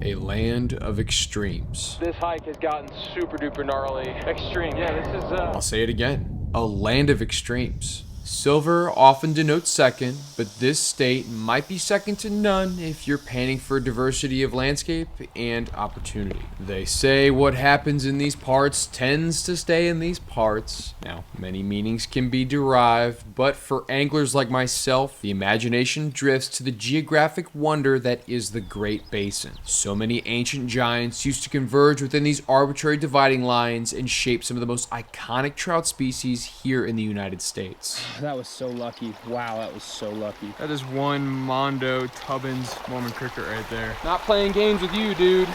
A land of extremes. This hike has gotten super duper gnarly. Extreme. Yeah, this is I'll say it again. A land of extremes. Silver often denotes second, but this state might be second to none if you're panning for diversity of landscape and opportunity. They say what happens in these parts tends to stay in these parts. Now, many meanings can be derived, but for anglers like myself, the imagination drifts to the geographic wonder that is the Great Basin. So many ancient giants used to converge within these arbitrary dividing lines and shape some of the most iconic trout species here in the United States. That was so lucky. Wow, that was so lucky. That is one Mondo Tubbins Mormon cricket right there. not playing games with you, dude.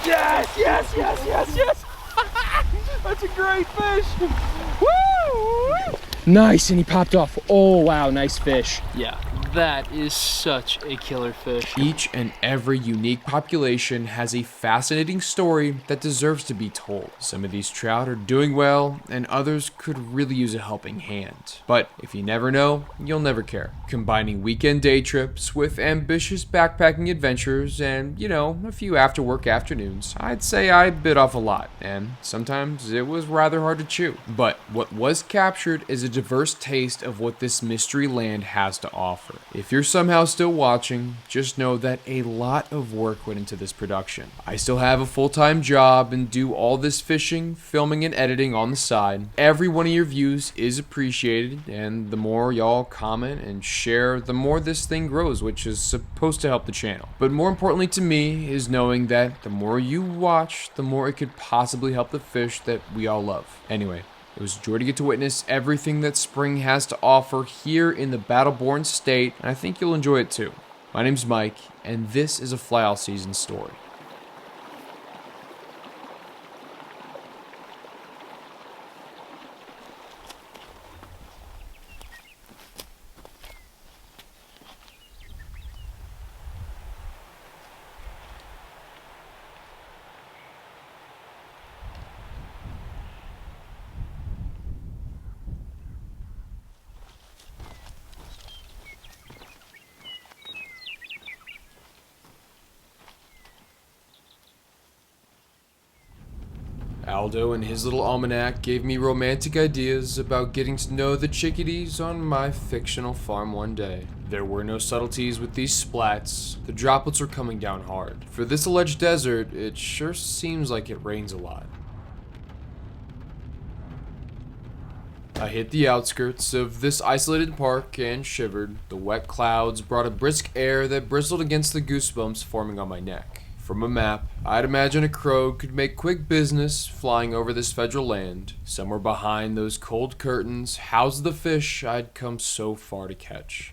Yes, yes, yes, yes, yes. That's a great fish. Woo! Nice, and he popped off. Oh, wow, nice fish. Yeah, that is such a killer fish. Each and every unique population has a fascinating story that deserves to be told. Some of these trout are doing well, and others could really use a helping hand. But if you never know, you'll never care. Combining weekend day trips with ambitious backpacking adventures and, a few after-work afternoons, I'd say I bit off a lot, and sometimes it was rather hard to chew. But what was captured is a diverse taste of what this mystery land has to offer. If you're somehow still watching, just know that a lot of work went into this production. I still have a full-time job and do all this fishing, filming, and editing on the side. Every one of your views is appreciated, and the more y'all comment and share, the more this thing grows, which is supposed to help the channel. But more importantly to me is knowing that the more you watch, the more it could possibly help the fish that we all love. Anyway, it was a joy to get to witness everything that spring has to offer here in the battle-born state, and I think you'll enjoy it too. My name's Mike, and this is a fly-all season story. Aldo and his little almanac gave me romantic ideas about getting to know the chickadees on my fictional farm one day. There were no subtleties with these splats. The droplets were coming down hard. For this alleged desert, it sure seems like it rains a lot. I hit the outskirts of this isolated park and shivered. The wet clouds brought a brisk air that bristled against the goosebumps forming on my neck. From a map, I'd imagine a crow could make quick business flying over this federal land. Somewhere behind those cold curtains housed the fish I'd come so far to catch.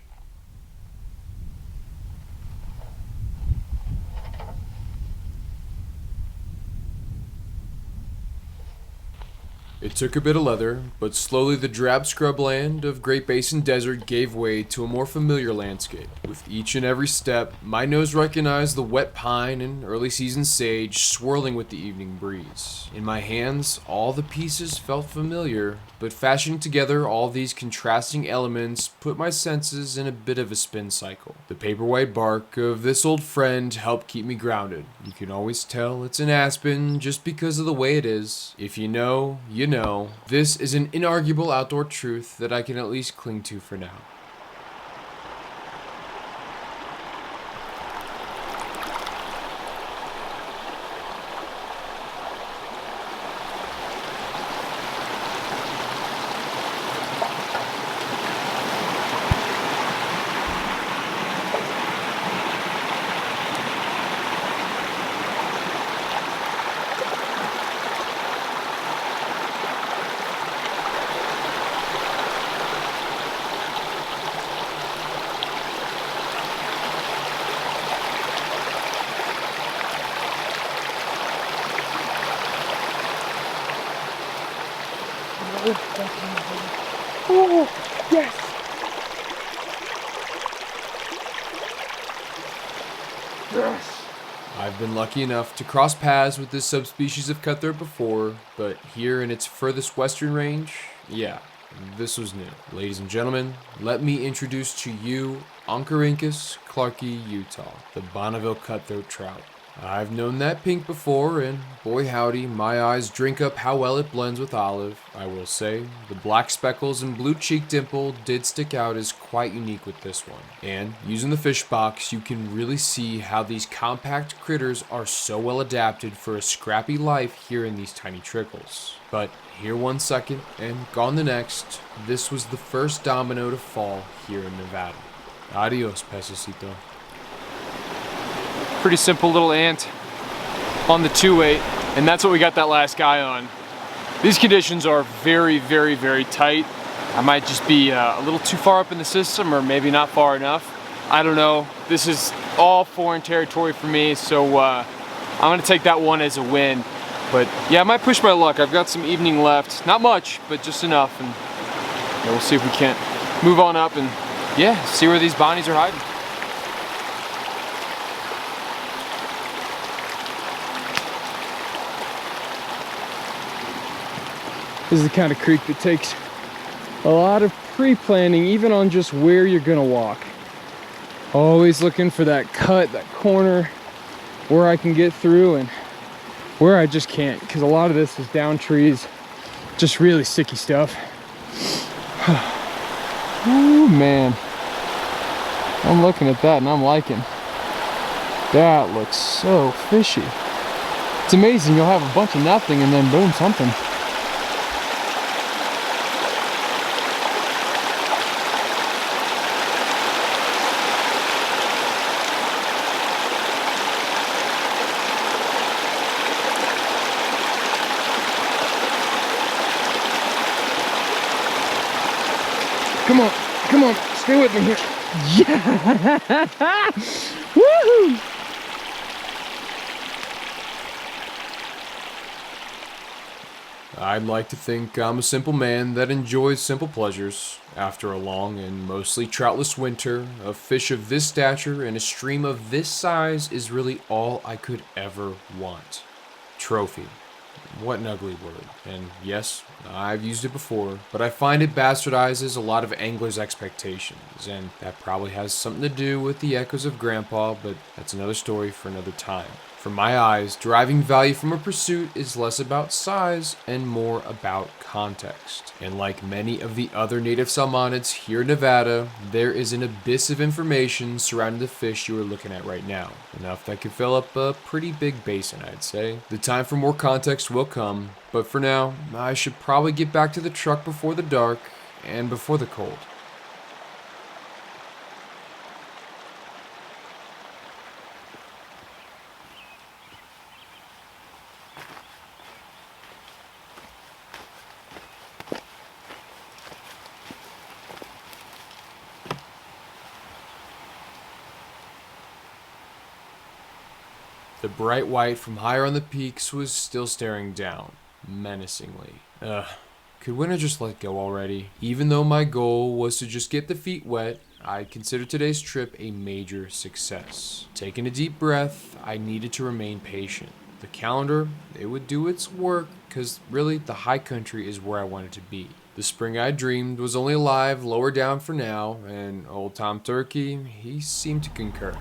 It took a bit of leather, but slowly the drab scrubland of Great Basin desert gave way to a more familiar landscape. With each and every step, my nose recognized the wet pine and early season sage swirling with the evening breeze. In my hands, all the pieces felt familiar, but fashioning together all these contrasting elements put my senses in a bit of a spin cycle. The paperwhite bark of this old friend helped keep me grounded. You can always tell it's an aspen just because of the way it is. If you know, you know. This is an inarguable outdoor truth that I can at least cling to for now. Oh, yes! Yes. I've been lucky enough to cross paths with this subspecies of cutthroat before, but here in its furthest western range, yeah, this was new. Ladies and gentlemen, let me introduce to you Oncorhynchus clarkii, Utah, the Bonneville cutthroat trout. I've known that pink before, and boy howdy, my eyes drink up how well it blends with olive. I will say, the black speckles and blue cheek dimple did stick out as quite unique with this one. And using the fish box, you can really see how these compact critters are so well adapted for a scrappy life here in these tiny trickles. But here one second, and gone the next. This was the first domino to fall here in Nevada. Adios, pececito. Pretty simple little ant on the 2-weight, and that's what we got that last guy on. These conditions are very, very, very tight. I might just be a little too far up in the system, or maybe not far enough. I don't know. This is all foreign territory for me, so I'm gonna take that one as a win. But yeah, I might push my luck. I've got some evening left. Not much, but just enough, and yeah, we'll see if we can't move on up and yeah, see where these bonnies are hiding. This is the kind of creek that takes a lot of pre-planning, even on just where you're gonna walk. Always looking for that cut, that corner, where I can get through and where I just can't, because a lot of this is down trees, just really sticky stuff. Oh man, I'm looking at that and I'm liking. That looks so fishy. It's amazing, you'll have a bunch of nothing and then boom, something. Come on, stay with me here. Yeah! Woohoo! I'd like to think I'm a simple man that enjoys simple pleasures. After a long and mostly troutless winter, a fish of this stature and a stream of this size is really all I could ever want. Trophy. What an ugly word. And yes, I've used it before, but I find it bastardizes a lot of anglers' expectations, and that probably has something to do with the echoes of Grandpa, but that's another story for another time. From my eyes, deriving value from a pursuit is less about size and more about context. And like many of the other native salmonids here in Nevada, there is an abyss of information surrounding the fish you are looking at right now. Enough that could fill up a pretty big basin, I'd say. The time for more context will come, but for now, I should probably get back to the truck before the dark and before the cold. The bright white from higher on the peaks was still staring down, menacingly. Could winter just let go already? Even though my goal was to just get the feet wet, I considered today's trip a major success. Taking a deep breath, I needed to remain patient. The calendar, it would do its work, because really, the high country is where I wanted to be. The spring I dreamed was only alive lower down for now, and old Tom Turkey, he seemed to concur.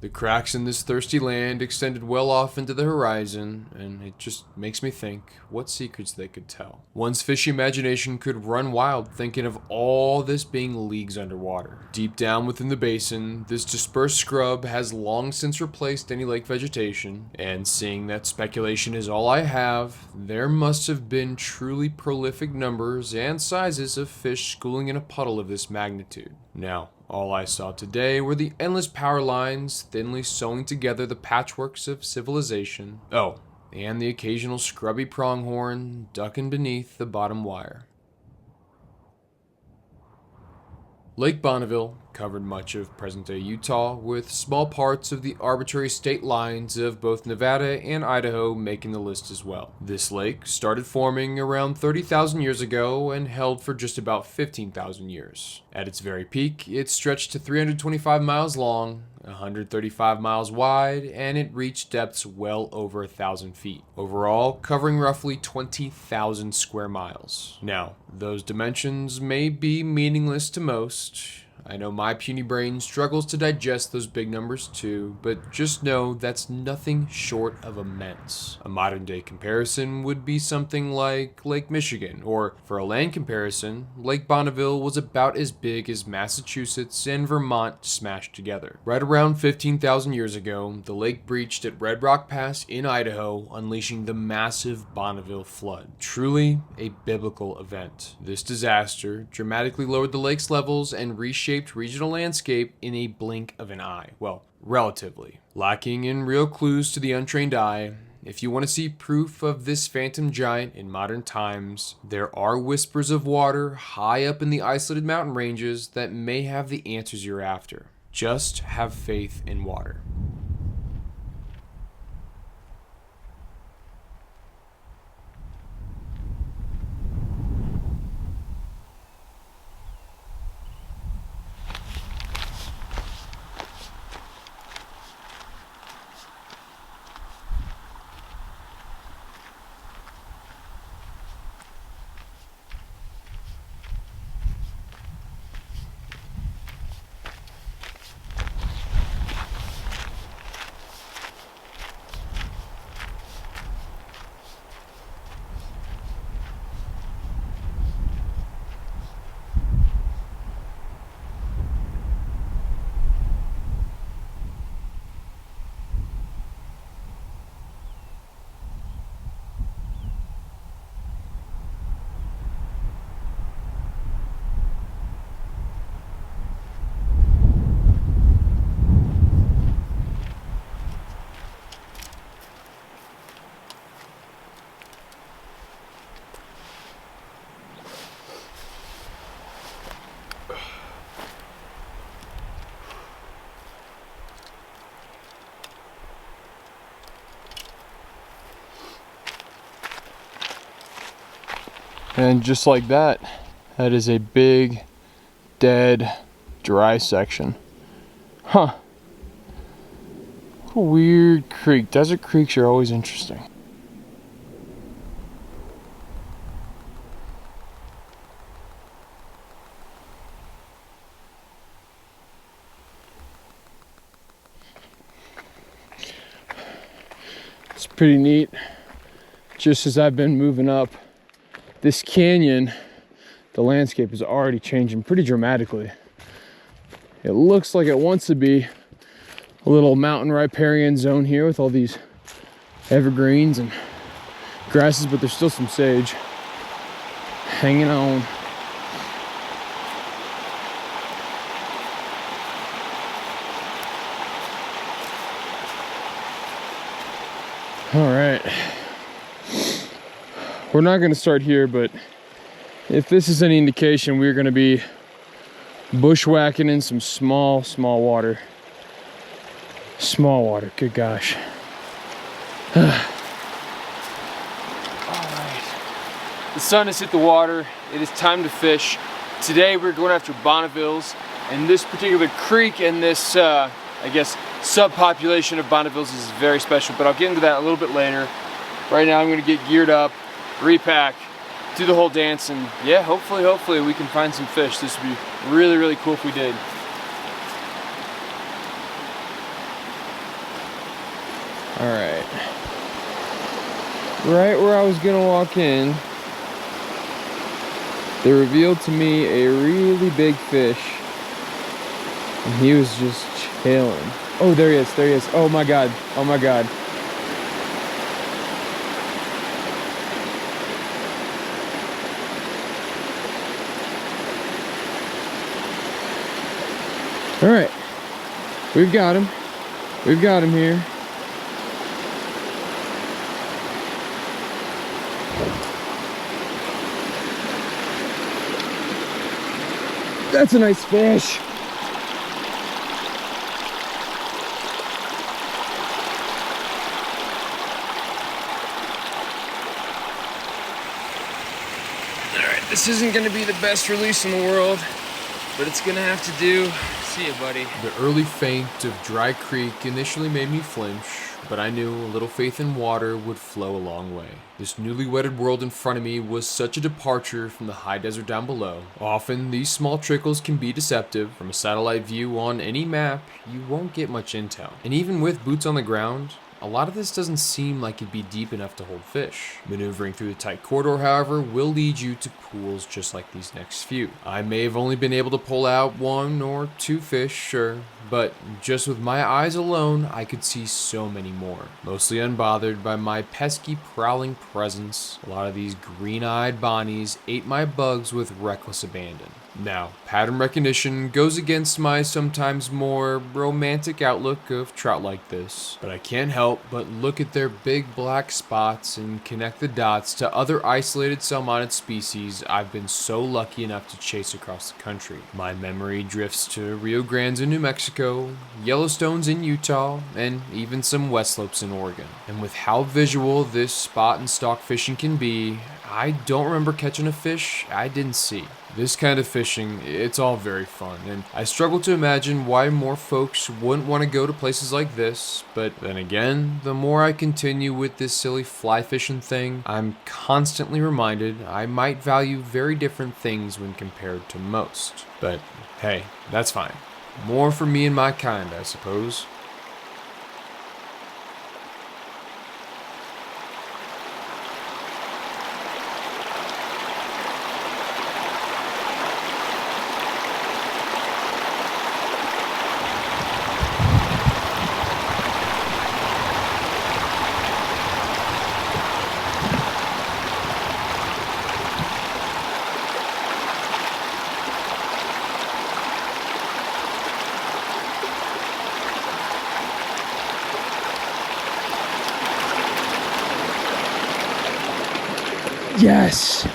The cracks in this thirsty land extended well off into the horizon, and it just makes me think what secrets they could tell. One's fishy imagination could run wild thinking of all this being leagues underwater. Deep down within the basin, this dispersed scrub has long since replaced any lake vegetation, and seeing that speculation is all I have, there must have been truly prolific numbers and sizes of fish schooling in a puddle of this magnitude. Now, all I saw today were the endless power lines thinly sewing together the patchworks of civilization. Oh, and the occasional scrubby pronghorn ducking beneath the bottom wire. Lake Bonneville covered much of present-day Utah, with small parts of the arbitrary state lines of both Nevada and Idaho making the list as well. This lake started forming around 30,000 years ago and held for just about 15,000 years. At its very peak, it stretched to 325 miles long, 135 miles wide, and it reached depths well over 1,000 feet, overall covering roughly 20,000 square miles. Now, those dimensions may be meaningless to most. I know my puny brain struggles to digest those big numbers too, but just know that's nothing short of immense. A modern day comparison would be something like Lake Michigan, or for a land comparison, Lake Bonneville was about as big as Massachusetts and Vermont smashed together. Right around 15,000 years ago, the lake breached at Red Rock Pass in Idaho, unleashing the massive Bonneville flood. Truly a biblical event. This disaster dramatically lowered the lake's levels and reshaped regional landscape in a blink of an eye. Well, relatively. Lacking in real clues to the untrained eye, if you want to see proof of this phantom giant in modern times, there are whispers of water high up in the isolated mountain ranges that may have the answers you're after. Just have faith in water. And just like that, that is a big, dead, dry section. Huh. What a weird creek. Desert creeks are always interesting. It's pretty neat. Just as I've been moving up this canyon, the landscape is already changing pretty dramatically. It looks like it wants to be a little mountain riparian zone here with all these evergreens and grasses, but there's still some sage hanging on. All right. We're not going to start here, but if this is any indication, we're going to be bushwhacking in some small water. Small water, good gosh. All right. The sun has hit the water. It is time to fish. Today we're going after Bonnevilles, and this particular creek and this, I guess, subpopulation of Bonnevilles is very special, but I'll get into that a little bit later. Right now I'm going to get geared up, repack, do the whole dance, and yeah, hopefully we can find some fish. This would be really cool if we did. All right. Right where I was gonna walk in, they revealed to me a really big fish, and he was just chilling. Oh, there he is. Oh my god. All right, we've got him here. That's a nice fish. Alright, this isn't gonna be the best release in the world, but it's gonna have to do. See ya, buddy. The early feint of Dry Creek initially made me flinch, but I knew a little faith in water would flow a long way. This newly wedded world in front of me was such a departure from the high desert down below. Often, these small trickles can be deceptive. From a satellite view on any map, you won't get much intel. And even with boots on the ground, a lot of this doesn't seem like it'd be deep enough to hold fish. Maneuvering through the tight corridor, however, will lead you to pools just like these next few. I may have only been able to pull out 1 or 2 fish, sure, but just with my eyes alone, I could see so many more. Mostly unbothered by my pesky prowling presence, a lot of these green-eyed bonnies ate my bugs with reckless abandon. Now, pattern recognition goes against my sometimes more romantic outlook of trout like this, but I can't help but look at their big black spots and connect the dots to other isolated salmonid species I've been so lucky enough to chase across the country. My memory drifts to Rio Grande's in New Mexico, Yellowstone's in Utah, and even some West Slopes in Oregon. And with how visual this spot and stock fishing can be, I don't remember catching a fish I didn't see. This kind of fishing, it's all very fun, and I struggle to imagine why more folks wouldn't want to go to places like this, but then again, the more I continue with this silly fly fishing thing, I'm constantly reminded I might value very different things when compared to most. But hey, that's fine. More for me and my kind, I suppose. Yes.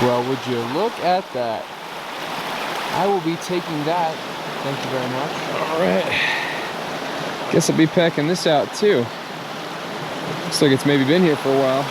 Well, would you look at that? I will be taking that. Thank you very much. All right. Guess I'll be packing this out too. Looks like it's maybe been here for a while.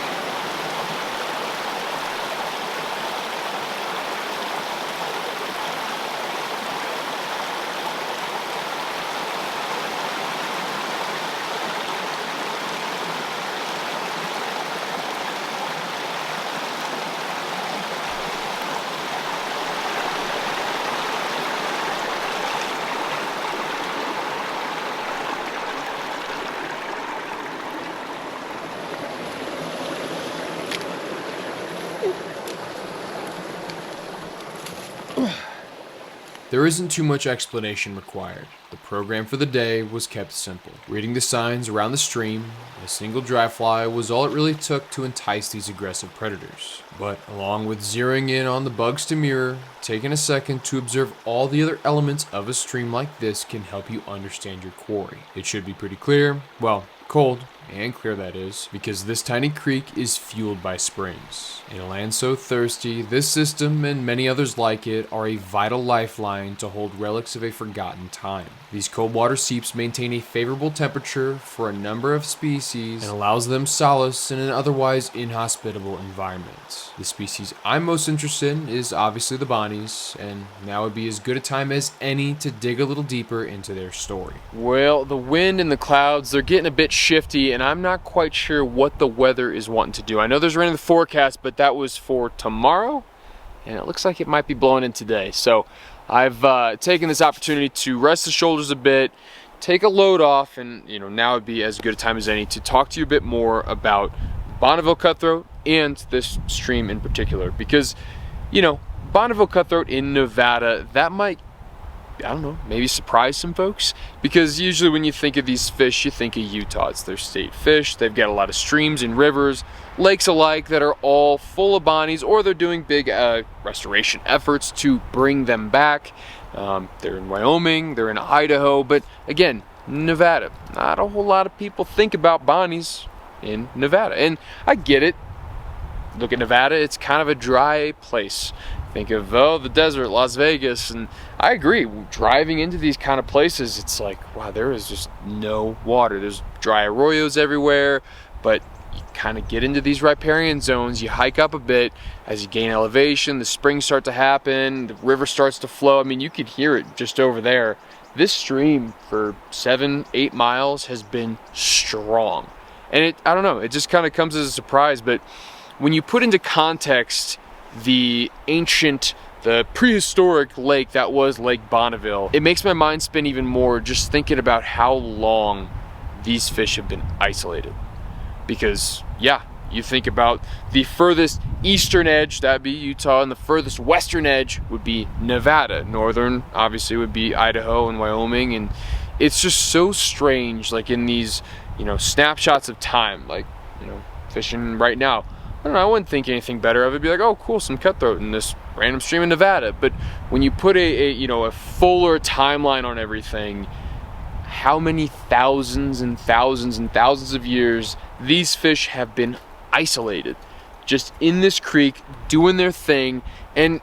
There isn't too much explanation required. The program for the day was kept simple. Reading the signs around the stream, a single dry fly was all it really took to entice these aggressive predators. But along with zeroing in on the bugs to mirror, taking a second to observe all the other elements of a stream like this can help you understand your quarry. It should be pretty clear, well, cold, and clear that is, because this tiny creek is fueled by springs. In a land so thirsty, this system and many others like it are a vital lifeline to hold relics of a forgotten time. These cold water seeps maintain a favorable temperature for a number of species and allows them solace in an otherwise inhospitable environment. The species I'm most interested in is obviously the bonnies, and now would be as good a time as any to dig a little deeper into their story. Well, the wind and the clouds, they're getting a bit shifty, and I'm not quite sure what the weather is wanting to do. I know there's rain in the forecast, but that was for tomorrow, and it looks like it might be blowing in today. So I've taken this opportunity to rest the shoulders a bit, take a load off, and now would be as good a time as any to talk to you a bit more about Bonneville cutthroat and this stream in particular. Because, Bonneville cutthroat in Nevada, that might, I don't know, maybe surprise some folks, because usually when you think of these fish, you think of Utah. It's their state fish. They've got a lot of streams and rivers, lakes alike that are all full of bonnies, or they're doing big restoration efforts to bring them back. They're in Wyoming, they're in Idaho, but again, Nevada. Not a whole lot of people think about bonnies in Nevada, and I get it. Look at Nevada, it's kind of a dry place. Think of, the desert, Las Vegas, and I agree, driving into these kind of places, it's like, wow, there is just no water. There's dry arroyos everywhere, but you kind of get into these riparian zones, you hike up a bit, as you gain elevation, the springs start to happen, the river starts to flow. I mean, you could hear it just over there. This stream for 7-8 miles has been strong. And I don't know, it just kind of comes as a surprise, but when you put into context the prehistoric lake that was Lake Bonneville, it makes my mind spin even more just thinking about how long these fish have been isolated. Because, yeah, you think about the furthest eastern edge, that'd be Utah, and the furthest western edge would be Nevada. Northern, obviously, would be Idaho and Wyoming, and it's just so strange, like in these, snapshots of time, like, fishing right now. I don't know, I wouldn't think anything better of it. Be like, oh, cool, some cutthroat in this random stream in Nevada. But when you put a fuller timeline on everything, how many thousands and thousands and thousands of years these fish have been isolated, just in this creek, doing their thing. And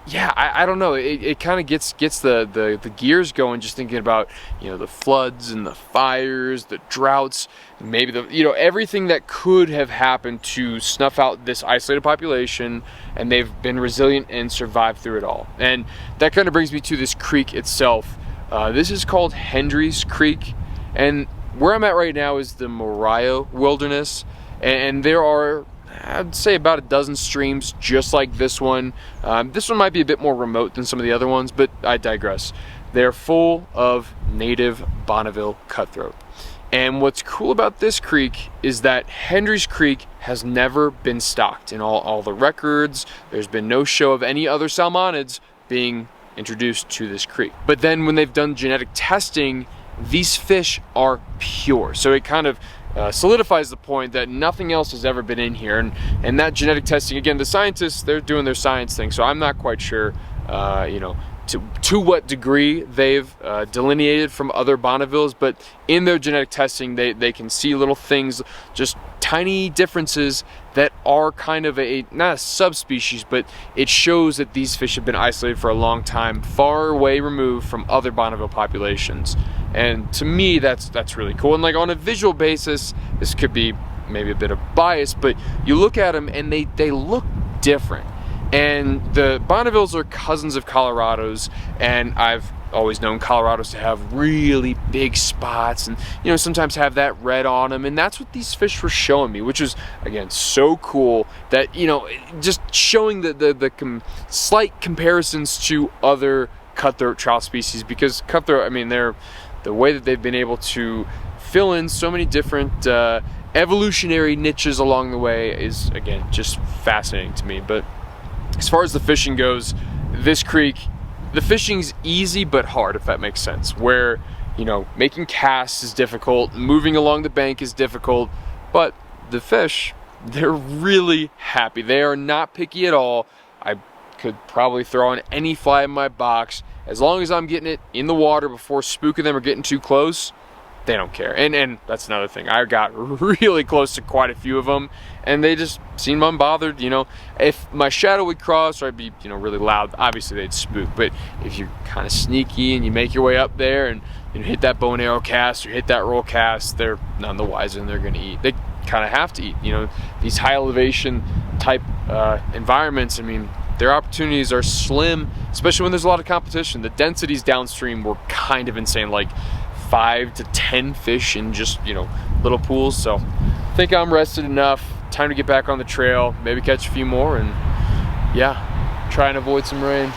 yeah, I don't know, it kind of gets the gears going, just thinking about, the floods and the fires, the droughts, maybe everything that could have happened to snuff out this isolated population, and they've been resilient and survived through it all. And that kind of brings me to this creek itself. This is called Hendry's Creek, and where I'm at right now is the Morio Wilderness, and there are, I'd say, about a dozen streams just like this one. This one might be a bit more remote than some of the other ones, but I digress. They're full of native Bonneville cutthroat. And what's cool about this creek is that Hendry's Creek has never been stocked. In all the records, there's been no show of any other salmonids being introduced to this creek. But then when they've done genetic testing, these fish are pure. So it kind of solidifies the point that nothing else has ever been in here. And that genetic testing, again, the scientists, they're doing their science thing, so I'm not quite sure, to what degree they've delineated from other Bonnevilles, but in their genetic testing, they can see little things, just tiny differences that are kind of not a subspecies, but it shows that these fish have been isolated for a long time, far away removed from other Bonneville populations. And to me, that's really cool. And like on a visual basis, this could be maybe a bit of bias, but you look at them and they look different. And the Bonnevilles are cousins of Colorados, and I've always known Colorados to have really big spots and, sometimes have that red on them. And that's what these fish were showing me, which was, again, so cool that, just showing the slight comparisons to other cutthroat trout species, because cutthroat, they're the way that they've been able to fill in so many different evolutionary niches along the way is, again, just fascinating to me. But as far as the fishing goes, this creek, the fishing's easy but hard, if that makes sense. Where, making casts is difficult, moving along the bank is difficult, but the fish, they're really happy. They are not picky at all. I could probably throw on any fly in my box. As long as I'm getting it in the water before spooking them or getting too close, they don't care. And that's another thing. I got really close to quite a few of them, and they just seemed unbothered. You know, if my shadow would cross or I'd be, you know, really loud, obviously they'd spook. But if you're kind of sneaky and you make your way up there and you know, hit that bow and arrow cast or hit that roll cast, they're none the wiser and they're going to eat. They kind of have to eat. You know, these high elevation type environments, I mean, their opportunities are slim, especially when there's a lot of competition. The densities downstream were kind of insane, like 5 to 10 fish in just, you know, little pools. So I think I'm rested enough. Time to get back on the trail, maybe catch a few more, and yeah, try and avoid some rain.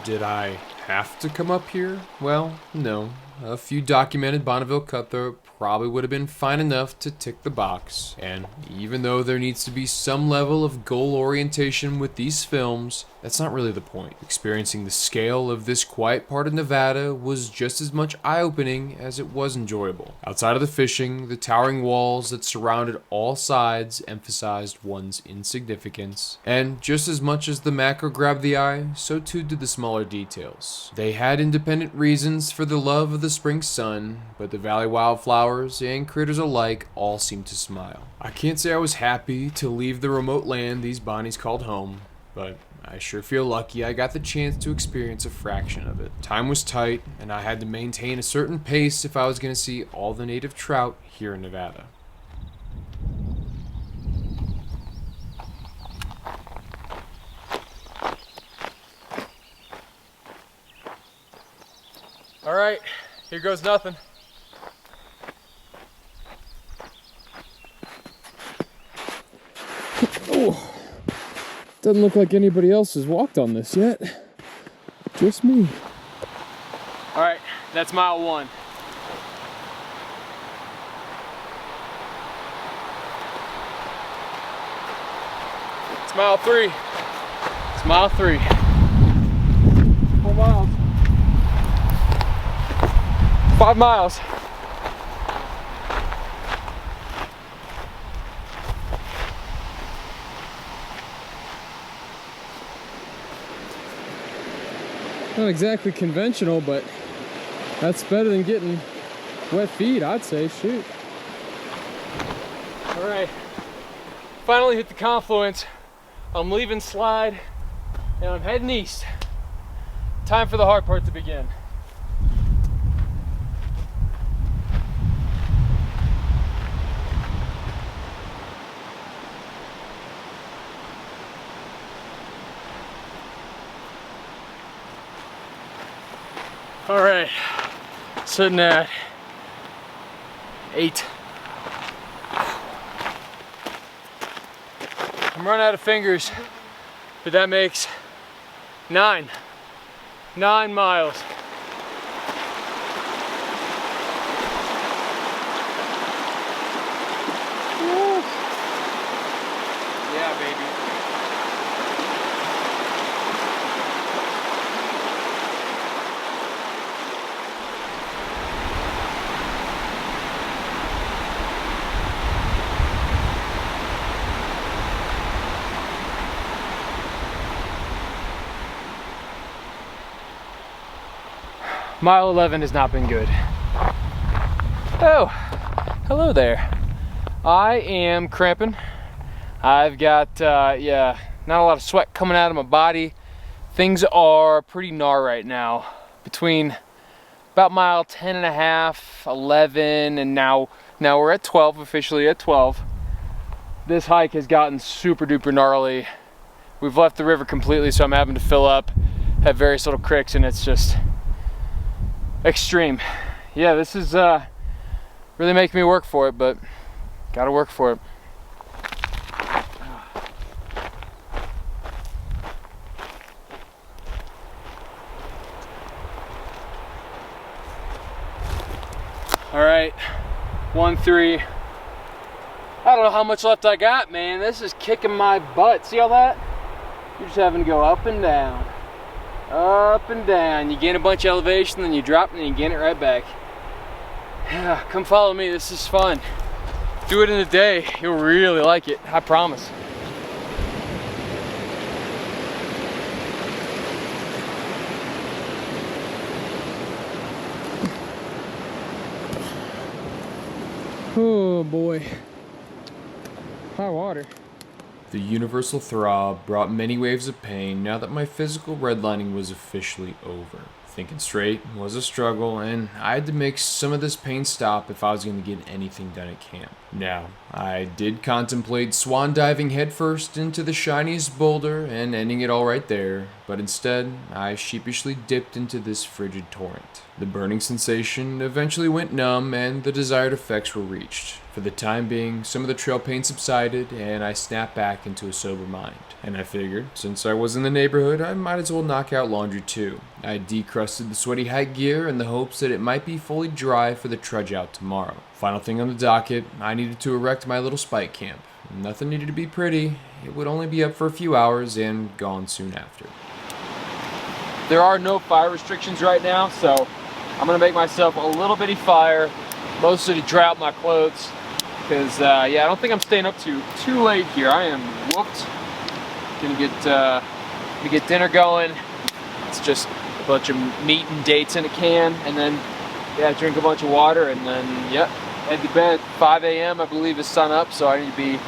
Did I have to come up here? Well, no. A few documented Bonneville cutthroat probably would have been fine enough to tick the box. And even though there needs to be some level of goal orientation with these films, that's not really the point. Experiencing the scale of this quiet part of Nevada was just as much eye-opening as it was enjoyable. Outside of the fishing, the towering walls that surrounded all sides emphasized one's insignificance. And just as much as the macro grabbed the eye, so too did the smaller details. They had independent reasons for the love of the spring sun, but the valley wildflowers and critters alike all seemed to smile. I can't say I was happy to leave the remote land these Bonnies called home, but I sure feel lucky I got the chance to experience a fraction of it. Time was tight, and I had to maintain a certain pace if I was going to see all the native trout here in Nevada. All right, here goes nothing. Oh, doesn't look like anybody else has walked on this yet. Just me. All right, that's mile 1. It's mile 3. It's mile 3. 4 miles. 5 miles. Not exactly conventional, but that's better than getting wet feet, I'd say. Shoot. All right, finally hit the confluence. I'm leaving Slide and I'm heading east. Time for the hard part to begin. All right, sitting at 8. I'm running out of fingers, but that makes 9 miles. Woo. Yeah, baby. Mile 11 has not been good. Oh, hello there. I am cramping. I've got, yeah, not a lot of sweat coming out of my body. Things are pretty gnar right now. Between about mile 10 and a half, 11, and now we're at 12, officially at 12. This hike has gotten super duper gnarly. We've left the river completely, so I'm having to fill up, have various little creeks, and it's just extreme. Yeah, this is really making me work for it, but Gotta work for it. All right, 1-3. I don't know how much left I got, man. This is kicking my butt. See all that? You're just having to go up and down. Up and down. You gain a bunch of elevation, then you drop, and then you gain it right back. Yeah, come follow me. This is fun. Do it in a day. You'll really like it. I promise. Oh boy. High water. The universal throb brought many waves of pain now that my physical redlining was officially over. Thinking straight was a struggle, and I had to make some of this pain stop if I was going to get anything done at camp. Now, I did contemplate swan diving headfirst into the shiniest boulder and ending it all right there, but instead, I sheepishly dipped into this frigid torrent. The burning sensation eventually went numb, and the desired effects were reached. For the time being, some of the trail pain subsided, and I snapped back into a sober mind. And I figured, since I was in the neighborhood, I might as well knock out laundry too. I decrusted the sweaty hike gear in the hopes that it might be fully dry for the trudge out tomorrow. Final thing on the docket, I needed to erect my little spike camp. Nothing needed to be pretty, it would only be up for a few hours and gone soon after. There are no fire restrictions right now, so I'm gonna make myself a little bitty fire, mostly to dry out my clothes. Because, yeah, I don't think I'm staying up too late here. I am whooped. Gonna get dinner going. It's just a bunch of meat and dates in a can, and then, yeah, drink a bunch of water, and then, yep, head to bed. 5 a.m. I believe is sun up, so I need to be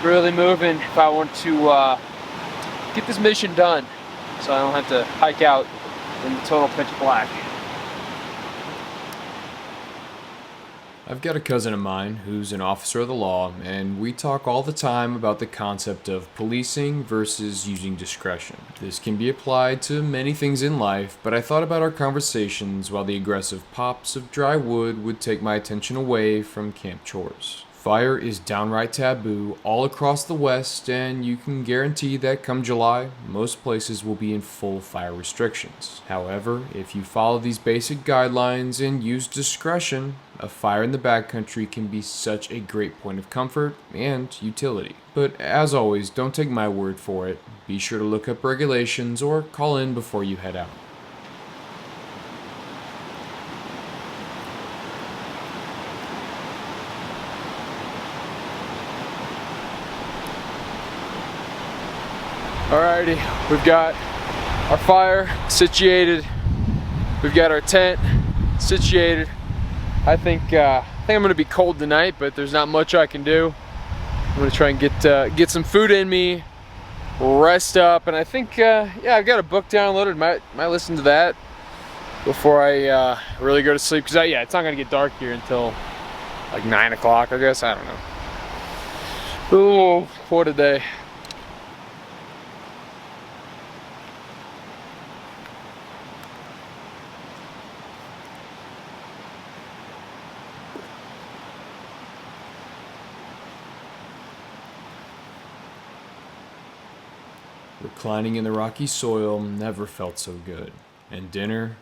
really moving if I want to get this mission done, so I don't have to hike out in the total pitch black. I've got a cousin of mine who's an officer of the law, and we talk all the time about the concept of policing versus using discretion. This can be applied to many things in life, but I thought about our conversations while the aggressive pops of dry wood would take my attention away from camp chores. Fire is downright taboo all across the West, and you can guarantee that come July, most places will be in full fire restrictions. However, if you follow these basic guidelines and use discretion, a fire in the backcountry can be such a great point of comfort and utility. But as always, don't take my word for it. Be sure to look up regulations or call in before you head out. Alrighty, we've got our fire situated. We've got our tent situated. I think I'm gonna be cold tonight, but there's not much I can do. I'm gonna try and get some food in me, rest up, and I think yeah, I've got a book downloaded. Might listen to that before I really go to sleep, because yeah, it's not gonna get dark here until like 9 o'clock, I guess. I don't know. Oh, what a day. Reclining in the rocky soil never felt so good. And dinner?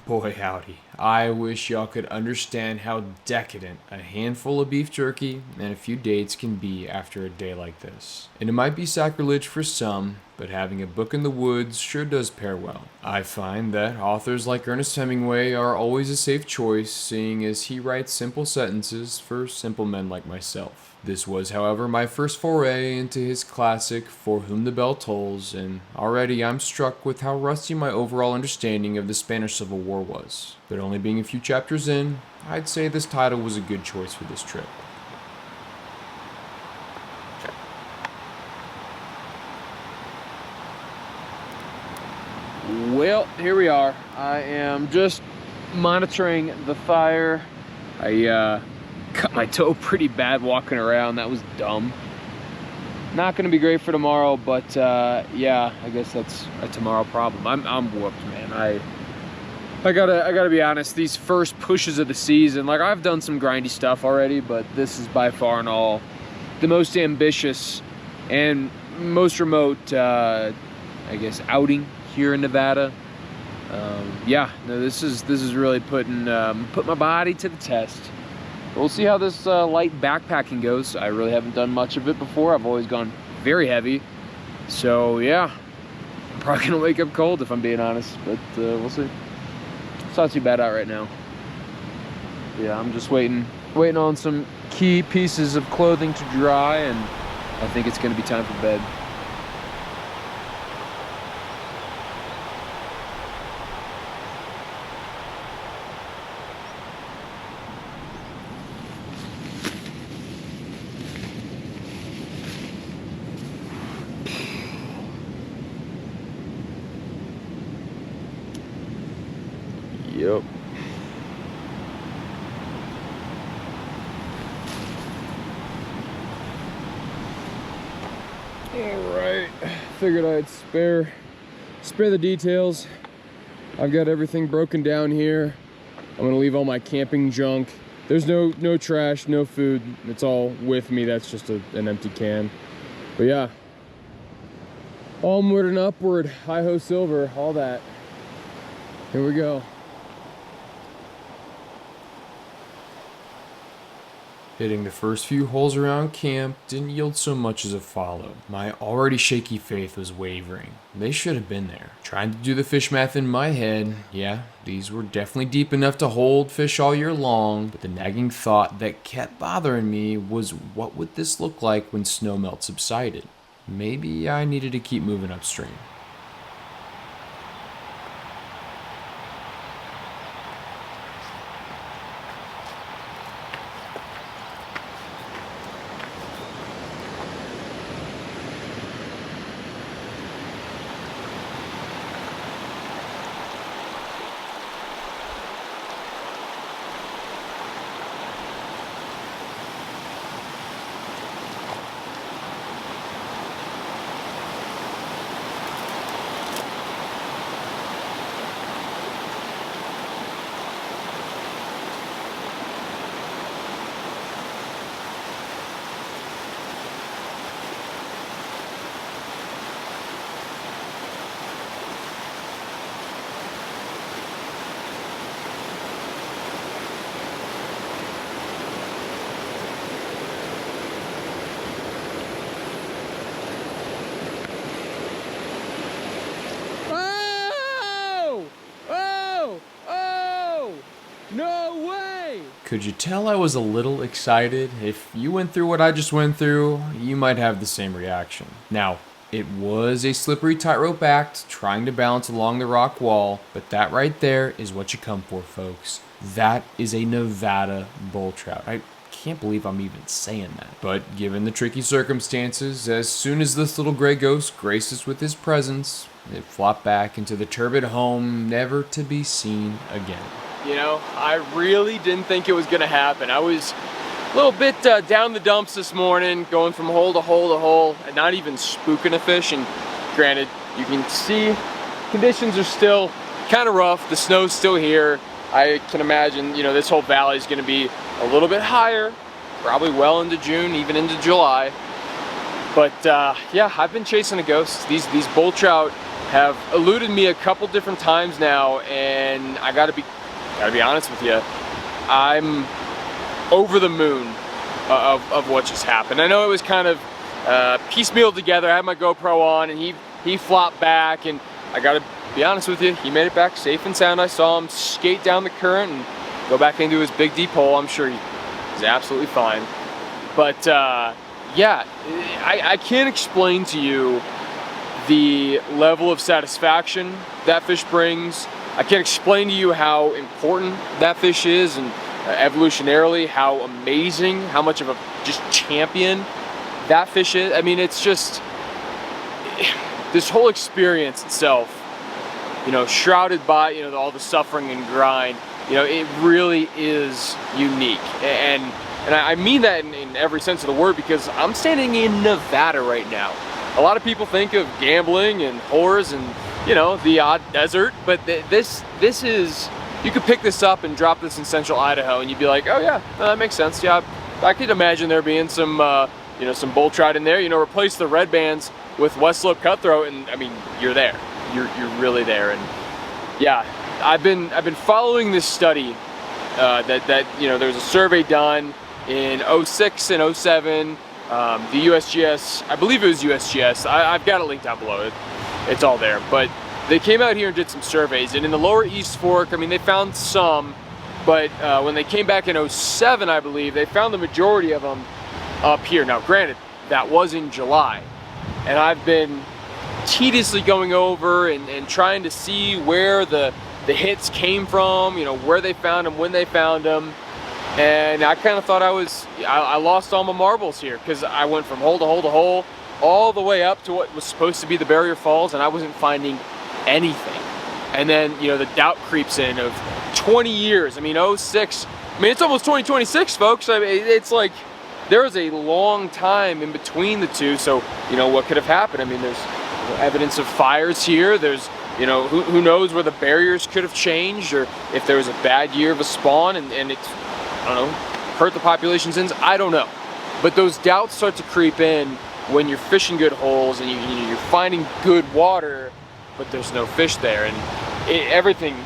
Boy howdy. I wish y'all could understand how decadent a handful of beef jerky and a few dates can be after a day like this. And it might be sacrilege for some, but having a book in the woods sure does pair well. I find that authors like Ernest Hemingway are always a safe choice, seeing as he writes simple sentences for simple men like myself. This was, however, my first foray into his classic For Whom the Bell Tolls, and already I'm struck with how rusty my overall understanding of the Spanish Civil War was. But only being a few chapters in, I'd say this title was a good choice for this trip. Well, here we are. I am just monitoring the fire. I cut my toe pretty bad walking around. That was dumb. Not gonna be great for tomorrow, but yeah, I guess that's a tomorrow problem. I'm whooped, man. I gotta be honest, these first pushes of the season, like I've done some grindy stuff already, but this is by far and all the most ambitious and most remote, I guess, outing here in Nevada. Yeah, no, this is really putting my body to the test. We'll see how this light backpacking goes. I really haven't done much of it before. I've always gone very heavy. So yeah, I'm probably gonna wake up cold if I'm being honest, but we'll see. It's not too bad out right now. Yeah, I'm just waiting on some key pieces of clothing to dry, and I think it's gonna be time for bed. Yep. Alright, figured I'd spare the details. I've got everything broken down here. I'm gonna leave all my camping junk. There's no trash, no food. It's all with me. That's just an empty can. But yeah, onward and upward, hi-ho silver, all that. Here we go. Hitting the first few holes around camp didn't yield so much as a follow. My already shaky faith was wavering. They should have been there. Trying to do the fish math in my head, yeah, these were definitely deep enough to hold fish all year long, but the nagging thought that kept bothering me was, what would this look like when snowmelt subsided? Maybe I needed to keep moving upstream. No way! Could you tell I was a little excited? If you went through what I just went through, you might have the same reaction. Now, it was a slippery tightrope act, trying to balance along the rock wall, but that right there is what you come for, folks. That is a Nevada bull trout. I can't believe I'm even saying that. But given the tricky circumstances, as soon as this little gray ghost graced us with his presence, it flopped back into the turbid home, never to be seen again. You know, I really didn't think it was gonna happen. I was a little bit down the dumps this morning, going from hole to hole to hole, and not even spooking a fish. And granted, you can see conditions are still kind of rough. The snow's still here. I can imagine, you know, this whole valley is gonna be a little bit higher, probably well into June, even into July. But yeah, I've been chasing a ghost. These bull trout have eluded me a couple different times now, and I gotta be honest with you, I'm over the moon of what just happened. I know it was kind of piecemeal together. I had my GoPro on, and he flopped back, and I gotta be honest with you, he made it back safe and sound. I saw him skate down the current and go back into his big deep hole. I'm sure he's absolutely fine. But yeah, I can't explain to you the level of satisfaction that fish brings. I can't explain to you how important that fish is, and evolutionarily how amazing, how much of a just champion that fish is. I mean, it's just this whole experience itself, you know, shrouded by, you know, all the suffering and grind. You know, it really is unique, and I mean that in every sense of the word, because I'm standing in Nevada right now. A lot of people think of gambling and whores and you know, the odd desert, but this is, you could pick this up and drop this in central Idaho and you'd be like, oh yeah, no, that makes sense. Yeah, I could imagine there being some, you know, some bull trout in there. You know, replace the red bands with West Slope cutthroat, and I mean, you're there. You're really there. And yeah, I've been following this study that you know, there was a survey done in 06 and 07. The USGS, I believe it was USGS. I've got it linked down below. It's all there. But they came out here and did some surveys, and in the lower East Fork, I mean, they found some, but when they came back in 07, I believe, they found the majority of them up here. Now, granted, that was in July, and I've been tediously going over and trying to see where the hits came from, you know, where they found them, when they found them. And I kind of thought I lost all my marbles here, because I went from hole to hole to hole, all the way up to what was supposed to be the barrier falls, and I wasn't finding anything. And then, you know, the doubt creeps in of 20 years. I mean, 06, I mean, it's almost 2026, folks. I mean, it's like, there is a long time in between the two, so, you know, what could have happened? I mean, there's evidence of fires here, there's, you know, who knows where the barriers could have changed, or if there was a bad year of a spawn and it's, I don't know, hurt the population's ends, I don't know. But those doubts start to creep in when you're fishing good holes and you're finding good water, but there's no fish there. And everything,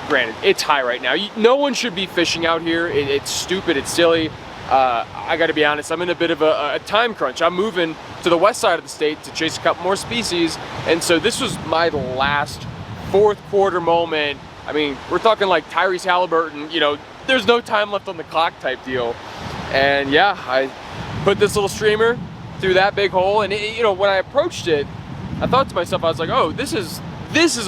granted, it's high right now. No one should be fishing out here. It's stupid, it's silly. I gotta be honest, I'm in a bit of a time crunch. I'm moving to the west side of the state to chase a couple more species, and so this was my last fourth quarter moment. I mean, we're talking like Tyrese Halliburton, you know, there's no time left on the clock type deal. And yeah, I put this little streamer through that big hole, and you know, when I approached it, I thought to myself, I was like, oh, this is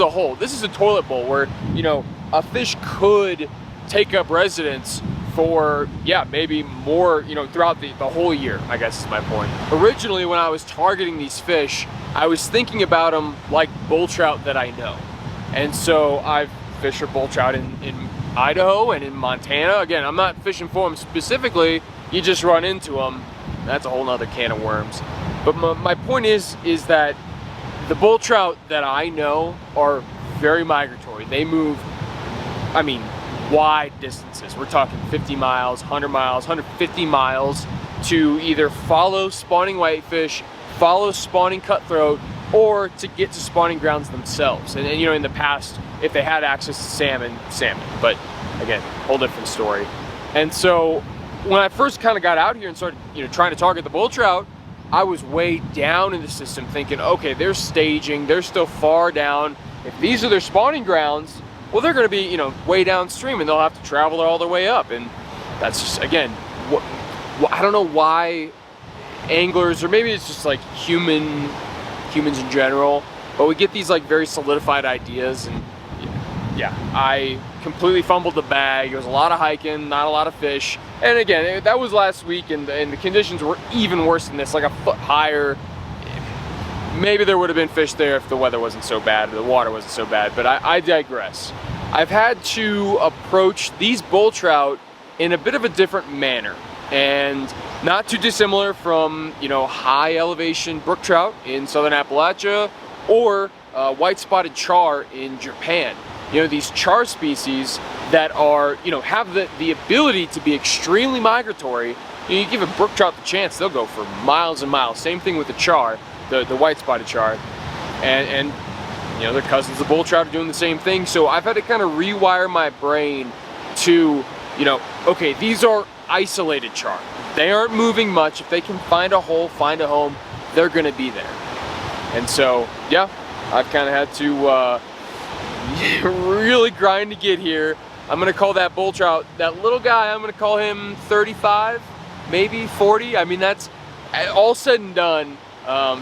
a hole, this is a toilet bowl where, you know, a fish could take up residence for, yeah, maybe more, you know, throughout the whole year, I guess is my point. Originally, when I was targeting these fish, I was thinking about them like bull trout that I know. And so I've fished for bull trout in Idaho and in Montana. Again, I'm not fishing for them specifically, you just run into them. That's a whole nother can of worms. But my point is that the bull trout that I know are very migratory. They move, I mean, wide distances. We're talking 50 miles, 100 miles, 150 miles to either follow spawning whitefish, follow spawning cutthroat, or to get to spawning grounds themselves. And you know, in the past, if they had access to salmon. But again, whole different story. And so when I first kind of got out here and started, you know, trying to target the bull trout, I was way down in the system thinking, okay, they're staging, they're still far down. If these are their spawning grounds, well, they're going to be, you know, way downstream, and they'll have to travel all the way up. And that's just, again, I don't know why anglers, or maybe it's just like humans in general, but we get these like very solidified ideas, and yeah, I completely fumbled the bag. It was a lot of hiking, not a lot of fish. And again, that was last week, and the conditions were even worse than this, like a foot higher. Maybe there would have been fish there if the weather wasn't so bad, the water wasn't so bad, but I digress. I've had to approach these bull trout in a bit of a different manner, and not too dissimilar from, you know, high elevation brook trout in southern Appalachia, or white spotted char in Japan. You know, these char species that are, you know, have the ability to be extremely migratory. You know, you give a brook trout the chance, they'll go for miles and miles. Same thing with the char, the white spotted char, and you know, their cousins, the bull trout, are doing the same thing. So I've had to kind of rewire my brain to, you know, okay, these are isolated char. They aren't moving much. If they can find a hole, find a home, they're gonna be there. And so, yeah, I've kind of had to really grind to get here. I'm gonna call that bull trout, that little guy, I'm gonna call him 35, maybe 40. I mean, that's all said and done.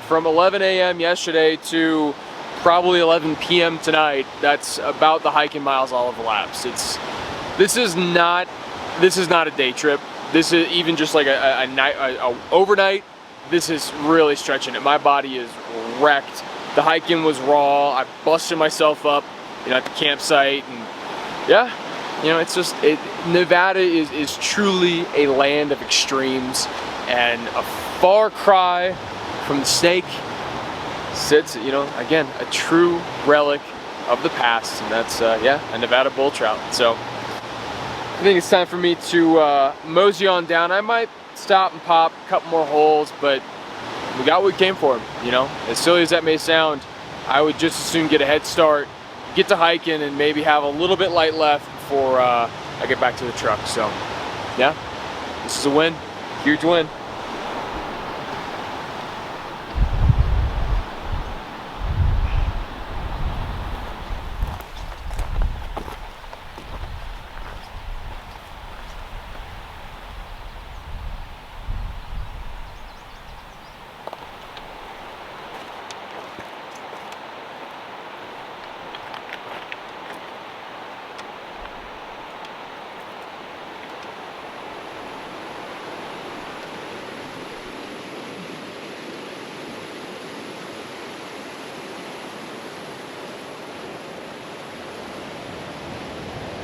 From 11 a.m. yesterday to probably 11 p.m. tonight, that's about the hiking miles all of elapsed. This is not a day trip. This is even just like a overnight. This is really stretching it. My body is wrecked. The hiking was raw. I busted myself up, you know, at the campsite, and yeah, you know, it's just, Nevada is truly a land of extremes, and a far cry from the snake sits, you know, again, a true relic of the past, and that's, yeah, a Nevada bull trout. So I think it's time for me to mosey on down. I might stop and pop a couple more holes, but we got what we came for, you know. As silly as that may sound, I would just as soon get a head start, get to hiking, and maybe have a little bit light left before I get back to the truck. So yeah, this is a win, huge win.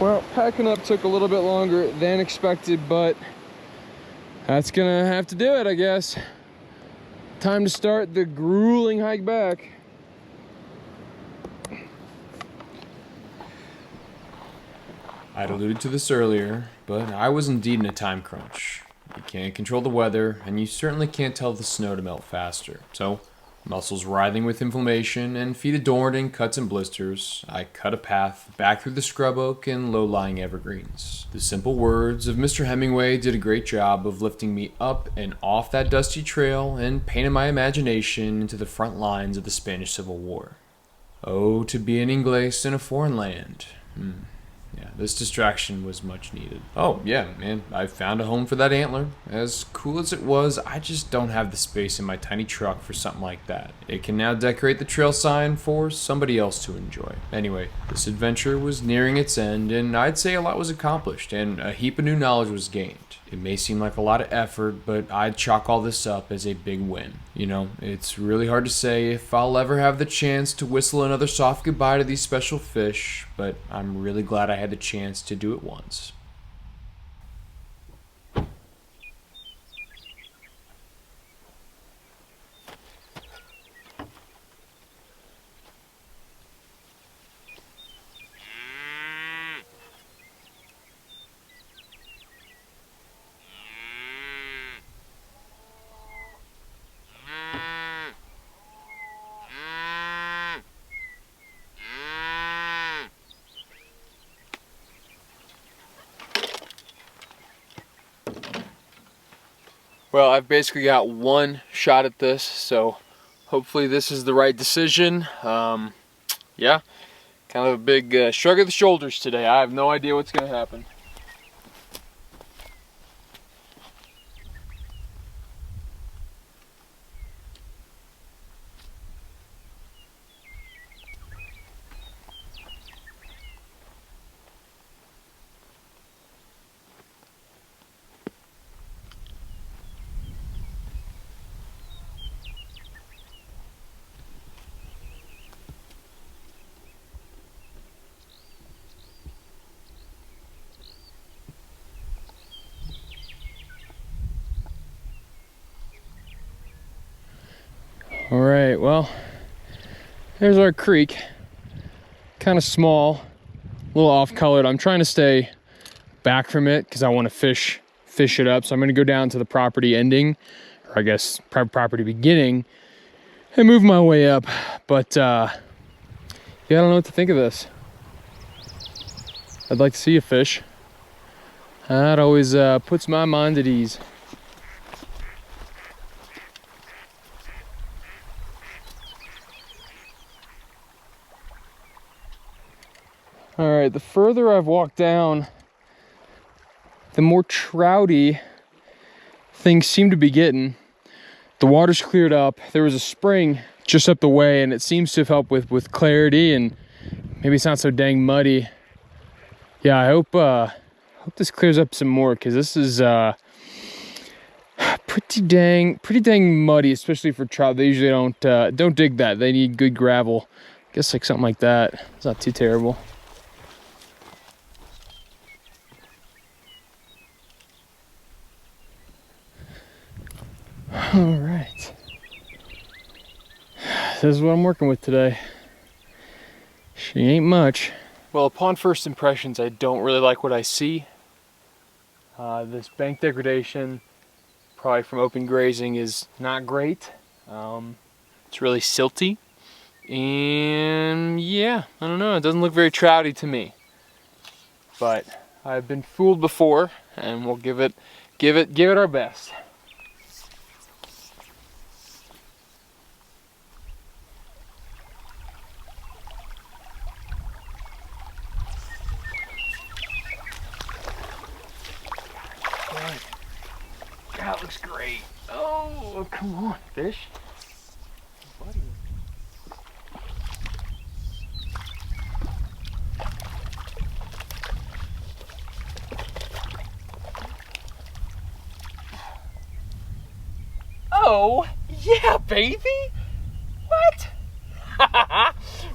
Well, packing up took a little bit longer than expected, but that's gonna have to do it, I guess. Time to start the grueling hike back. I'd alluded to this earlier, but I was indeed in a time crunch. You can't control the weather, and you certainly can't tell the snow to melt faster. So, muscles writhing with inflammation and feet adorned in cuts and blisters, I cut a path back through the scrub oak and low-lying evergreens. The simple words of Mr. Hemingway did a great job of lifting me up and off that dusty trail and painted my imagination into the front lines of the Spanish Civil War. Oh, to be an Inglés in a foreign land. Yeah, this distraction was much needed. Oh, yeah, man, I found a home for that antler. As cool as it was, I just don't have the space in my tiny truck for something like that. It can now decorate the trail sign for somebody else to enjoy. Anyway, this adventure was nearing its end, and I'd say a lot was accomplished, and a heap of new knowledge was gained. It may seem like a lot of effort, but I'd chalk all this up as a big win. You know, it's really hard to say if I'll ever have the chance to whistle another soft goodbye to these special fish, but I'm really glad I had the chance to do it once. Well, I've basically got one shot at this, so hopefully this is the right decision. Yeah, kind of a big shrug of the shoulders today. I have no idea what's going to happen. All right, well, there's our creek. Kind of small, a little off-colored. I'm trying to stay back from it because I want to fish it up. So I'm going to go down to the property ending, or I guess property beginning, and move my way up. But yeah, I don't know what to think of this. I'd like to see a fish. That always puts my mind at ease. All right, the further I've walked down, the more trouty things seem to be getting. The water's cleared up. There was a spring just up the way, and it seems to have helped with clarity, and maybe it's not so dang muddy. Yeah, I hope this clears up some more, because this is pretty dang muddy, especially for trout. They usually don't dig that. They need good gravel. I guess like something like that. It's not too terrible. All right. this is what I'm working with today. She ain't much. Well, upon first impressions, I don't really like what I see. This bank degradation, probably from open grazing, is not great. It's really silty. And yeah, I don't know, it doesn't look very trouty to me. But I've been fooled before, and we'll give it our best. That looks great. Oh, come on, fish. Buddy. Oh, yeah, baby. What?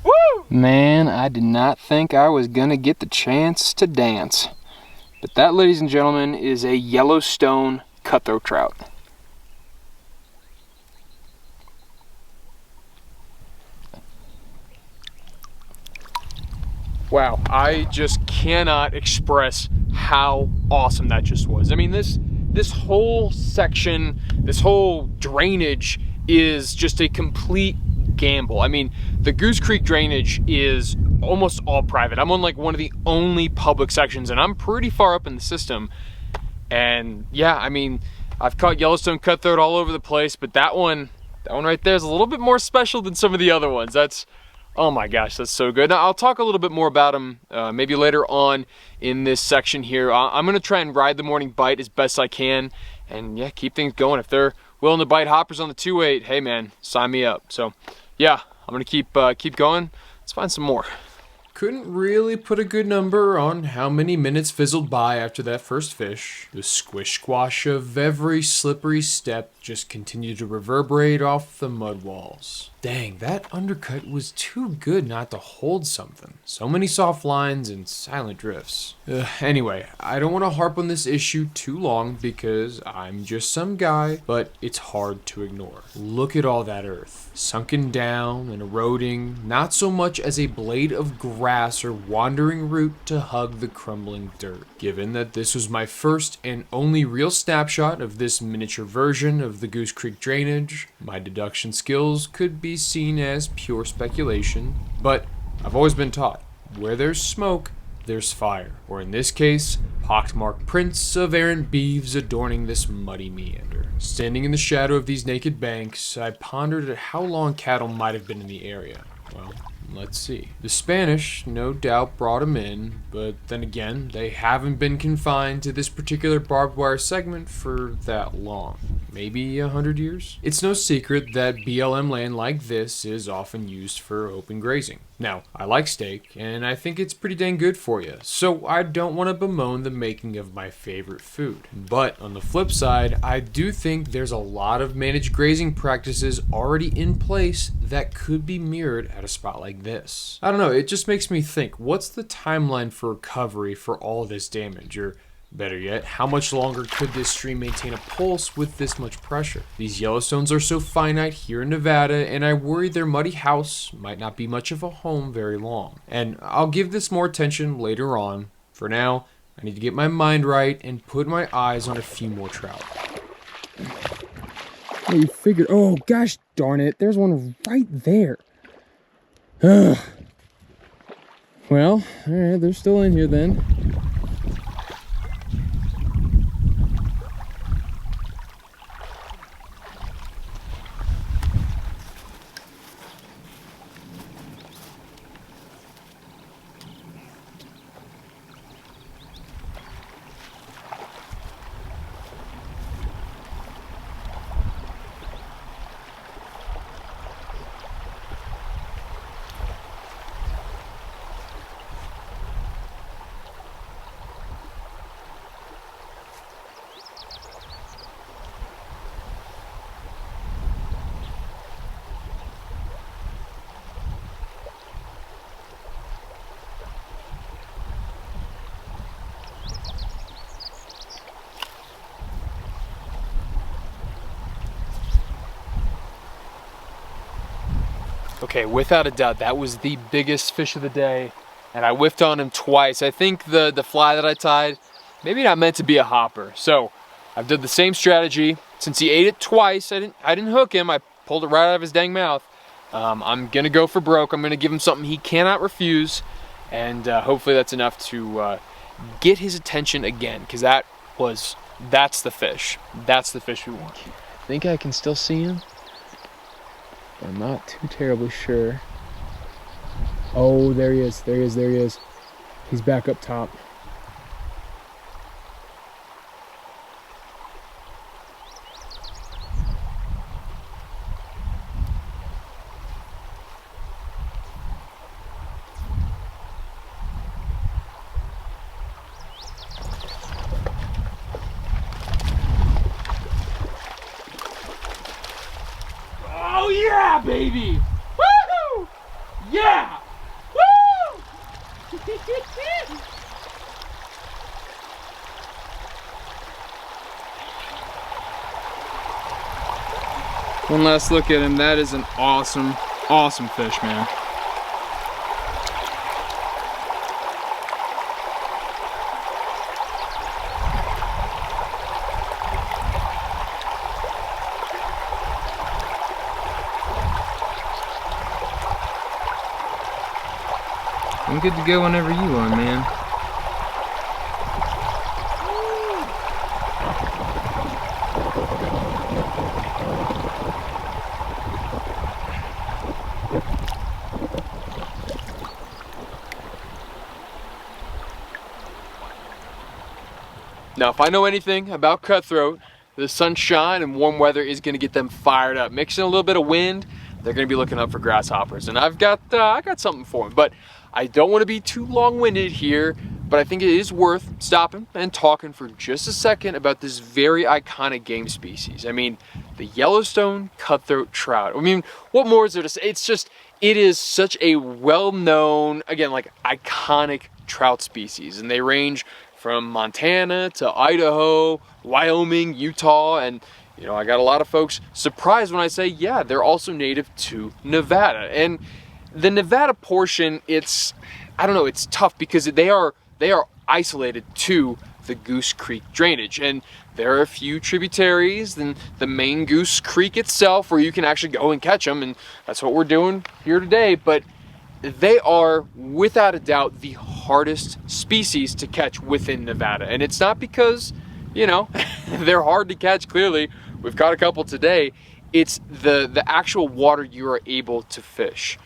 Woo! Man, I did not think I was gonna get the chance to dance. But that, ladies and gentlemen, is a Yellowstone cutthroat trout. Wow, I just cannot express how awesome that just was. I mean, this whole section, this whole drainage is just a complete gamble. I mean, the Goose Creek drainage is almost all private. I'm on like one of the only public sections, and I'm pretty far up in the system. And yeah, I mean, I've caught Yellowstone cutthroat all over the place, but that one right there is a little bit more special than some of the other ones. Oh my gosh, that's so good. Now, I'll talk a little bit more about them maybe later on in this section here. I'm gonna try and ride the morning bite as best I can, and yeah, keep things going. If they're willing to bite hoppers on the 2-8, hey man, sign me up. So yeah, I'm gonna keep going. Let's find some more. Couldn't really put a good number on how many minutes fizzled by after that first fish. The squish squash of every slippery step just continued to reverberate off the mud walls. Dang, that undercut was too good not to hold something. So many soft lines and silent drifts. Anyway, I don't want to harp on this issue too long because I'm just some guy, but it's hard to ignore. Look at all that earth, sunken down and eroding, not so much as a blade of grass or wandering root to hug the crumbling dirt. Given that this was my first and only real snapshot of this miniature version of the Goose Creek drainage, my deduction skills could be seen as pure speculation, but I've always been taught, where there's smoke, there's fire, or in this case, pockmarked prints of errant beeves adorning this muddy meander. Standing in the shadow of these naked banks, I pondered at how long cattle might have been in the area. Well, let's see. The Spanish no doubt brought them in, but then again, they haven't been confined to this particular barbed wire segment for that long. Maybe 100 years? It's no secret that BLM land like this is often used for open grazing. Now, I like steak, and I think it's pretty dang good for you, so I don't want to bemoan the making of my favorite food. But on the flip side, I do think there's a lot of managed grazing practices already in place that could be mirrored at a spot like this. I don't know, it just makes me think, what's the timeline for recovery for all this damage? Or better yet, how much longer could this stream maintain a pulse with this much pressure? These Yellowstones are so finite here in Nevada, and I worry their muddy house might not be much of a home very long. And I'll give this more attention later on. For now, I need to get my mind right and put my eyes on a few more trout. Oh, you figured, oh gosh darn it, there's one right there. Ugh. Well, alright, they're still in here then. Okay, without a doubt, that was the biggest fish of the day, and I whiffed on him twice. I think the fly that I tied, maybe not meant to be a hopper. So I've done the same strategy. Since he ate it twice, I didn't hook him. I pulled it right out of his dang mouth. I'm gonna go for broke. I'm gonna give him something he cannot refuse, and hopefully that's enough to get his attention again, because that's the fish. That's the fish we want. I think I can still see him. I'm not too terribly sure. Oh, there he is, there he is, there he is. He's back up top. Oh yeah, baby! Woo! Yeah! Woo! One last look at him. That is an awesome, awesome fish, man. I'm good to go whenever you are, man. Now, if I know anything about cutthroat, the sunshine and warm weather is going to get them fired up. Mixing a little bit of wind, they're going to be looking up for grasshoppers, and I got something for them. But I don't want to be too long-winded here, but I think it is worth stopping and talking for just a second about this very iconic game species. I mean, the Yellowstone cutthroat trout. I mean, what more is there to say? It is such a well-known, again, like iconic trout species, and they range from Montana to Idaho, Wyoming, Utah, and you know, I got a lot of folks surprised when I say, yeah, they're also native to Nevada. And the Nevada portion, it's tough because they are isolated to the Goose Creek drainage, and there are a few tributaries and the main Goose Creek itself where you can actually go and catch them, and that's what we're doing here today. But they are without a doubt the hardest species to catch within Nevada, and it's not because, you know, they're hard to catch. Clearly, we've caught a couple today. It's the actual water you are able to fish.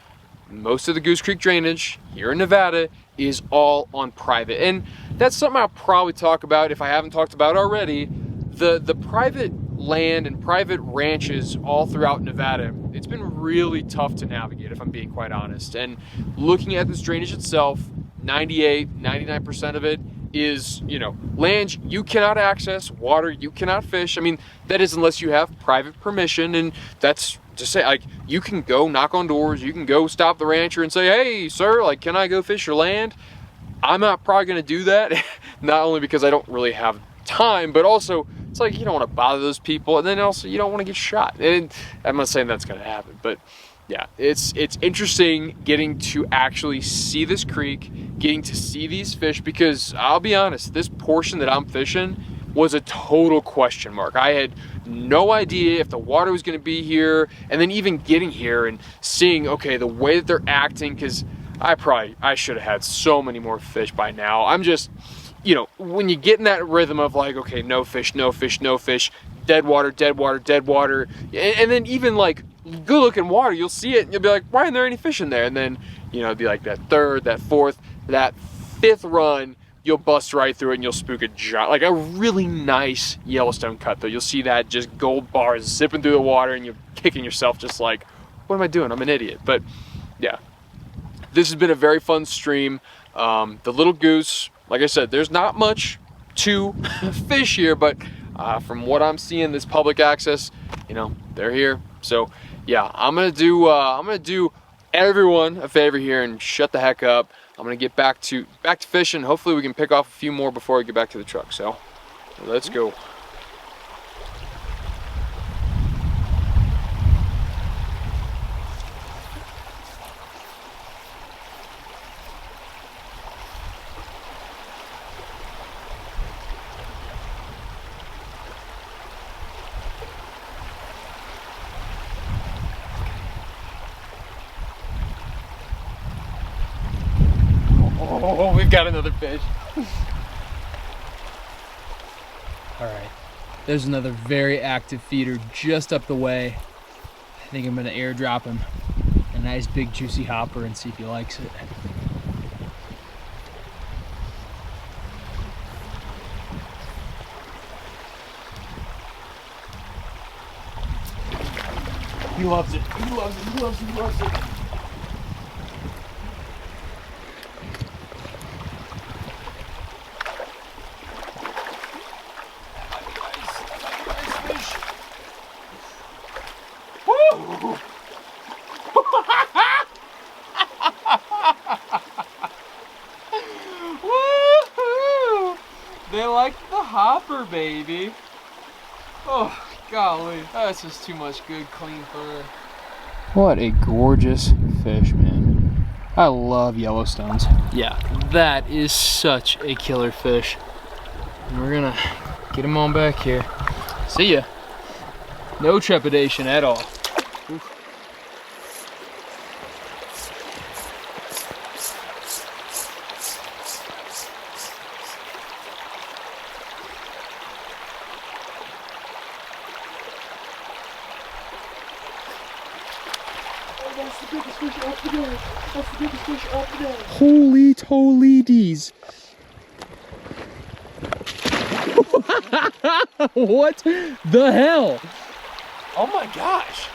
Most of the Goose Creek drainage here in Nevada is all on private, and that's something I'll probably talk about if I haven't talked about already. The private land and private ranches all throughout Nevada, it's been really tough to navigate, if I'm being quite honest. And looking at this drainage itself, 99% of it is, you know, land you cannot access, water you cannot fish. I mean, that is unless you have private permission, and that's to say, like, you can go knock on doors, you can go stop the rancher and say, hey sir, like, can I go fish your land? I'm not probably gonna do that, not only because I don't really have time, but also it's like you don't want to bother those people, and then also you don't want to get shot. And I'm not saying that's gonna happen, but yeah, it's interesting getting to actually see this creek, getting to see these fish, because I'll be honest, this portion that I'm fishing was a total question mark. I had no idea if the water was going to be here, and then even getting here and seeing, okay, the way that they're acting, because I should have had so many more fish by now. I'm just, you know, when you get in that rhythm of like, okay, no fish, no fish, no fish, dead water, dead water, dead water, and then even like good looking water, you'll see it and you'll be like, why aren't there any fish in there? And then, you know, it'd be like that third, that fourth, that fifth run, you'll bust right through it and you'll spook a giant, like a really nice Yellowstone cutthroat. You'll see that just gold bars zipping through the water and you're kicking yourself just like, what am I doing? I'm an idiot. But yeah, this has been a very fun stream. The little goose, like I said, there's not much to fish here, but from what I'm seeing, this public access, you know, they're here. So yeah, I'm gonna do everyone a favor here and shut the heck up. I'm gonna get back to fishing. Hopefully we can pick off a few more before we get back to the truck. So let's go. Oh, we've got another fish. All right, there's another very active feeder just up the way. I think I'm gonna airdrop him a nice big juicy hopper and see if he likes it. He loves it. He loves it. He loves it. He loves it. Woo-hoo! They like the hopper, baby. Oh, golly. That's just too much good, clean fur. What a gorgeous fish, man. I love Yellowstones. Yeah, that is such a killer fish. And we're gonna get him on back here. See ya. No trepidation at all. Oof. Holy Toledes. What the hell? Oh my gosh.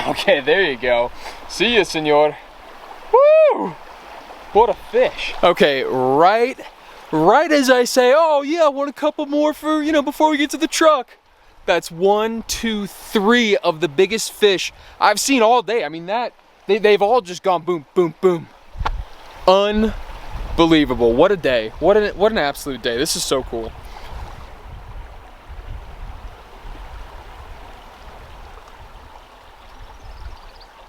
Okay, there you go. See ya, senor. Woo! What a fish. Okay, right as I say, oh yeah, I want a couple more for, you know, before we get to the truck. That's 1, 2, 3 of the biggest fish I've seen all day. I mean, they've all just gone boom, boom, boom. Unbelievable. What a day. What an absolute day. This is so cool.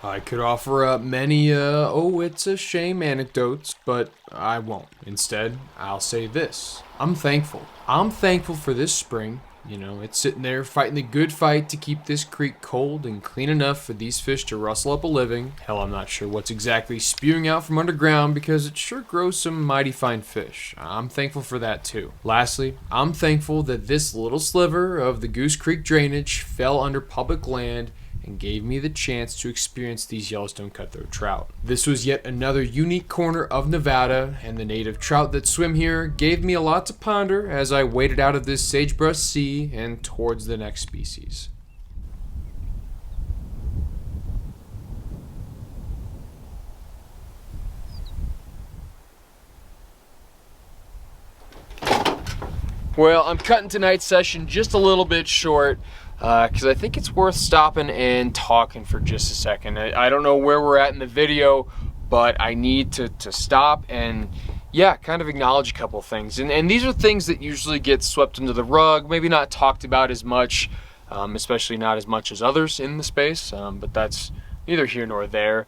I could offer up many, oh, it's a shame anecdotes, but I won't. Instead, I'll say this. I'm thankful. I'm thankful for this spring. You know, it's sitting there fighting the good fight to keep this creek cold and clean enough for these fish to rustle up a living. Hell, I'm not sure what's exactly spewing out from underground because it sure grows some mighty fine fish. I'm thankful for that too. Lastly, I'm thankful that this little sliver of the Goose Creek drainage fell under public land and gave me the chance to experience these Yellowstone cutthroat trout. This was yet another unique corner of Nevada, and the native trout that swim here gave me a lot to ponder as I waded out of this sagebrush sea and towards the next species. Well, I'm cutting tonight's session just a little bit short because I think it's worth stopping and talking for just a second. I don't know where we're at in the video, but I need to stop and, yeah, kind of acknowledge a couple things. And these are things that usually get swept under the rug, maybe not talked about as much, especially not as much as others in the space, but that's neither here nor there.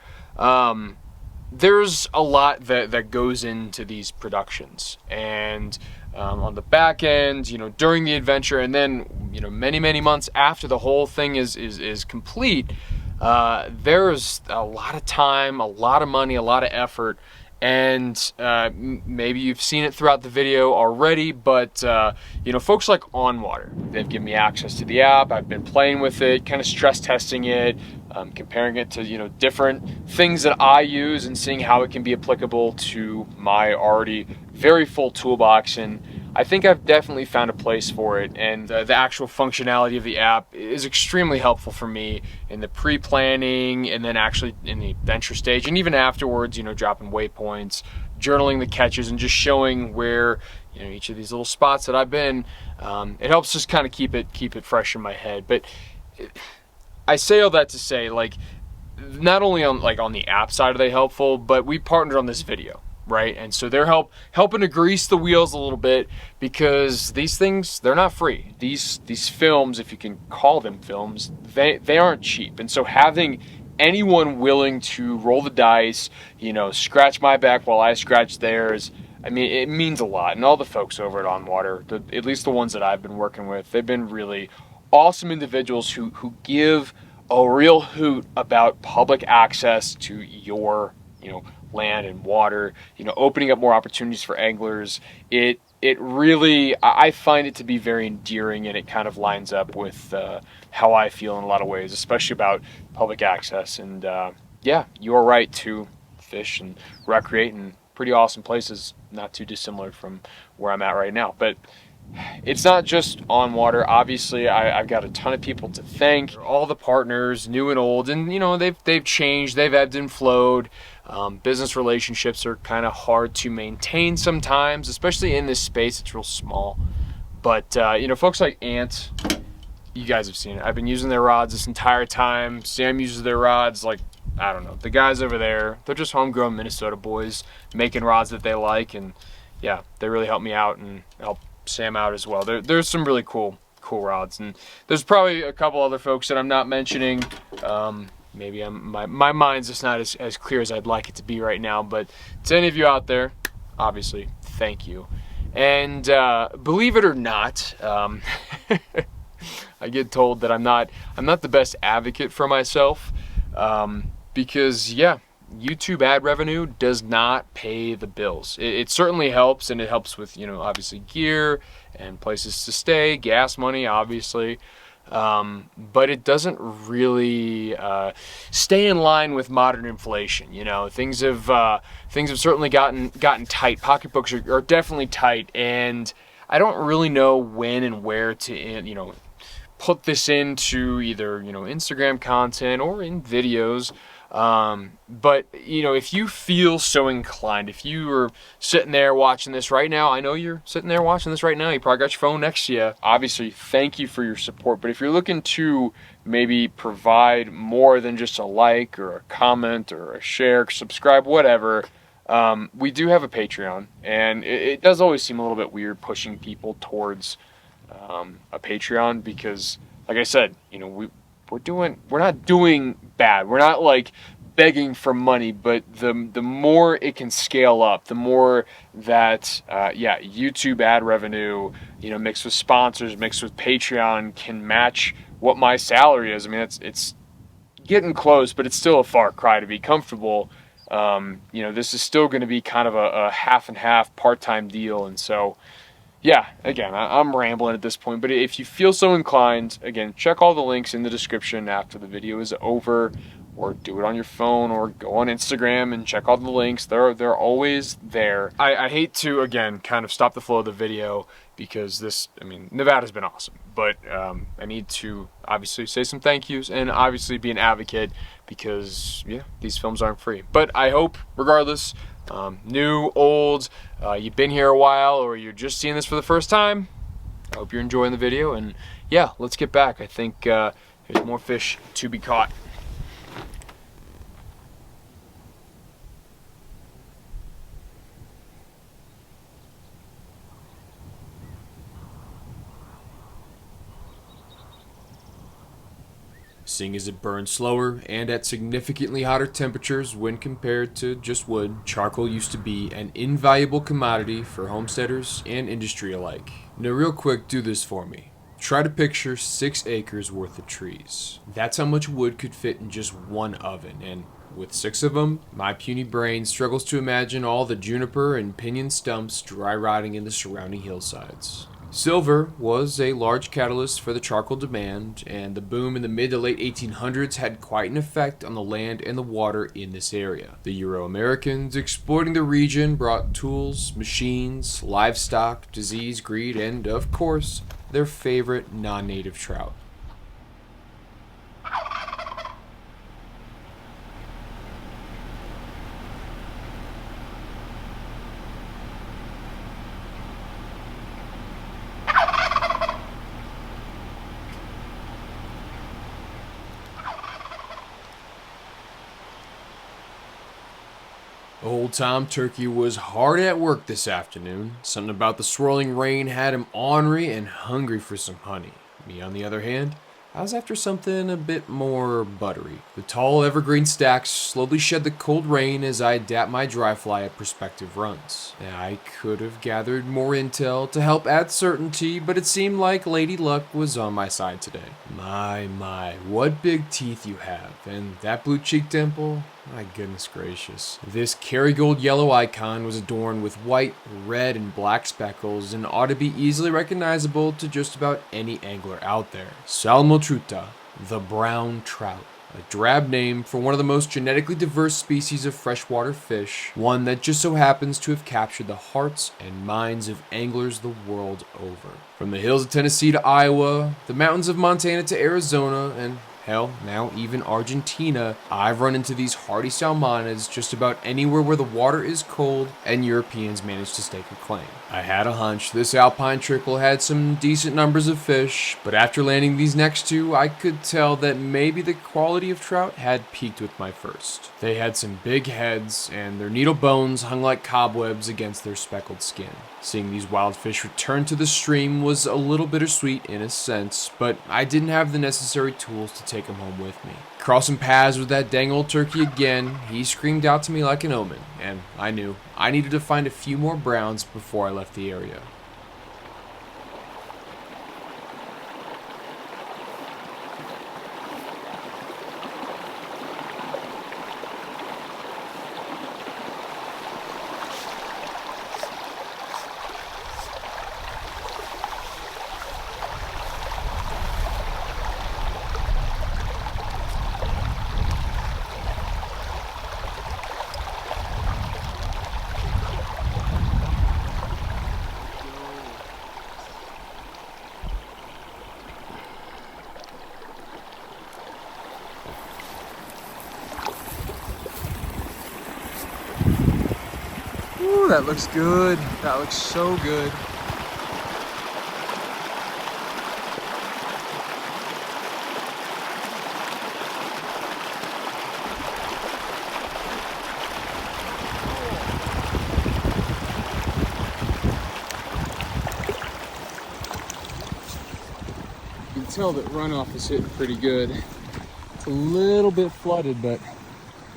There's a lot that goes into these productions, and on the back end, you know, during the adventure, and then, you know, many months after the whole thing is complete, there's a lot of time, a lot of money, a lot of effort, and maybe you've seen it throughout the video already, but you know, folks like On Water, they've given me access to the app. I've been playing with it, kind of stress testing it, comparing it to, you know, different things that I use and seeing how it can be applicable to my already very full toolbox. And I think I've definitely found a place for it, and the actual functionality of the app is extremely helpful for me in the pre-planning and then actually in the adventure stage, and even afterwards, you know, dropping waypoints, journaling the catches, and just showing where, you know, each of these little spots that I've been. It helps just kind of keep it fresh in my head. But I say all that to say, like, not only on the app side are they helpful, but we partnered on this video. right? And so they're helping to grease the wheels a little bit, because these things, they're not free. These films, if you can call them films, they aren't cheap. And so having anyone willing to roll the dice, you know, scratch my back while I scratch theirs, I mean, it means a lot. And all the folks over at On Water, at least the ones that I've been working with, they've been really awesome individuals who give a real hoot about public access to your, you know, land and water, you know, opening up more opportunities for anglers. It really, I find it to be very endearing, and it kind of lines up with how I feel in a lot of ways, especially about public access. And yeah, you're right to fish and recreate in pretty awesome places, not too dissimilar from where I'm at right now. But it's not just On Water. Obviously, I've got a ton of people to thank. All the partners, new and old, and you know, they've changed, they've ebbed and flowed. Business relationships are kind of hard to maintain sometimes, especially in this space. It's real small. But you know, folks like Ant, you guys have seen it. I've been using their rods this entire time. Sam uses their rods. Like, I don't know, the guys over there, they're just homegrown Minnesota boys making rods that they like, and yeah, they really help me out and help Sam out as well. There's some really cool rods, and there's probably a couple other folks that I'm not mentioning. Maybe my mind's just not as clear as I'd like it to be right now, but to any of you out there, obviously, thank you. And believe it or not, I get told that I'm not the best advocate for myself, because yeah, YouTube ad revenue does not pay the bills. It certainly helps, and it helps with, you know, obviously gear and places to stay, gas money, obviously. But it doesn't really stay in line with modern inflation. You know, things have certainly gotten tight. Pocketbooks are definitely tight, and I don't really know when and where to, you know, put this into either, you know, Instagram content or in videos. But you know, if you feel so inclined, if you are sitting there watching this right now, I know you're sitting there watching this right now, you probably got your phone next to you. Obviously, thank you for your support. But if you're looking to maybe provide more than just a like or a comment or a share, subscribe, whatever, we do have a Patreon, and it does always seem a little bit weird pushing people towards a Patreon, because like I said, you know, we're not doing bad. We're not like begging for money, but the more it can scale up, the more that yeah, YouTube ad revenue, you know, mixed with sponsors, mixed with Patreon, can match what my salary is. I mean, it's getting close, but it's still a far cry to be comfortable. You know, this is still going to be kind of a half and half part-time deal, and so yeah, again, I'm rambling at this point, but if you feel so inclined, again, check all the links in the description after the video is over, or do it on your phone, or go on Instagram and check all the links. They're always there. I hate to, again, kind of stop the flow of the video, because this, I mean, Nevada's been awesome, but I need to obviously say some thank yous and obviously be an advocate, because yeah, these films aren't free. But I hope, regardless, new, old, you've been here a while, or you're just seeing this for the first time, I hope you're enjoying the video. And yeah, let's get back. I think there's more fish to be caught. Seeing as it burns slower and at significantly hotter temperatures when compared to just wood, charcoal used to be an invaluable commodity for homesteaders and industry alike. Now real quick, do this for me. Try to picture 6 acres worth of trees. That's how much wood could fit in just one oven, and with 6 of them, my puny brain struggles to imagine all the juniper and pinyon stumps dry rotting in the surrounding hillsides. Silver was a large catalyst for the charcoal demand, and the boom in the mid to late 1800s had quite an effect on the land and the water in this area. The Euro-Americans exploiting the region brought tools, machines, livestock, disease, greed, and, of course, their favorite non-native trout. Old Tom Turkey was hard at work this afternoon. Something about the swirling rain had him ornery and hungry for some honey. Me, on the other hand, I was after something a bit more buttery. The tall evergreen stacks slowly shed the cold rain as I adapt my dry fly at prospective runs. I could have gathered more intel to help add certainty, but it seemed like Lady Luck was on my side today. My, what big teeth you have, and that blue cheek dimple? My goodness gracious. This Kerrygold yellow icon was adorned with white, red, and black speckles and ought to be easily recognizable to just about any angler out there. Salmotruta, the brown trout. A drab name for one of the most genetically diverse species of freshwater fish, one that just so happens to have captured the hearts and minds of anglers the world over. From the hills of Tennessee to Iowa, the mountains of Montana to Arizona, and hell, now even Argentina, I've run into these hardy salmonids just about anywhere where the water is cold and Europeans manage to stake a claim. I had a hunch this alpine triple had some decent numbers of fish, but after landing these next two, I could tell that maybe the quality of trout had peaked with my first. They had some big heads, and their needle bones hung like cobwebs against their speckled skin. Seeing these wild fish return to the stream was a little bittersweet in a sense, but I didn't have the necessary tools to take them home with me. Crossing paths with that dang old turkey again, he screamed out to me like an omen, and I knew I needed to find a few more browns before I left the area. Ooh, that looks good. That looks so good. You can tell that runoff is hitting pretty good. It's a little bit flooded, but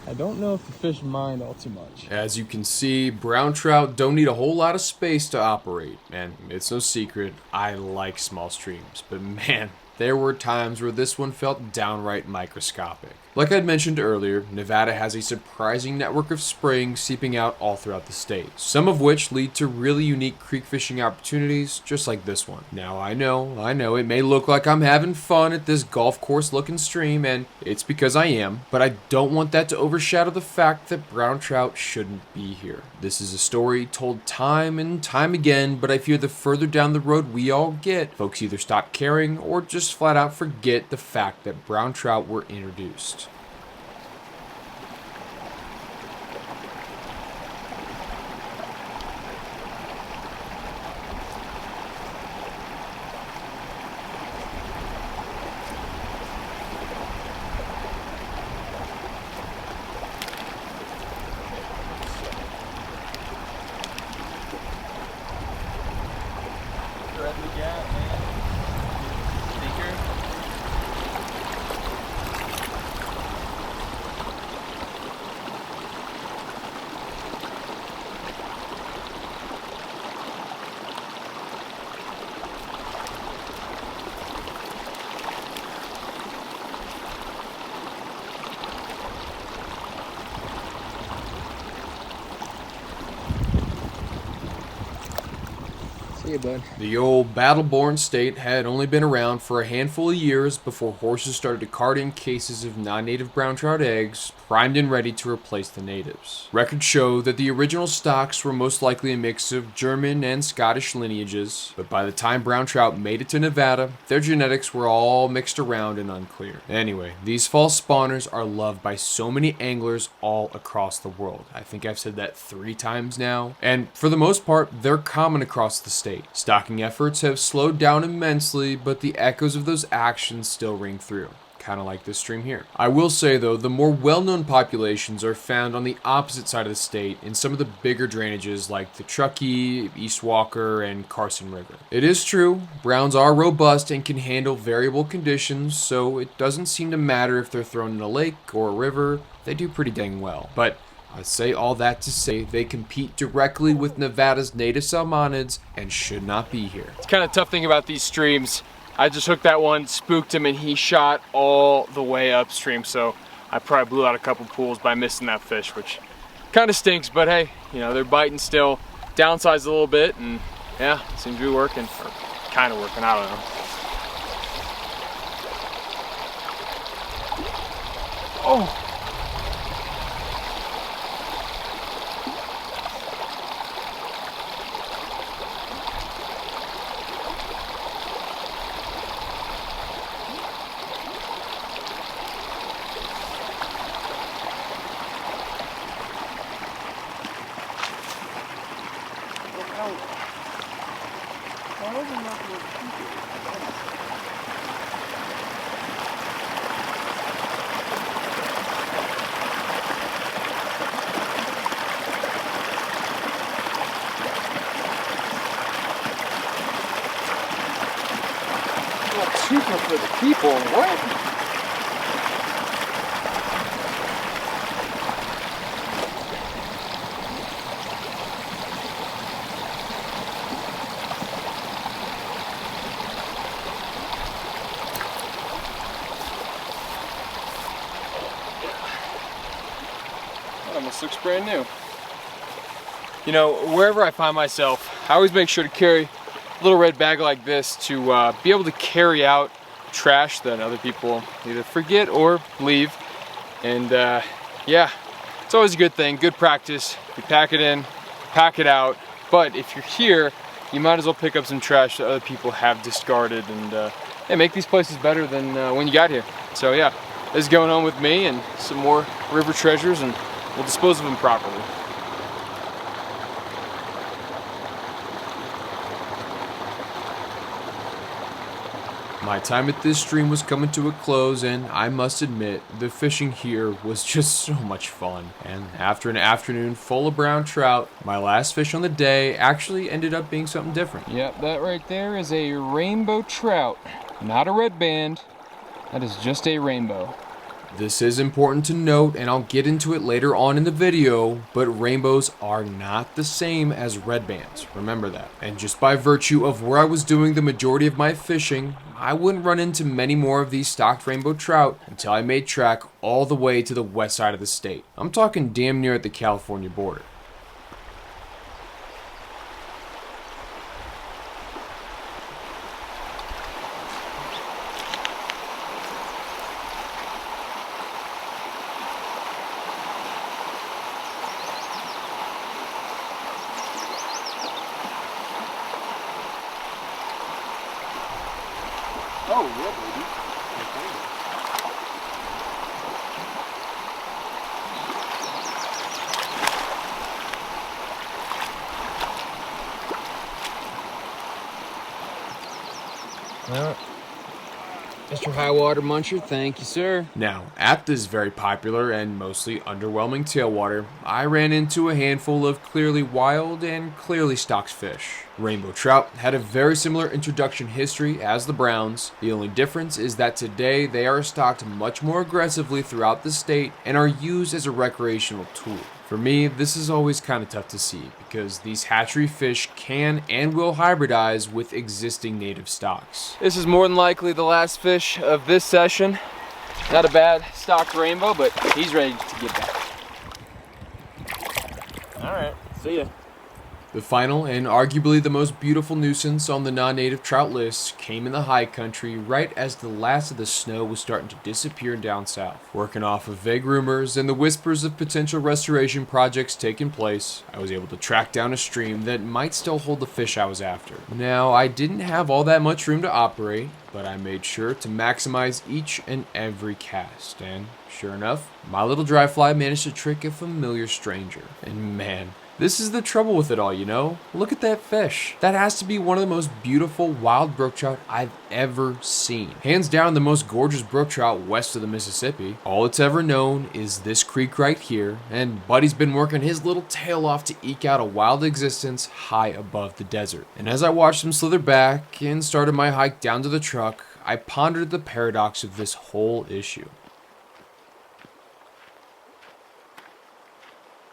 I don't know if the fish mind all too much. As you can see, brown trout don't need a whole lot of space to operate, and it's no secret, I like small streams, but man, there were times where this one felt downright microscopic. Like I'd mentioned earlier, Nevada has a surprising network of springs seeping out all throughout the state, some of which lead to really unique creek fishing opportunities, just like this one. Now I know, it may look like I'm having fun at this golf course looking stream, and it's because I am, but I don't want that to overshadow the fact that brown trout shouldn't be here. This is a story told time and time again, but I fear the further down the road we all get, folks either stop caring or just flat out forget the fact that brown trout were introduced. See you, bud. The old battle-born state had only been around for a handful of years before horses started to cart in cases of non-native brown trout eggs, primed and ready to replace the natives. Records show that the original stocks were most likely a mix of German and Scottish lineages, but by the time brown trout made it to Nevada, their genetics were all mixed around and unclear. Anyway, these false spawners are loved by so many anglers all across the world. I think I've said that 3 times now, and for the most part, they're common across the state. Stocking efforts have slowed down immensely, but the echoes of those actions still ring through. kind of like this stream here. I will say though, the more well-known populations are found on the opposite side of the state in some of the bigger drainages like the Truckee, East Walker, and Carson River. It is true, browns are robust and can handle variable conditions, so it doesn't seem to matter if they're thrown in a lake or a river, they do pretty dang well. But I say all that to say they compete directly with Nevada's native salmonids and should not be here. It's kind of tough thing about these streams. I just hooked that one, spooked him, and he shot all the way upstream, so I probably blew out a couple pools by missing that fish, which kind of stinks, but hey, you know, they're biting still. Downsized a little bit, and yeah, seems to be working, or kind of working, I don't know. Oh! Cheaper for the people, what? That almost looks brand new. You know, wherever I find myself, I always make sure to carry little red bag like this to be able to carry out trash that other people either forget or leave. And yeah, it's always a good thing, good practice. You pack it in, pack it out, but if you're here, you might as well pick up some trash that other people have discarded and yeah, make these places better than when you got here. So yeah, this is going on with me and some more river treasures, and we'll dispose of them properly. My time at this stream was coming to a close, and I must admit, the fishing here was just so much fun. And after an afternoon full of brown trout, my last fish on the day actually ended up being something different. Yep, that right there is a rainbow trout, not a red band. That is just a rainbow. This is important to note, and I'll get into it later on in the video, but rainbows are not the same as red bands. Remember that. And just by virtue of where I was doing the majority of my fishing, I wouldn't run into many more of these stocked rainbow trout until I made track all the way to the west side of the state. I'm talking damn near at the California border. Oh, yeah, baby. Well, Mr. High Water Muncher, thank you, sir. Now, at this very popular and mostly underwhelming tailwater, I ran into a handful of clearly wild and clearly stocked fish. Rainbow trout had a very similar introduction history as the browns. The only difference is that today they are stocked much more aggressively throughout the state and are used as a recreational tool. For me, this is always kind of tough to see because these hatchery fish can and will hybridize with existing native stocks. This is more than likely the last fish of this session. Not a bad stocked rainbow, but he's ready to get back. All right, see ya. The final and arguably the most beautiful nuisance on the non-native trout list came in the high country right as the last of the snow was starting to disappear down south. Working off of vague rumors and the whispers of potential restoration projects taking place, I was able to track down a stream that might still hold the fish I was after. Now, I didn't have all that much room to operate, but I made sure to maximize each and every cast, and sure enough, my little dry fly managed to trick a familiar stranger. And man, This is the trouble with it all, you know? Look at that fish. That has to be one of the most beautiful wild brook trout I've ever seen. Hands down the most gorgeous brook trout west of the Mississippi. All it's ever known is this creek right here, and Buddy's been working his little tail off to eke out a wild existence high above the desert. And as I watched him slither back and started my hike down to the truck, I pondered the paradox of this whole issue.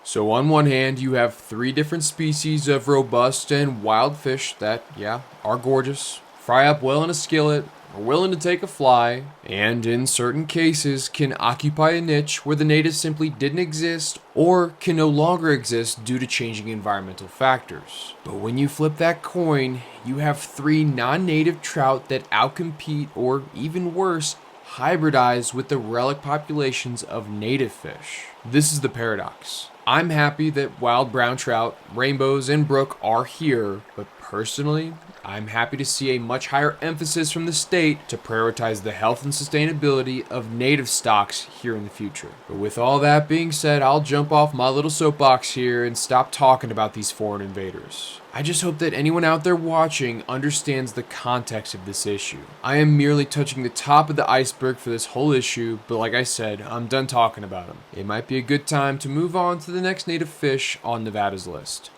So on one hand, you have 3 different species of robust and wild fish that, yeah, are gorgeous, fry up well in a skillet, are willing to take a fly, and in certain cases can occupy a niche where the natives simply didn't exist or can no longer exist due to changing environmental factors. But when you flip that coin, you have 3 non-native trout that outcompete, or even worse, hybridize with the relic populations of native fish. This is the paradox. I'm happy that wild brown trout, rainbows, and brook are here, but personally, I'm happy to see a much higher emphasis from the state to prioritize the health and sustainability of native stocks here in the future. But with all that being said, I'll jump off my little soapbox here and stop talking about these foreign invaders. I just hope that anyone out there watching understands the context of this issue. I am merely touching the top of the iceberg for this whole issue, but like I said, I'm done talking about them. It might be a good time to move on to the next native fish on Nevada's list.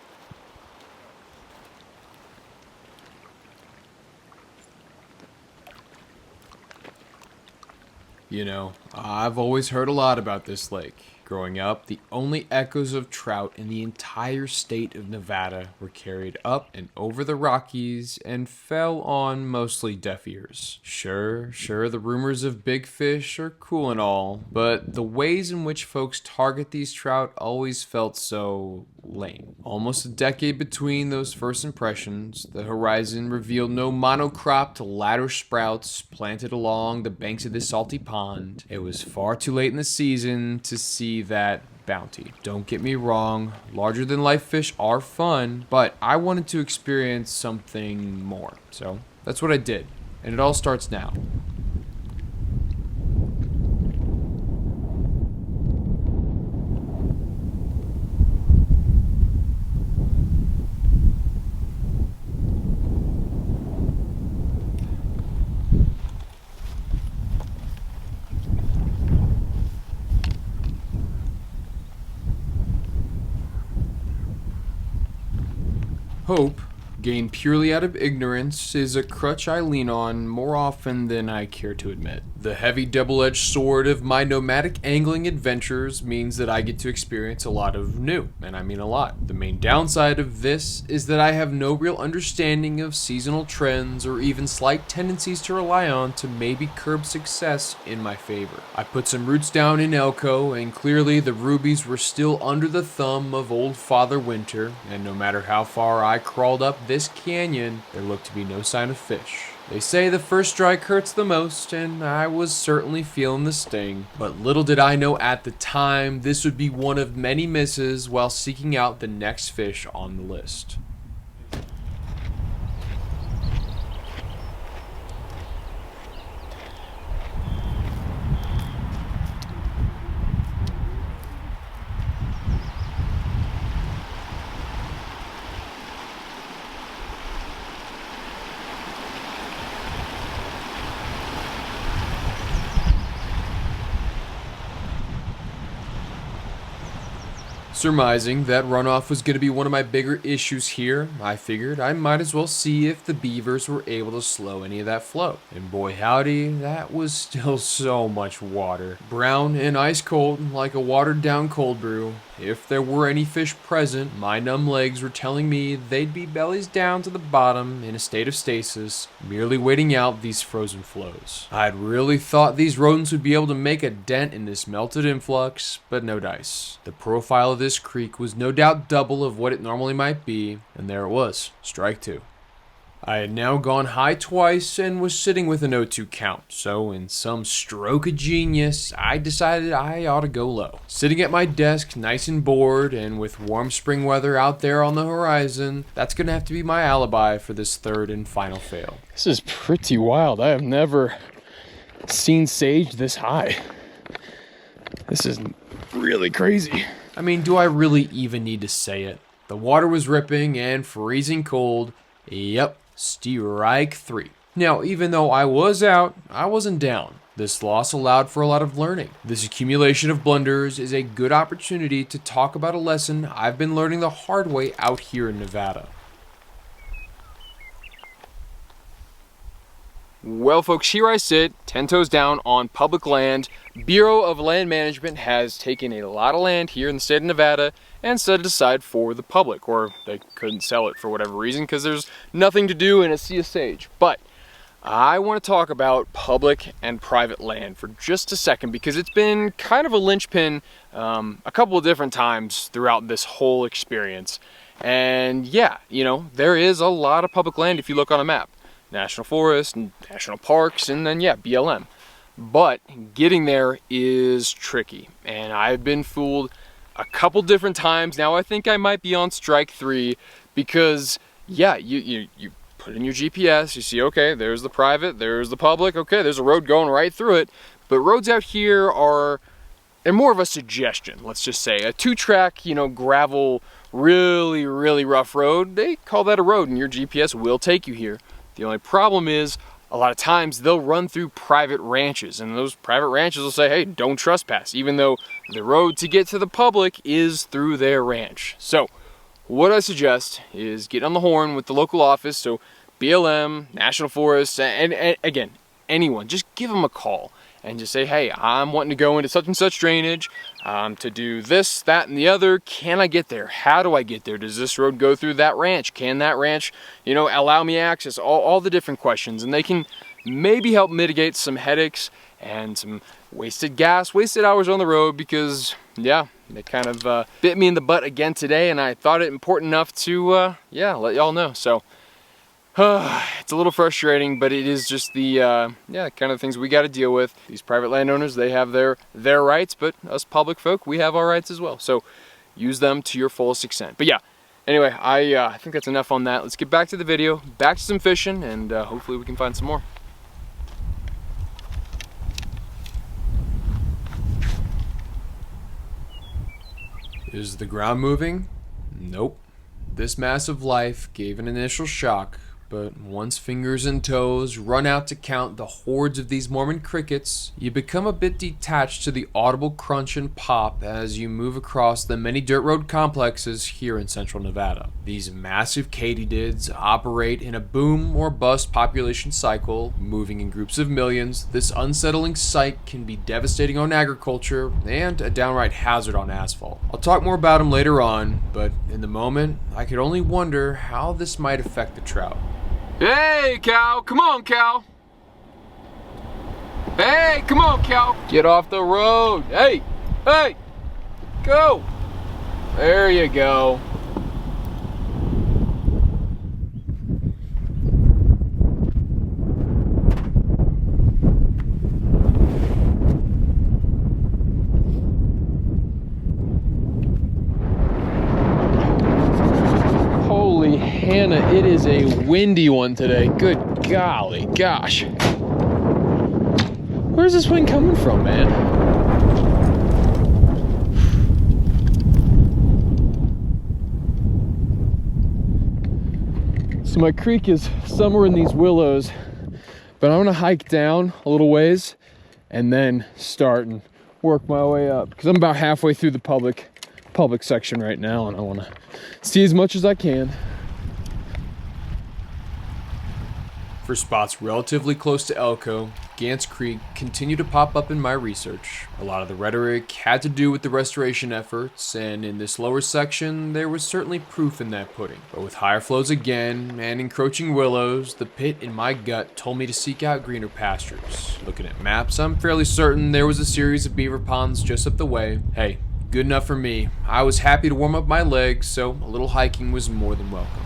You know, I've always heard a lot about this lake. Growing up, the only echoes of trout in the entire state of Nevada were carried up and over the Rockies and fell on mostly deaf ears. Sure, the rumors of big fish are cool and all, but the ways in which folks target these trout always felt so lame. Almost a decade between those first impressions, the horizon revealed no monocropped ladder sprouts planted along the banks of this salty pond. It was far too late in the season to see that bounty. Don't get me wrong, larger than life fish are fun, but I wanted to experience something more. So that's what I did, and it all starts now. Hope, gained purely out of ignorance, is a crutch I lean on more often than I care to admit. The heavy double-edged sword of my nomadic angling adventures means that I get to experience a lot of new, and I mean a lot. The main downside of this is that I have no real understanding of seasonal trends or even slight tendencies to rely on to maybe curb success in my favor. I put some roots down in Elko, and clearly the rubies were still under the thumb of old Father Winter, and no matter how far I crawled up this canyon, there looked to be no sign of fish. They say the first strike hurts the most, and I was certainly feeling the sting. But little did I know at the time, this would be one of many misses while seeking out the next fish on the list. Surmising that runoff was going to be one of my bigger issues here, I figured I might as well see if the beavers were able to slow any of that flow. And boy howdy, that was still so much water. Brown and ice cold, like a watered down cold brew. If there were any fish present, my numb legs were telling me they'd be bellies down to the bottom in a state of stasis, merely waiting out these frozen flows. I'd really thought these rodents would be able to make a dent in this melted influx, but no dice. The profile of this creek was no doubt double of what it normally might be, and there it was, strike two. I had now gone high twice and was sitting with an 0-2 count, so in some stroke of genius, I decided I ought to go low. Sitting at my desk, nice and bored, and with warm spring weather out there on the horizon, that's gonna have to be my alibi for this third and final fail. This is pretty wild. I have never seen sage this high. This is really crazy. I mean, do I really even need to say it? The water was ripping and freezing cold. Yep, strike 3. Now, even though I was out, I wasn't down. This loss allowed for a lot of learning. This accumulation of blunders is a good opportunity to talk about a lesson I've been learning the hard way out here in Nevada. Well, folks, here I sit, 10 toes down on public land. Bureau of Land Management has taken a lot of land here in the state of Nevada and set it aside for the public, or they couldn't sell it for whatever reason because there's nothing to do in a sea of sage. But I want to talk about public and private land for just a second because it's been kind of a linchpin a couple of different times throughout this whole experience. And yeah, you know, there is a lot of public land if you look on a map. National forest, national parks, and then yeah, BLM. But getting there is tricky, and I've been fooled a couple different times. Now I think I might be on strike 3 because yeah, you put in your GPS, you see, okay, there's the private, there's the public, okay, there's a road going right through it. But roads out here they're more of a suggestion, let's just say. A 2-track, you know, gravel, really, really rough road, they call that a road, and your GPS will take you here. The only problem is, a lot of times they'll run through private ranches, and those private ranches will say, hey, don't trespass, even though the road to get to the public is through their ranch. So what I suggest is get on the horn with the local office, so BLM, National Forests, and again, anyone, just give them a call and just say, hey, I'm wanting to go into such and such drainage to do this, that, and the other. Can I get there? How do I get there? Does this road go through that ranch? Can that ranch, you know, allow me access? All the different questions, and they can maybe help mitigate some headaches and some wasted gas, wasted hours on the road, because yeah, they kind of bit me in the butt again today, and I thought it important enough to yeah, let y'all know. So it's a little frustrating, but it is just the yeah, kind of things we got to deal with. These private landowners, they have their rights, but us public folk, we have our rights as well. So use them to your fullest extent. But yeah, anyway, I think that's enough on that. Let's get back to the video, back to some fishing, and hopefully we can find some more. Is the ground moving? Nope. This massive life gave an initial shock, but once fingers and toes run out to count the hordes of these Mormon crickets, you become a bit detached to the audible crunch and pop as you move across the many dirt road complexes here in central Nevada. These massive katydids operate in a boom or bust population cycle, moving in groups of millions. This unsettling sight can be devastating on agriculture and a downright hazard on asphalt. I'll talk more about them later on, but in the moment, I could only wonder how this might affect the trout. Hey, cow, come on, cow. Hey, come on, cow. Get off the road. Hey, hey, go. There you go. Hannah, it is a windy one today. Good golly gosh. Where's this wind coming from, man? So my creek is somewhere in these willows, but I'm gonna hike down a little ways and then start and work my way up, because I'm about halfway through the public section right now, and I want to see as much as I can. For spots relatively close to Elko, Gants Creek continued to pop up in my research. A lot of the rhetoric had to do with the restoration efforts, and in this lower section, there was certainly proof in that pudding. But with higher flows again and encroaching willows, the pit in my gut told me to seek out greener pastures. Looking at maps, I'm fairly certain there was a series of beaver ponds just up the way. Hey, good enough for me. I was happy to warm up my legs, so a little hiking was more than welcome.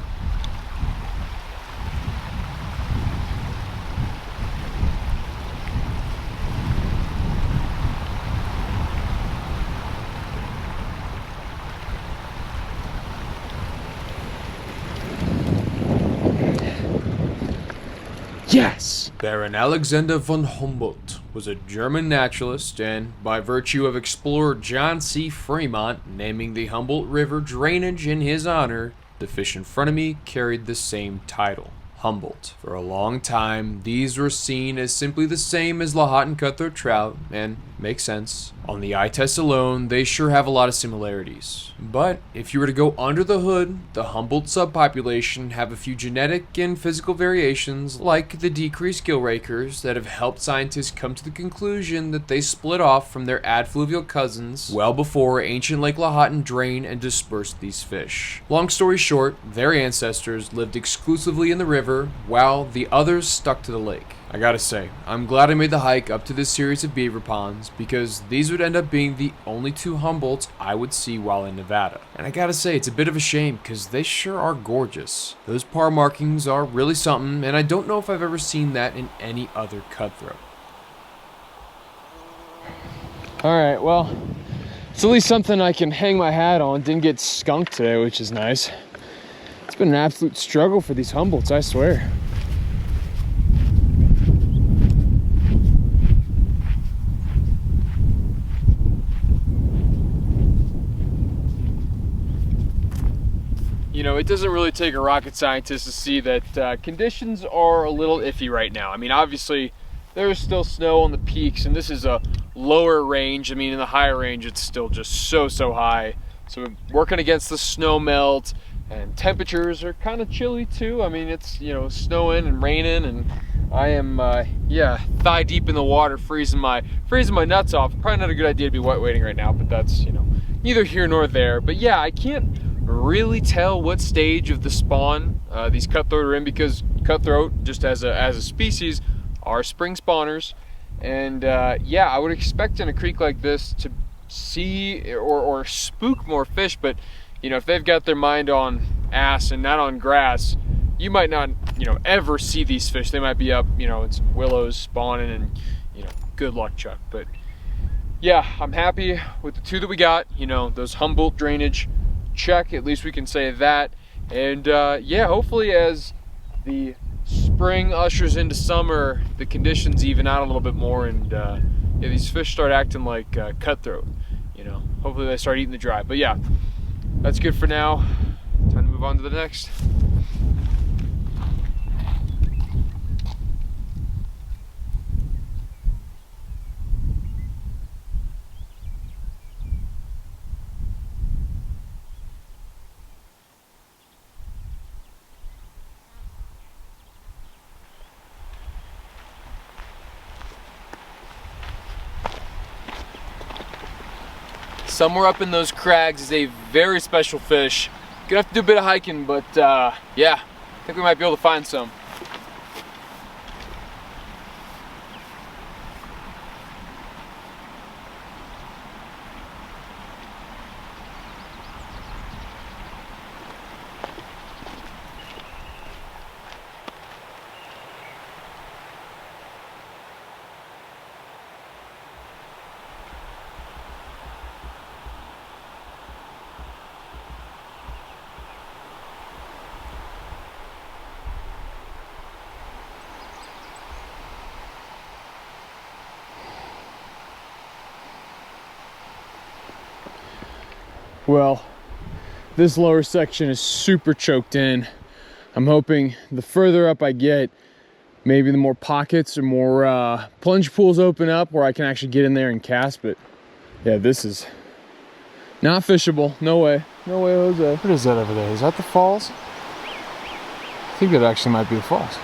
Yes! Baron Alexander von Humboldt was a German naturalist, and by virtue of explorer John C. Fremont naming the Humboldt River drainage in his honor, the fish in front of me carried the same title, Humboldt. For a long time, these were seen as simply the same as Lahontan cutthroat trout, and makes sense. On the eye test alone, they sure have a lot of similarities. But if you were to go under the hood, the Humboldt subpopulation have a few genetic and physical variations, like the decreased gill rakers, that have helped scientists come to the conclusion that they split off from their adfluvial cousins well before ancient Lake Lahontan drained and dispersed these fish. Long story short, their ancestors lived exclusively in the river, while the others stuck to the lake. I gotta say, I'm glad I made the hike up to this series of beaver ponds, because these would end up being the only two Humboldts I would see while in Nevada. And I gotta say, it's a bit of a shame, because they sure are gorgeous. Those par markings are really something, and I don't know if I've ever seen that in any other cutthroat. Alright, well, it's at least something I can hang my hat on. Didn't get skunked today, which is nice. It's been an absolute struggle for these Humboldts, I swear. You know, it doesn't really take a rocket scientist to see that conditions are a little iffy right now. I mean, obviously, there's still snow on the peaks, and this is a lower range. I mean, in the higher range, it's still just so high. So we're working against the snow melt, and temperatures are kind of chilly too. I mean, it's, you know, snowing and raining, and I am, thigh deep in the water, freezing my nuts off. Probably not a good idea to be wet wading right now, but that's, you know, neither here nor there. But yeah, I can't really tell what stage of the spawn these cutthroat are in, because cutthroat, just as a species, are spring spawners. And yeah, I would expect in a creek like this to see or spook more fish, but you know, if they've got their mind on ass and not on grass, you might not, you know, ever see these fish. They might be up, you know, in some willows spawning, and you know, good luck, Chuck. But yeah, I'm happy with the two that we got. You know, those Humboldt drainage, check, at least we can say that. And yeah, hopefully as the spring ushers into summer, the conditions even out a little bit more, and yeah, these fish start acting like cutthroat. You know, hopefully they start eating the dry. But yeah, that's good for now. Time to move on to the next. Somewhere up in those crags is a very special fish. Gonna have to do a bit of hiking, but yeah, I think we might be able to find some. Well, this lower section is super choked in. I'm hoping the further up I get, maybe the more pockets or more plunge pools open up where I can actually get in there and cast. But yeah, this is not fishable. No way. No way, Jose. What is that over there? Is that the falls? I think that actually might be the falls.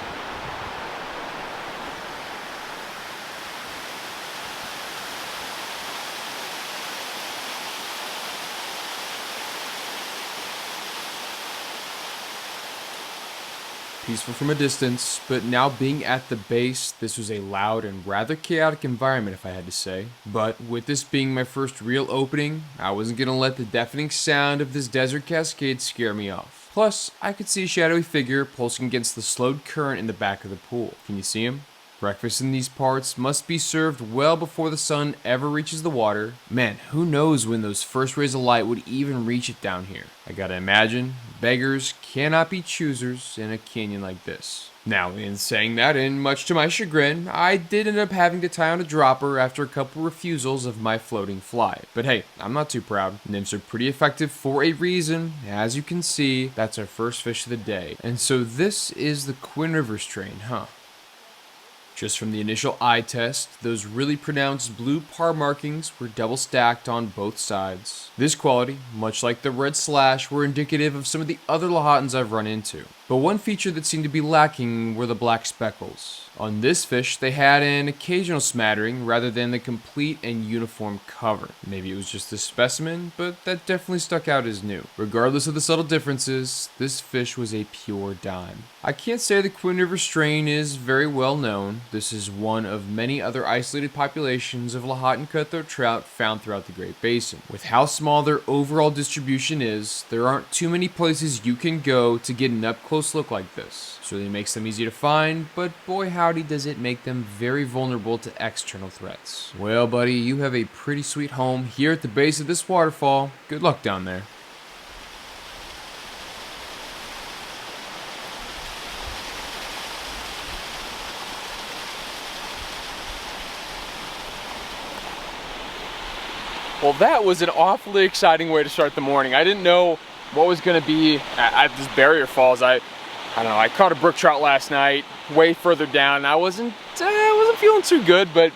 Peaceful from a distance, but now being at the base, this was a loud and rather chaotic environment, if I had to say. But with this being my first real opening, I wasn't gonna let the deafening sound of this desert cascade scare me off. Plus, I could see a shadowy figure pulsing against the slowed current in the back of the pool. Can you see him? Breakfast in these parts must be served well before the sun ever reaches the water. Man, who knows when those first rays of light would even reach it down here. I gotta imagine, beggars cannot be choosers in a canyon like this. Now, in saying that, and much to my chagrin, I did end up having to tie on a dropper after a couple refusals of my floating fly. But hey, I'm not too proud. Nymphs are pretty effective for a reason. As you can see, that's our first fish of the day. And so this is the Quinn River strain, huh? Just from the initial eye test, those really pronounced blue par markings were double stacked on both sides. This quality, much like the red slash, were indicative of some of the other Lahotans I've run into. But one feature that seemed to be lacking were the black speckles. On this fish, they had an occasional smattering rather than the complete and uniform cover. Maybe it was just the specimen, but that definitely stuck out as new. Regardless of the subtle differences, this fish was a pure dime. I can't say the Quinn River strain is very well known. This is one of many other isolated populations of Lahontan cutthroat trout found throughout the Great Basin. With how small their overall distribution is, there aren't too many places you can go to get an up-close look like this. It really makes them easy to find, but boy howdy does it make them very vulnerable to external threats. Well buddy, you have a pretty sweet home here at the base of this waterfall. Good luck down there. Well, that was an awfully exciting way to start the morning. I didn't know what was going to be at this barrier falls. I don't know, I caught a brook trout last night, way further down, and I wasn't feeling too good, but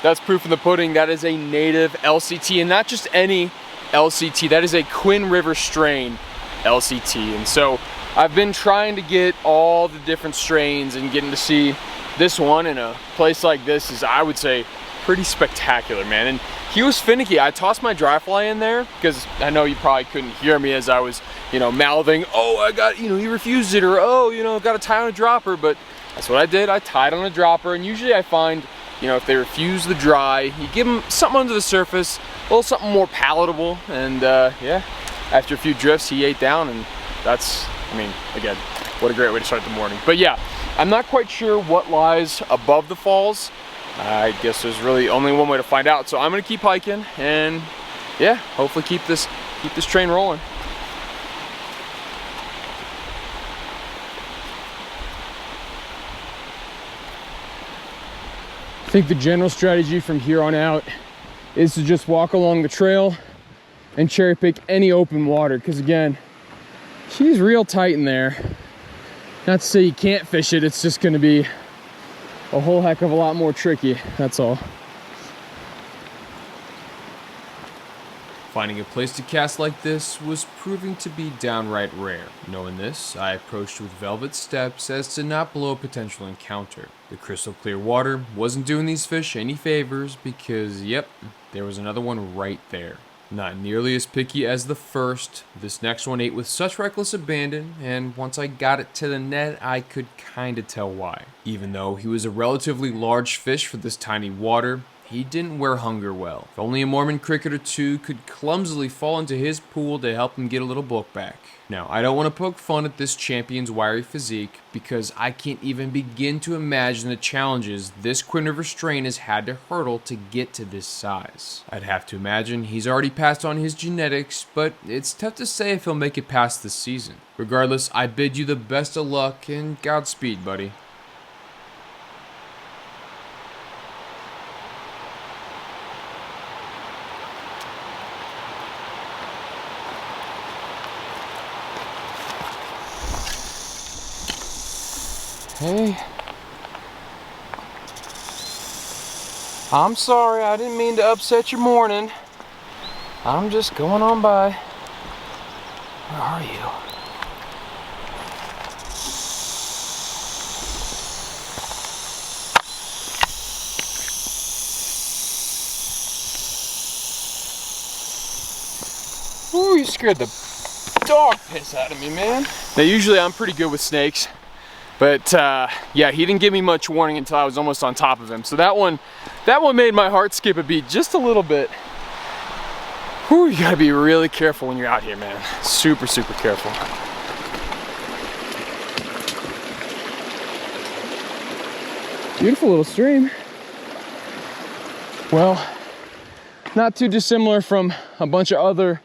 that's proof in the pudding. That is a native LCT, and not just any LCT, that is a Quinn River strain LCT. And so I've been trying to get all the different strains, and getting to see this one in a place like this is, I would say, pretty spectacular, man. And he was finicky. I tossed my dry fly in there because I know you probably couldn't hear me as I was, mouthing, oh, I got, he refused it, or, oh, got to tie on a dropper. But that's what I did. I tied on a dropper, and usually I find, if they refuse the dry, you give them something under the surface, a little something more palatable. And yeah, after a few drifts, he ate down, and that's, again, what a great way to start the morning. But yeah, I'm not quite sure what lies above the falls. I guess there's really only one way to find out. So I'm gonna keep hiking, and yeah, hopefully keep this train rolling. I think the general strategy from here on out is to just walk along the trail and cherry pick any open water, because again, she's real tight in there. Not to say you can't fish it, it's just gonna be a whole heck of a lot more tricky, that's all. Finding a place to cast like this was proving to be downright rare. Knowing this, I approached with velvet steps as to not blow a potential encounter. The crystal clear water wasn't doing these fish any favors because, yep, there was another one right there. Not nearly as picky as the first, this next one ate with such reckless abandon, and once I got it to the net, I could kinda tell why. Even though he was a relatively large fish for this tiny water, he didn't wear hunger well. If only a Mormon cricket or two could clumsily fall into his pool to help him get a little bulk back. Now, I don't want to poke fun at this champion's wiry physique, because I can't even begin to imagine the challenges this Quinn River strain has had to hurdle to get to this size. I'd have to imagine he's already passed on his genetics, but it's tough to say if he'll make it past this season. Regardless, I bid you the best of luck and Godspeed, buddy. Hey, I'm sorry, I didn't mean to upset your morning. I'm just going on by. Where are you? Ooh, you scared the dog piss out of me, man. Now, usually I'm pretty good with snakes. But yeah, he didn't give me much warning until I was almost on top of him. So that one made my heart skip a beat just a little bit. Whew, you gotta be really careful when you're out here, man. Super, super careful. Beautiful little stream. Well, not too dissimilar from a bunch of other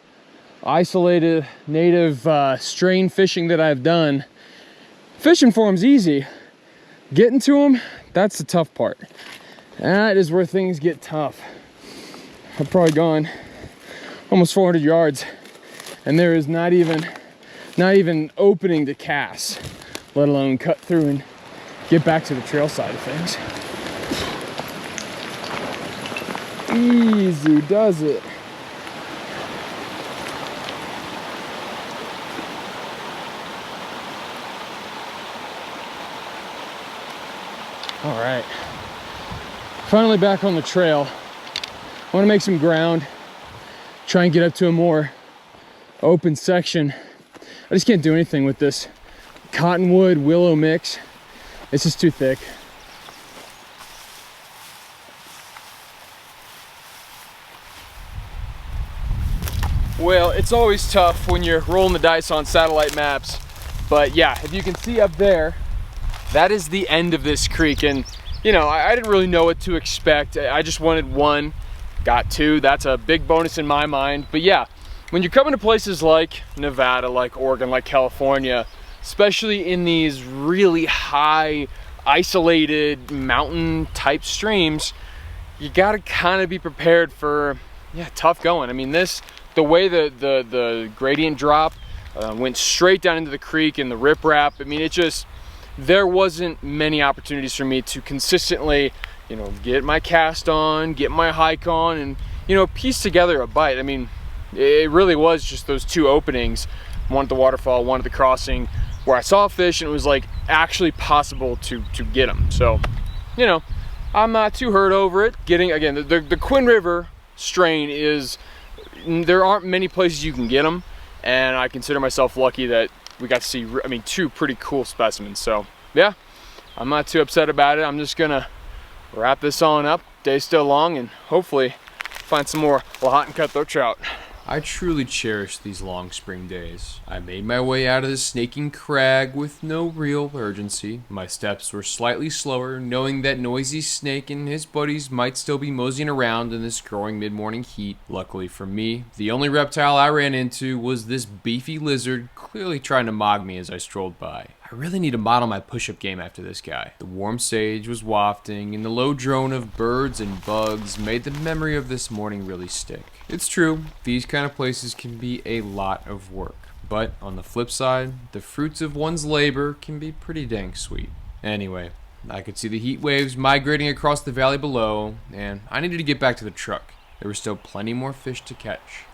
isolated native strain fishing that I've done. Fishing for them's easy. Getting to them, that's the tough part. That is where things get tough. I've probably gone almost 400 yards and there is not even opening to cast, let alone cut through and get back to the trail side of things. Easy does it. All right, finally back on the trail. I want to make some ground, try and get up to a more open section. I just can't do anything with this cottonwood willow mix. It's just too thick. Well, it's always tough when you're rolling the dice on satellite maps, but yeah, if you can see up there, that is the end of this creek. And you know, I didn't really know what to expect. I just wanted one, got two. That's a big bonus in my mind. But yeah, when you're coming to places like Nevada, like Oregon, like California, especially in these really high, isolated mountain type streams, you gotta kind of be prepared for, yeah, tough going. I mean, the way the gradient drop went straight down into the creek and the riprap, I mean, there wasn't many opportunities for me to consistently, you know, get my cast on, get my hike on, and, you know, piece together a bite. I mean, it really was just those two openings, one at the waterfall, one at the crossing, where I saw a fish and it was like actually possible to get them. So, you know, I'm not too hurt over it. Again, the Quinn River strain there aren't many places you can get them, and I consider myself lucky that we got to see, I mean, two pretty cool specimens. So yeah, I'm not too upset about it. I'm just gonna wrap this on up. Day's still long, and hopefully find some more Lahontan cutthroat trout. I truly cherish these long spring days. I made my way out of the snaking crag with no real urgency. My steps were slightly slower, knowing that Noisy Snake and his buddies might still be moseying around in this growing mid-morning heat. Luckily for me, the only reptile I ran into was this beefy lizard, clearly trying to mog me as I strolled by. I really need to model my push-up game after this guy. The warm sage was wafting, and the low drone of birds and bugs made the memory of this morning really stick. It's true, these kind of places can be a lot of work. But on the flip side, the fruits of one's labor can be pretty dang sweet. Anyway, I could see the heat waves migrating across the valley below, and I needed to get back to the truck. There were still plenty more fish to catch.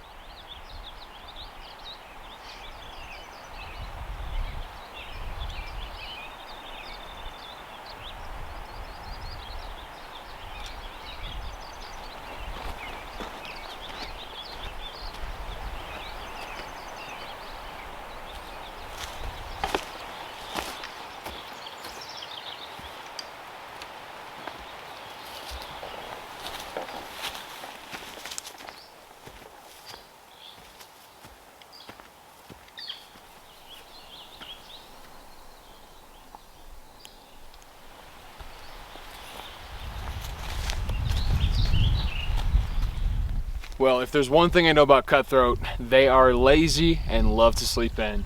Well, if there's one thing I know about cutthroat, they are lazy and love to sleep in.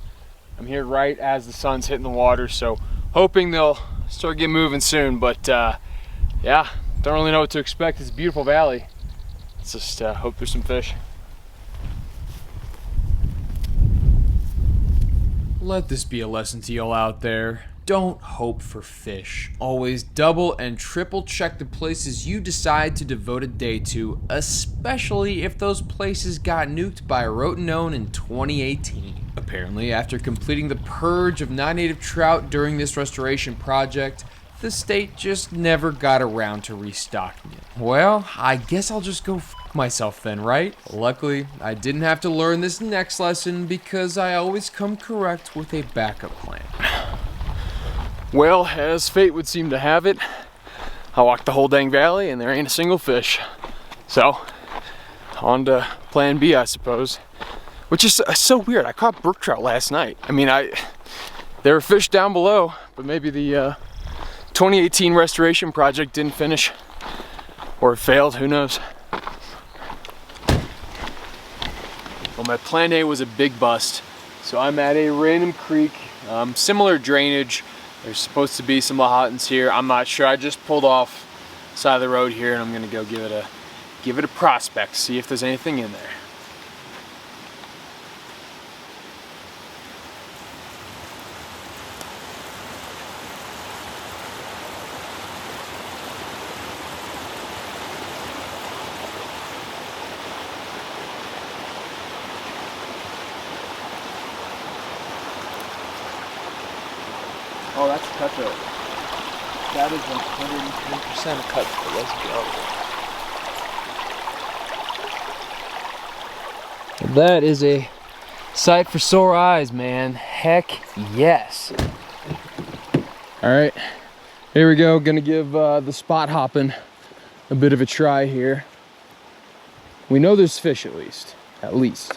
I'm here right as the sun's hitting the water, so hoping they'll start getting moving soon. But yeah, don't really know what to expect. It's a beautiful valley. Let's just hope there's some fish. Let this be a lesson to y'all out there. Don't hope for fish. Always double and triple check the places you decide to devote a day to, especially if those places got nuked by Rotenone in 2018. Apparently, after completing the purge of non-native trout during this restoration project, the state just never got around to restocking it. Well, I guess I'll just go f myself then, right? Luckily, I didn't have to learn this next lesson because I always come correct with a backup plan. Well, as fate would seem to have it, I walked the whole dang valley and there ain't a single fish. So, on to plan B, I suppose. Which is so weird. I caught brook trout last night. I mean, there were fish down below, but maybe the 2018 restoration project didn't finish. Or it failed, who knows. Well, my plan A was a big bust. So I'm at a random creek, similar drainage, There's supposed to be some Lahotans here. I'm not sure. I just pulled off side of the road here, and I'm gonna go give it a prospect, see if there's anything in there. Oh, that's a cutthroat. That is 110% a cutthroat. Let's go. That is a sight for sore eyes, man. Heck yes. All right, here we go. Gonna give the spot hopping a bit of a try here. We know there's fish at least.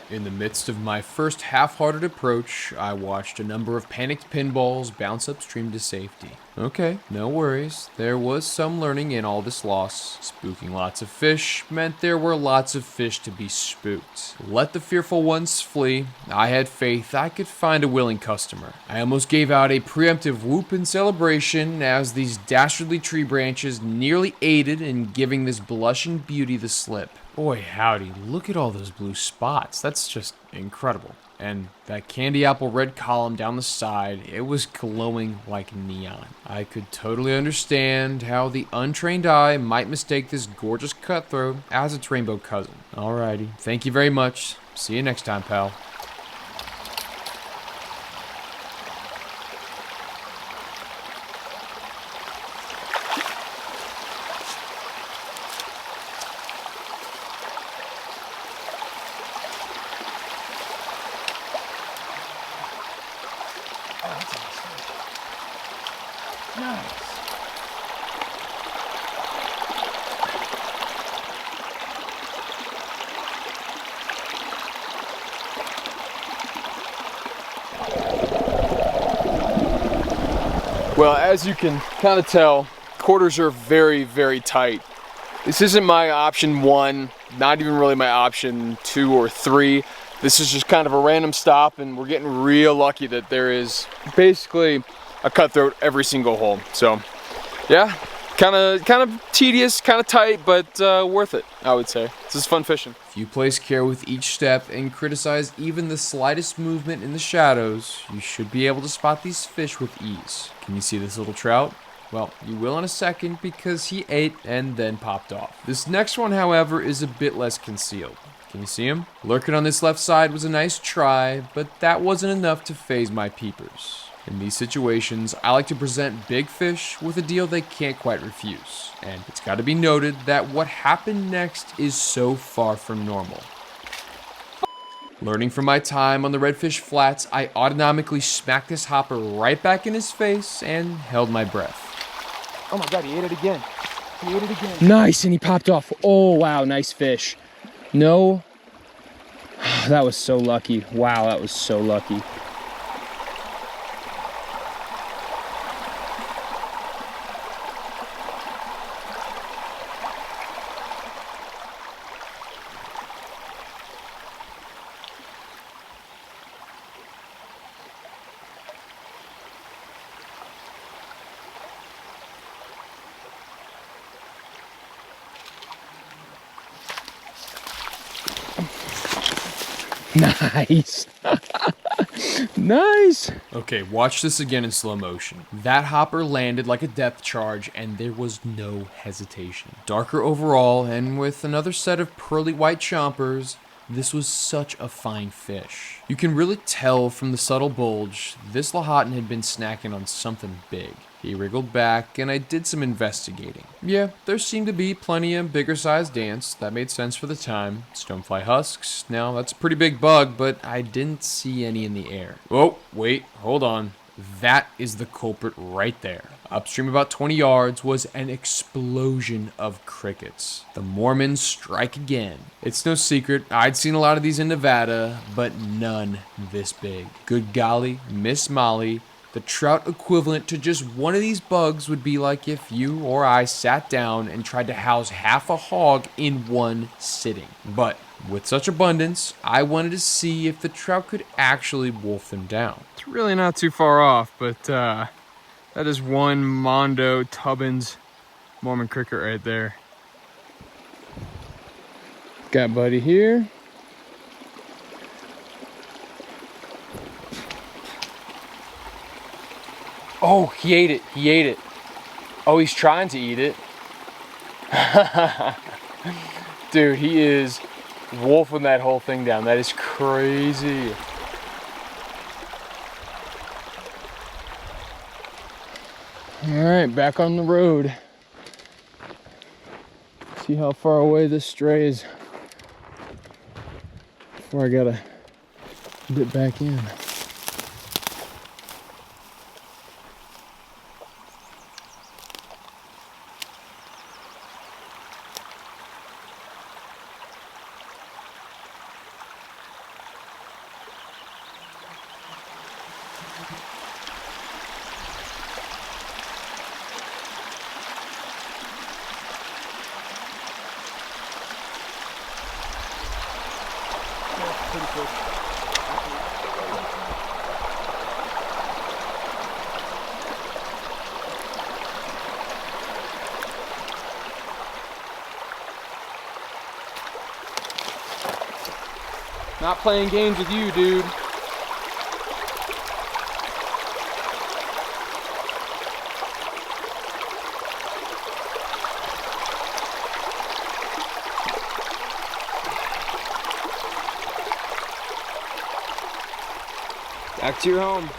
In the midst of my first half-hearted approach, I watched a number of panicked pinballs bounce upstream to safety. Okay, no worries. There was some learning in all this loss. Spooking lots of fish meant there were lots of fish to be spooked. Let the fearful ones flee. I had faith I could find a willing customer. I almost gave out a preemptive whoop in celebration as these dastardly tree branches nearly aided in giving this blushing beauty the slip. Boy howdy, look at all those blue spots. That's just incredible. And that candy apple red column down the side, it was glowing like neon. I could totally understand how the untrained eye might mistake this gorgeous cutthroat as its rainbow cousin. Alrighty, thank you very much. See you next time, pal. Well, as you can kind of tell, quarters are very, very tight. This isn't my option 1, not even really my option 2 or 3. This is just kind of a random stop, and we're getting real lucky that there is basically a cutthroat every single hole. So, yeah, kind of tedious, kind of tight, but worth it, I would say. This is fun fishing. If you place care with each step and criticize even the slightest movement in the shadows, you should be able to spot these fish with ease. Can you see this little trout? Well, you will in a second because he ate and then popped off. This next one, however, is a bit less concealed. Can you see him? Lurking on this left side was a nice try, but that wasn't enough to faze my peepers. In these situations, I like to present big fish with a deal they can't quite refuse. And it's got to be noted that what happened next is so far from normal. Learning from my time on the redfish flats, I autonomically smacked this hopper right back in his face and held my breath. Oh my God, he ate it again. He ate it again. Nice, and he popped off. Oh, wow, nice fish. No, that was so lucky. Wow, that was so lucky. Nice. Nice. Okay, watch this again in slow motion. That hopper landed like a depth charge and there was no hesitation. Darker overall and with another set of pearly white chompers, this was such a fine fish. You can really tell from the subtle bulge, this Lahontan had been snacking on something big. He wriggled back, and I did some investigating. Yeah, there seemed to be plenty of bigger sized ants. That made sense for the time. Stonefly husks. Now, that's a pretty big bug, but I didn't see any in the air. Oh, wait, hold on. That is the culprit right there. Upstream about 20 yards was an explosion of crickets. The Mormons strike again. It's no secret, I'd seen a lot of these in Nevada, but none this big. Good golly, Miss Molly, the trout equivalent to just one of these bugs would be like if you or I sat down and tried to house half a hog in one sitting. But with such abundance, I wanted to see if the trout could actually wolf them down. It's really not too far off, but That is one Mondo Tubbins Mormon cricket right there. Got Buddy here. Oh, he ate it. He ate it. Oh, he's trying to eat it. Dude, he is wolfing that whole thing down. That is crazy. All right, back on the road. See how far away this strays before I gotta dip back in. Not playing games with you, dude. Back to your home.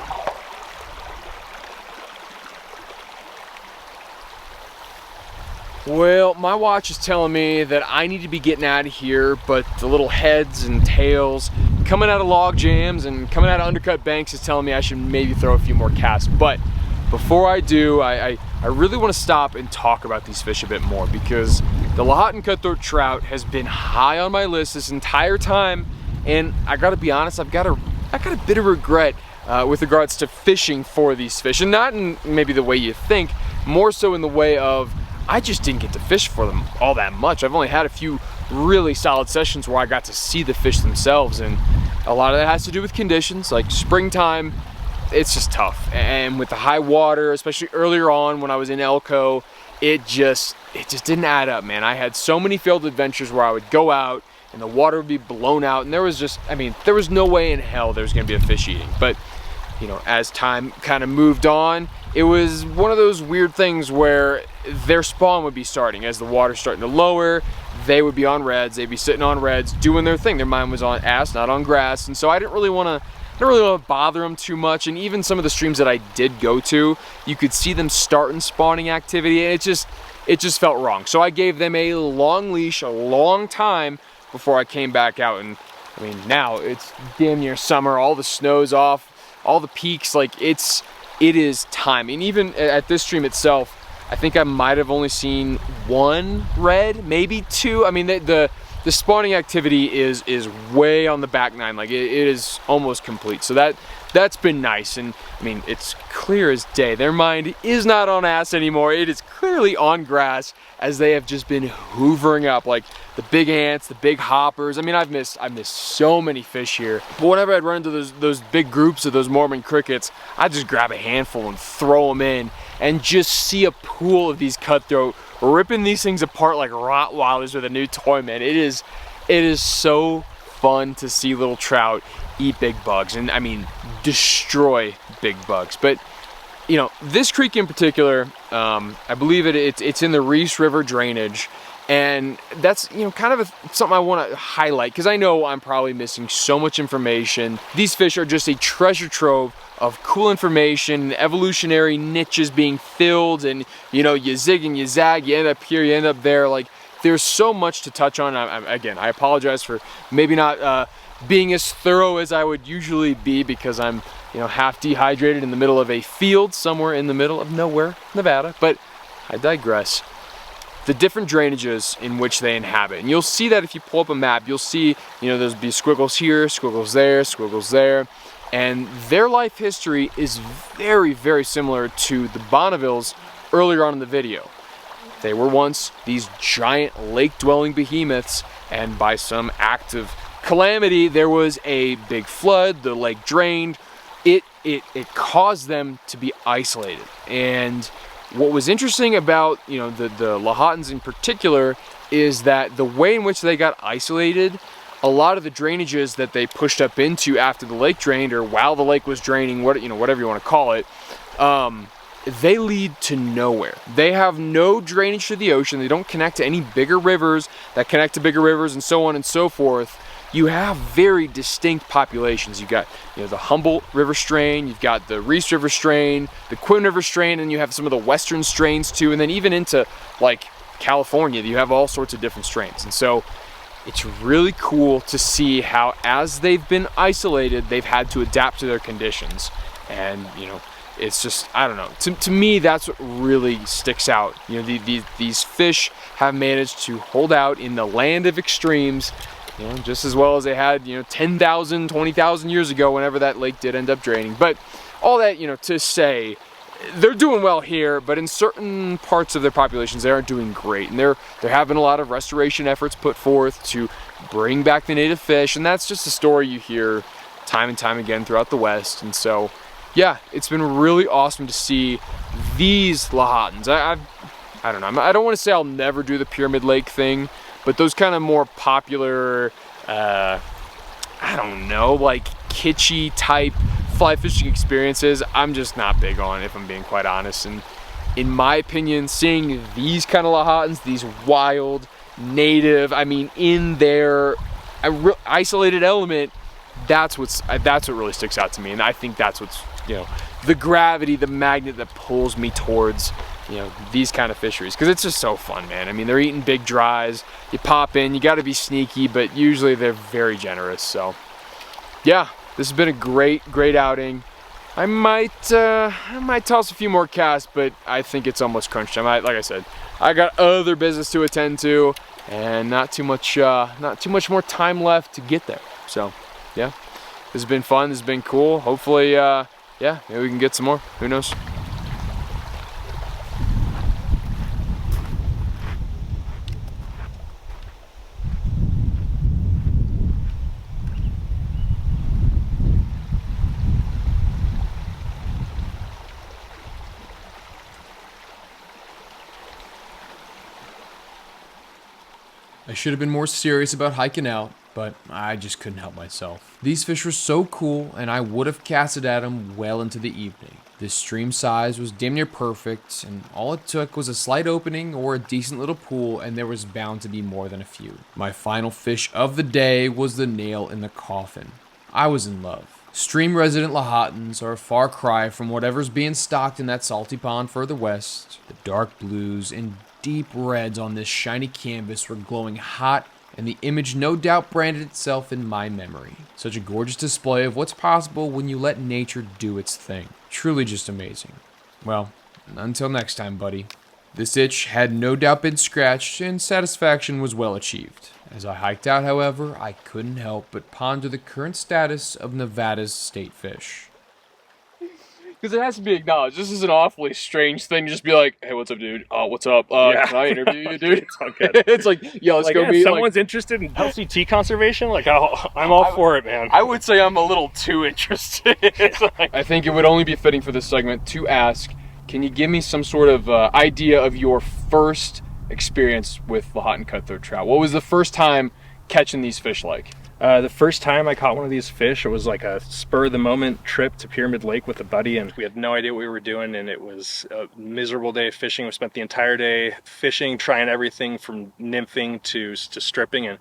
Well, my watch is telling me that I need to be getting out of here, but the little heads and tails coming out of log jams and coming out of undercut banks is telling me I should maybe throw a few more casts. But before I do, I really want to stop and talk about these fish a bit more, because the Lahontan cutthroat trout has been high on my list this entire time, and I gotta be honest, I got a bit of regret with regards to fishing for these fish, and not in maybe the way you think, more so in the way of I just didn't get to fish for them all that much. I've only had a few really solid sessions where I got to see the fish themselves, and a lot of that has to do with conditions. Like springtime, it's just tough, and with the high water, especially earlier on when I was in Elko, it just didn't add up, man. I had so many failed adventures where I would go out and the water would be blown out, and there was just, I mean, there was no way in hell there was gonna be a fish eating. But you know, as time kind of moved on, it was one of those weird things where their spawn would be starting. As the water's starting to lower, they would be on reds, they'd be sitting on reds, doing their thing. Their mind was on ass, not on grass. And so I didn't really want to bother them too much. And even some of the streams that I did go to, you could see them starting spawning activity, and it just felt wrong. So I gave them a long leash, a long time before I came back out. And I mean, now it's damn near summer, all the snow's off, all the peaks, like it is time. And even at this stream itself, I think I might have only seen one red, maybe two. I mean, the spawning activity is way on the back nine. Like it is almost complete. So that's been nice. And I mean, it's clear as day. Their mind is not on ass anymore. It is clearly on grass, as they have just been hoovering up like the big ants, the big hoppers. I mean, I've missed so many fish here. But whenever I'd run into those big groups of those Mormon crickets, I'd just grab a handful and throw them in, and just see a pool of these cutthroat ripping these things apart like Rottweilers with a new toy, man. It is so fun to see little trout eat big bugs, and I mean destroy big bugs. But you know, this creek in particular, I believe it's in the Reese River drainage, and that's, you know, kind of something I want to highlight, because I know I'm probably missing so much information. These fish are just a treasure trove of cool information, evolutionary niches being filled, and you know, you zig and you zag, you end up here, you end up there. Like, there's so much to touch on. Again, I apologize for maybe not being as thorough as I would usually be, because I'm, you know, half dehydrated in the middle of a field somewhere in the middle of nowhere, Nevada. But I digress. The different drainages in which they inhabit, and you'll see that if you pull up a map, you'll see, you know, there's be squiggles here, squiggles there, and their life history is very, very similar to the Bonnevilles earlier on in the video. They were once these giant lake-dwelling behemoths, and by some act of calamity, there was a big flood, the lake drained, it it caused them to be isolated. And what was interesting about, you know, the Lahotans in particular is that the way in which they got isolated, a lot of the drainages that they pushed up into after the lake drained, or while the lake was draining, whatever you want to call it, they lead to nowhere. They have no drainage to the ocean. They don't connect to any bigger rivers that connect to bigger rivers, and so on and so forth. You have very distinct populations. You've got, you know, the Humboldt River strain, you've got the Reese River strain, the Quinn River strain, and you have some of the western strains too, and then even into like California, you have all sorts of different strains. And so it's really cool to see how, as they've been isolated, they've had to adapt to their conditions. And, you know, it's just, I don't know, to me, that's what really sticks out. You know, these fish have managed to hold out in the land of extremes, you know, just as well as they had, you know, 10,000, 20,000 years ago, whenever that lake did end up draining. But all that, you know, to say, they're doing well here, but in certain parts of their populations, they aren't doing great. And there have been a lot of restoration efforts put forth to bring back the native fish, and that's just a story you hear time and time again throughout the West. And so, yeah, it's been really awesome to see these Lahotans. I don't know, I don't want to say I'll never do the Pyramid Lake thing, but those kind of more popular, I don't know, like kitschy type fly fishing experiences, I'm just not big on, if I'm being quite honest. And in my opinion, seeing these kind of Lahotans, these wild, native, I mean, in their isolated element, that's what really sticks out to me. And I think that's what's, you know, the gravity, the magnet that pulls me towards, you know, these kind of fisheries, because it's just so fun, man. I mean, they're eating big dries, you pop in, you got to be sneaky, but usually they're very generous. So yeah, this has been a great outing. I might toss a few more casts, but I think it's almost crunch time. Like I said, I got other business to attend to, and not too much more time left to get there. So yeah, this has been fun. This has been cool. Hopefully, yeah, maybe we can get some more. Who knows? I should have been more serious about hiking out, but I just couldn't help myself. These fish were so cool, and I would have casted at them well into the evening. This stream size was damn near perfect, and all it took was a slight opening or a decent little pool, and there was bound to be more than a few. My final fish of the day was the nail in the coffin. I was in love. Stream resident Lahotans are a far cry from whatever's being stocked in that salty pond further west. The dark blues and deep reds on this shiny canvas were glowing hot, and the image no doubt branded itself in my memory. Such a gorgeous display of what's possible when you let nature do its thing. Truly just amazing. Well, until next time, buddy. This itch had no doubt been scratched, and satisfaction was well achieved. As I hiked out, however, I couldn't help but ponder the current status of Nevada's state fish. Because it has to be acknowledged. This is an awfully strange thing to just be like, hey, what's up, dude? Oh, what's up? Yeah. Can I interview you, dude? It's all good. It's like, yeah, let's Like, go yeah, meet. someone's interested in LCT conservation? Like, I'm all for it, man. I would say I'm a little too interested. I think it would only be fitting for this segment to ask, can you give me some sort of idea of your first experience with Lahontan cutthroat trout? What was the first time catching these fish like? The first time I caught one of these fish, it was like a spur-of-the-moment trip to Pyramid Lake with a buddy, and we had no idea what we were doing, and it was a miserable day of fishing. We spent the entire day fishing, trying everything from nymphing to stripping, and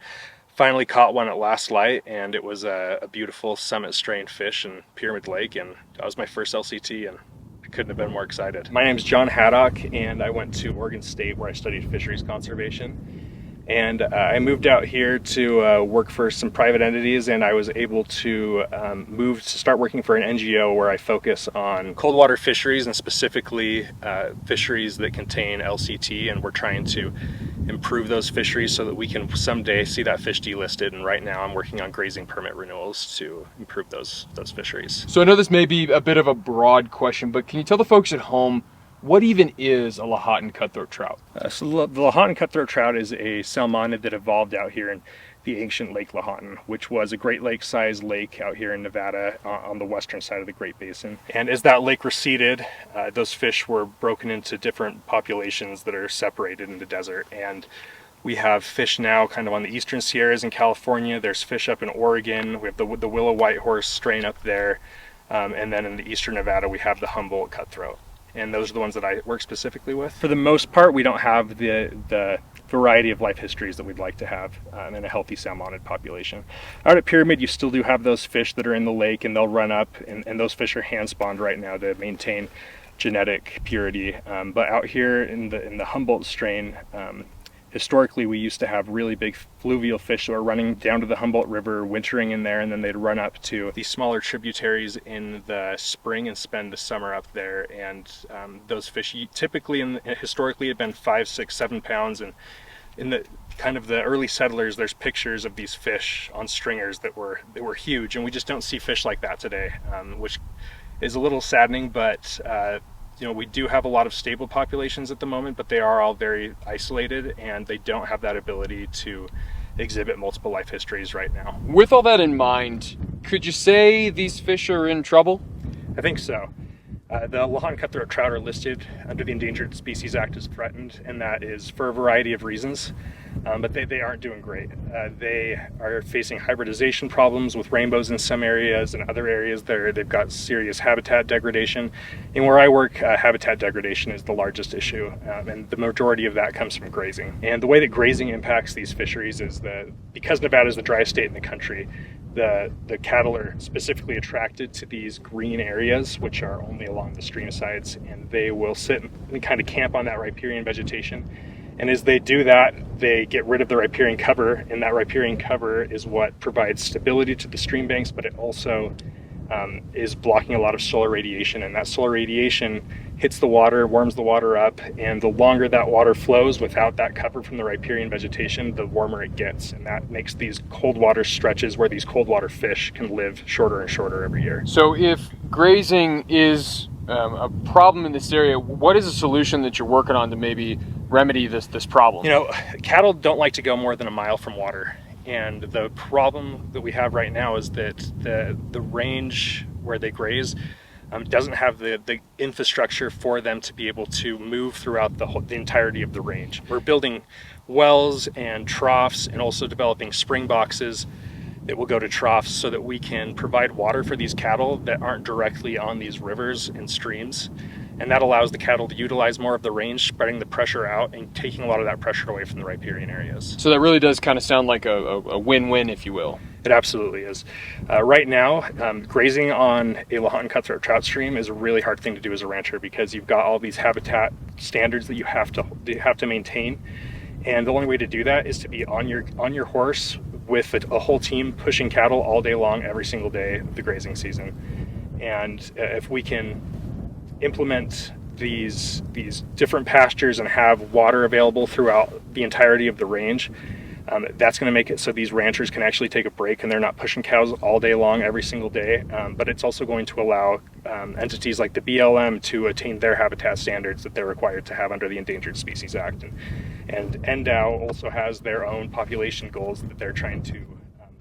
finally caught one at last light, and it was a beautiful summit strain fish in Pyramid Lake, and that was my first LCT, and I couldn't have been more excited. My name's John Haddock, and I went to Oregon State where I studied fisheries conservation. And I moved out here to work for some private entities, and I was able to move to start working for an NGO where I focus on cold water fisheries, and specifically fisheries that contain LCT, and we're trying to improve those fisheries so that we can someday see that fish delisted. And right now I'm working on grazing permit renewals to improve those fisheries. So I know this may be a bit of a broad question, but can you tell the folks at home, what even is a Lahontan cutthroat trout? So the Lahontan cutthroat trout is a salmonid that evolved out here in the ancient Lake Lahontan, which was a Great Lake sized lake out here in Nevada on the western side of the Great Basin. And as that lake receded, those fish were broken into different populations that are separated in the desert. And we have fish now kind of on the eastern Sierras in California. There's fish up in Oregon. We have the Willow Whitehorse strain up there. And then in the eastern Nevada, we have the Humboldt cutthroat. And those are the ones that I work specifically with. For the most part, we don't have the variety of life histories that we'd like to have in a healthy salmonid population. Out at Pyramid, you still do have those fish that are in the lake, and they'll run up, and those fish are hand spawned right now to maintain genetic purity. But out here in the Humboldt strain, historically we used to have really big fluvial fish that were running down to the Humboldt River, wintering in there, and then they'd run up to these smaller tributaries in the spring and spend the summer up there. And those fish typically historically had been 5, 6, 7 pounds, and in the kind of the early settlers, there's pictures of these fish on stringers that were huge, and we just don't see fish like that today, which is a little saddening. But you know, we do have a lot of stable populations at the moment, but they are all very isolated, and they don't have that ability to exhibit multiple life histories right now. With all that in mind, could you say these fish are in trouble? I think so. The Lahontan cutthroat trout are listed under the Endangered Species Act as threatened, and that is for a variety of reasons, but they aren't doing great. They are facing hybridization problems with rainbows in some areas, and other areas they've got serious habitat degradation. And where I work, habitat degradation is the largest issue, and the majority of that comes from grazing. And the way that grazing impacts these fisheries is that because Nevada is the driest state in the country, the cattle are specifically attracted to these green areas, which are only along the stream sides, and they will sit and kind of camp on that riparian vegetation. And as they do that, they get rid of the riparian cover, and that riparian cover is what provides stability to the stream banks, but it also is blocking a lot of solar radiation, and that solar radiation hits the water, warms the water up, and the longer that water flows without that cover from the riparian vegetation, the warmer it gets, and that makes these cold water stretches where these cold water fish can live shorter and shorter every year. So if grazing is a problem in this area, what is a solution that you're working on to maybe remedy this problem? You know, cattle don't like to go more than a mile from water. And the problem that we have right now is that the range where they graze doesn't have the infrastructure for them to be able to move throughout the entirety of the range. We're building wells and troughs, and also developing spring boxes that will go to troughs so that we can provide water for these cattle that aren't directly on these rivers and streams. And that allows the cattle to utilize more of the range, spreading the pressure out and taking a lot of that pressure away from the riparian areas. So that really does kind of sound like a win-win, if you will. It absolutely is. Right now, grazing on a Lahontan cutthroat trout stream is a really hard thing to do as a rancher, because you've got all these habitat standards that you have to maintain, and the only way to do that is to be on your horse with a whole team pushing cattle all day long, every single day of the grazing season. And if we can implement these different pastures and have water available throughout the entirety of the range, that's going to make it so these ranchers can actually take a break and they're not pushing cows all day long every single day. But it's also going to allow entities like the BLM to attain their habitat standards that they're required to have under the Endangered Species Act. And NDOW also has their own population goals that they're trying to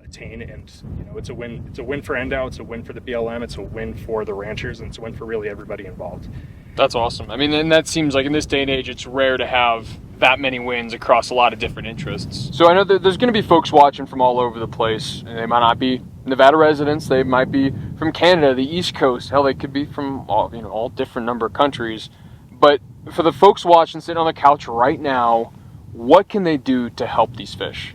attain. And you know, it's a win for NDOW, it's a win for the BLM, it's a win for the ranchers, and it's a win for really everybody involved. That's awesome. I mean, and that seems like in this day and age, it's rare to have that many wins across a lot of different interests. So I know that there's going to be folks watching from all over the place, and they might not be Nevada residents, they might be from Canada, the East Coast, hell, they could be from all different number of countries. But for the folks watching, sitting on the couch right now, what can they do to help these fish?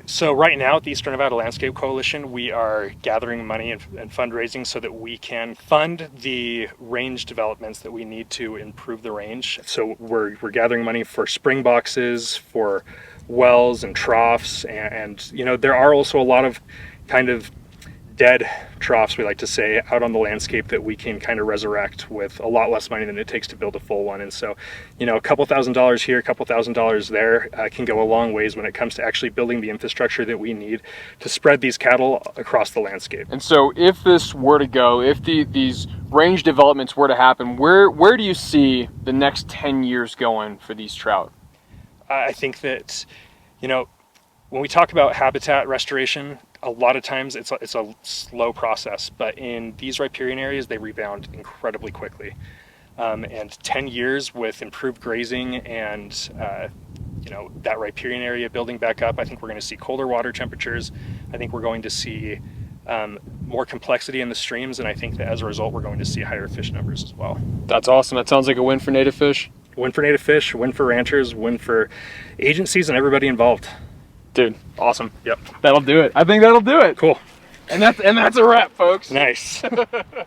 So right now at the Eastern Nevada Landscape Coalition, we are gathering money and fundraising so that we can fund the range developments that we need to improve the range. So we're gathering money for spring boxes, for wells and troughs, and you know, there are also a lot of kind of dead troughs, we like to say, out on the landscape that we can kind of resurrect with a lot less money than it takes to build a full one. And so, you know, a couple $1,000s here, a couple $1,000s there can go a long ways when it comes to actually building the infrastructure that we need to spread these cattle across the landscape. And so if this were to go, if these range developments were to happen, where do you see the next 10 years going for these trout? I think that, you know, When we talk about habitat restoration, a lot of times it's a slow process, but in these riparian areas, they rebound incredibly quickly. And 10 years with improved grazing and that riparian area building back up, I think we're going to see colder water temperatures. I think we're going to see more complexity in the streams, and I think that as a result, we're going to see higher fish numbers as well. That's awesome. That sounds like a win for native fish. Win for native fish, win for ranchers, win for agencies and everybody involved. Dude, awesome. Yep. That'll do it. I think that'll do it. Cool. And that's a wrap, folks. Nice.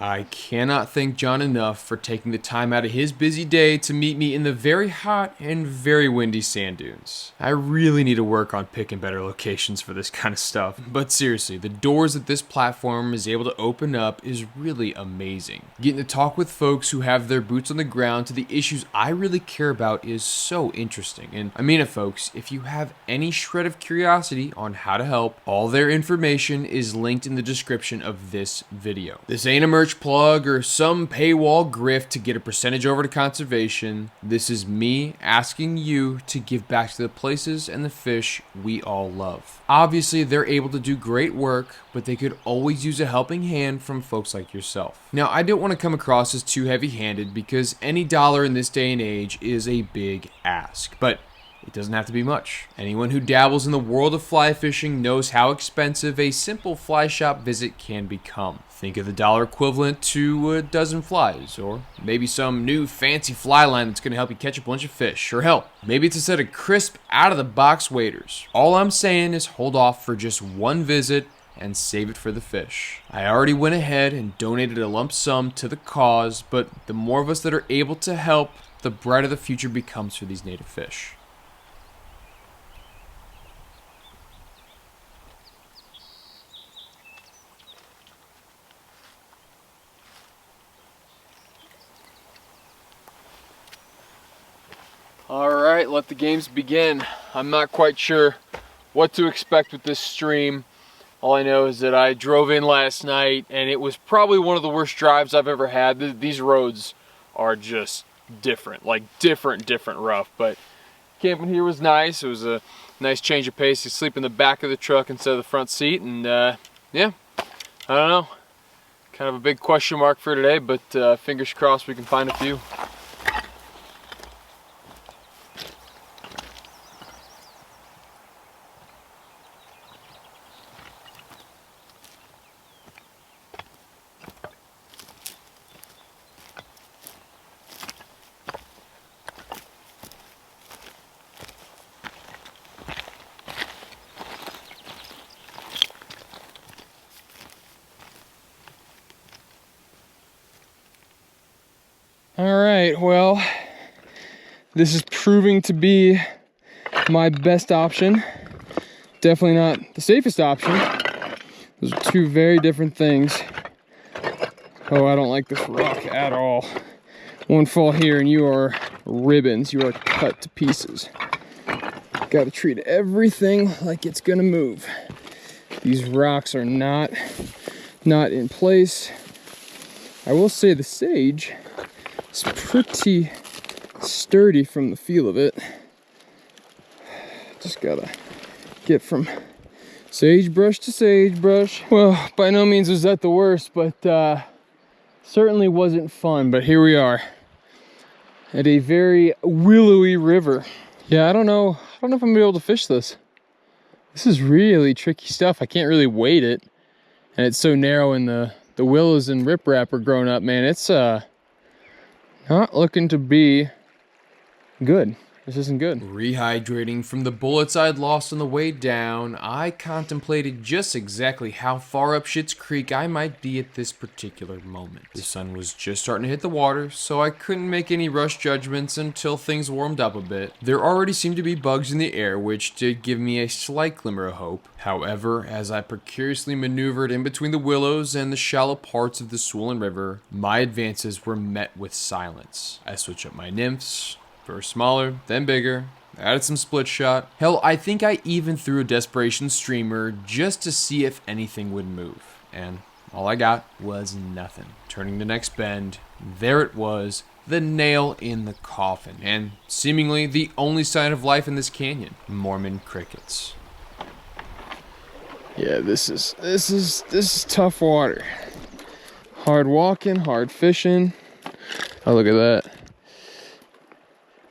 I cannot thank John enough for taking the time out of his busy day to meet me in the very hot and very windy sand dunes. I really need to work on picking better locations for this kind of stuff. But seriously, the doors that this platform is able to open up is really amazing. Getting to talk with folks who have their boots on the ground to the issues I really care about is so interesting. And I mean it, folks, if you have any shred of curiosity on how to help, all their information is linked in the description of this video. This ain't a merch plug or some paywall grift to get a percentage over to conservation. This is me asking you to give back to the places and the fish we all love. Obviously, they're able to do great work, but they could always use a helping hand from folks like yourself. Now, I don't want to come across as too heavy-handed because any dollar in this day and age is a big ask, but it doesn't have to be much. Anyone who dabbles in the world of fly fishing knows how expensive a simple fly shop visit can become. Think of the dollar equivalent to a dozen flies, or maybe some new fancy fly line that's going to help you catch a bunch of fish, or hell, maybe it's a set of crisp, out-of-the-box waders. All I'm saying is hold off for just one visit and save it for the fish. I already went ahead and donated a lump sum to the cause, but the more of us that are able to help, the brighter the future becomes for these native fish. Alright, let the games begin. I'm not quite sure what to expect with this stream. All I know is that I drove in last night and it was probably one of the worst drives I've ever had. These roads are just different, like different rough. But camping here was nice. It was a nice change of pace to sleep in the back of the truck instead of the front seat. And yeah, I don't know. Kind of a big question mark for today, but fingers crossed we can find a few. Alright, well, this is proving to be my best option. Definitely not the safest option. Those are two very different things. Oh, I don't like this rock at all. One fall here and you are ribbons. You are cut to pieces. Gotta treat everything like it's gonna move. These rocks are not in place. I will say the sage is pretty sturdy from the feel of it. Just gotta get from sagebrush to sagebrush. Well, by no means was that the worst, but certainly wasn't fun. But here we are at a very willowy river. Yeah, I don't know if I'm gonna be able to fish this. This is really tricky stuff. I can't really wade it, and it's so narrow, and the willows and riprap are growing up. Man, it's not looking to be good. This isn't good. Rehydrating from the bullets I'd lost on the way down, I contemplated just exactly how far up Schitt's Creek I might be at this particular moment. The sun was just starting to hit the water, so I couldn't make any rush judgments until things warmed up a bit. There already seemed to be bugs in the air, which did give me a slight glimmer of hope. However, as I precariously maneuvered in between the willows and the shallow parts of the swollen river, my advances were met with silence. I switched up my nymphs. First smaller, then bigger, added some split shot. Hell, I think I even threw a desperation streamer just to see if anything would move. And all I got was nothing. Turning the next bend, there it was, the nail in the coffin, and seemingly the only sign of life in this canyon, Mormon crickets. Yeah, this is tough water. Hard walking, hard fishing. Oh, look at that.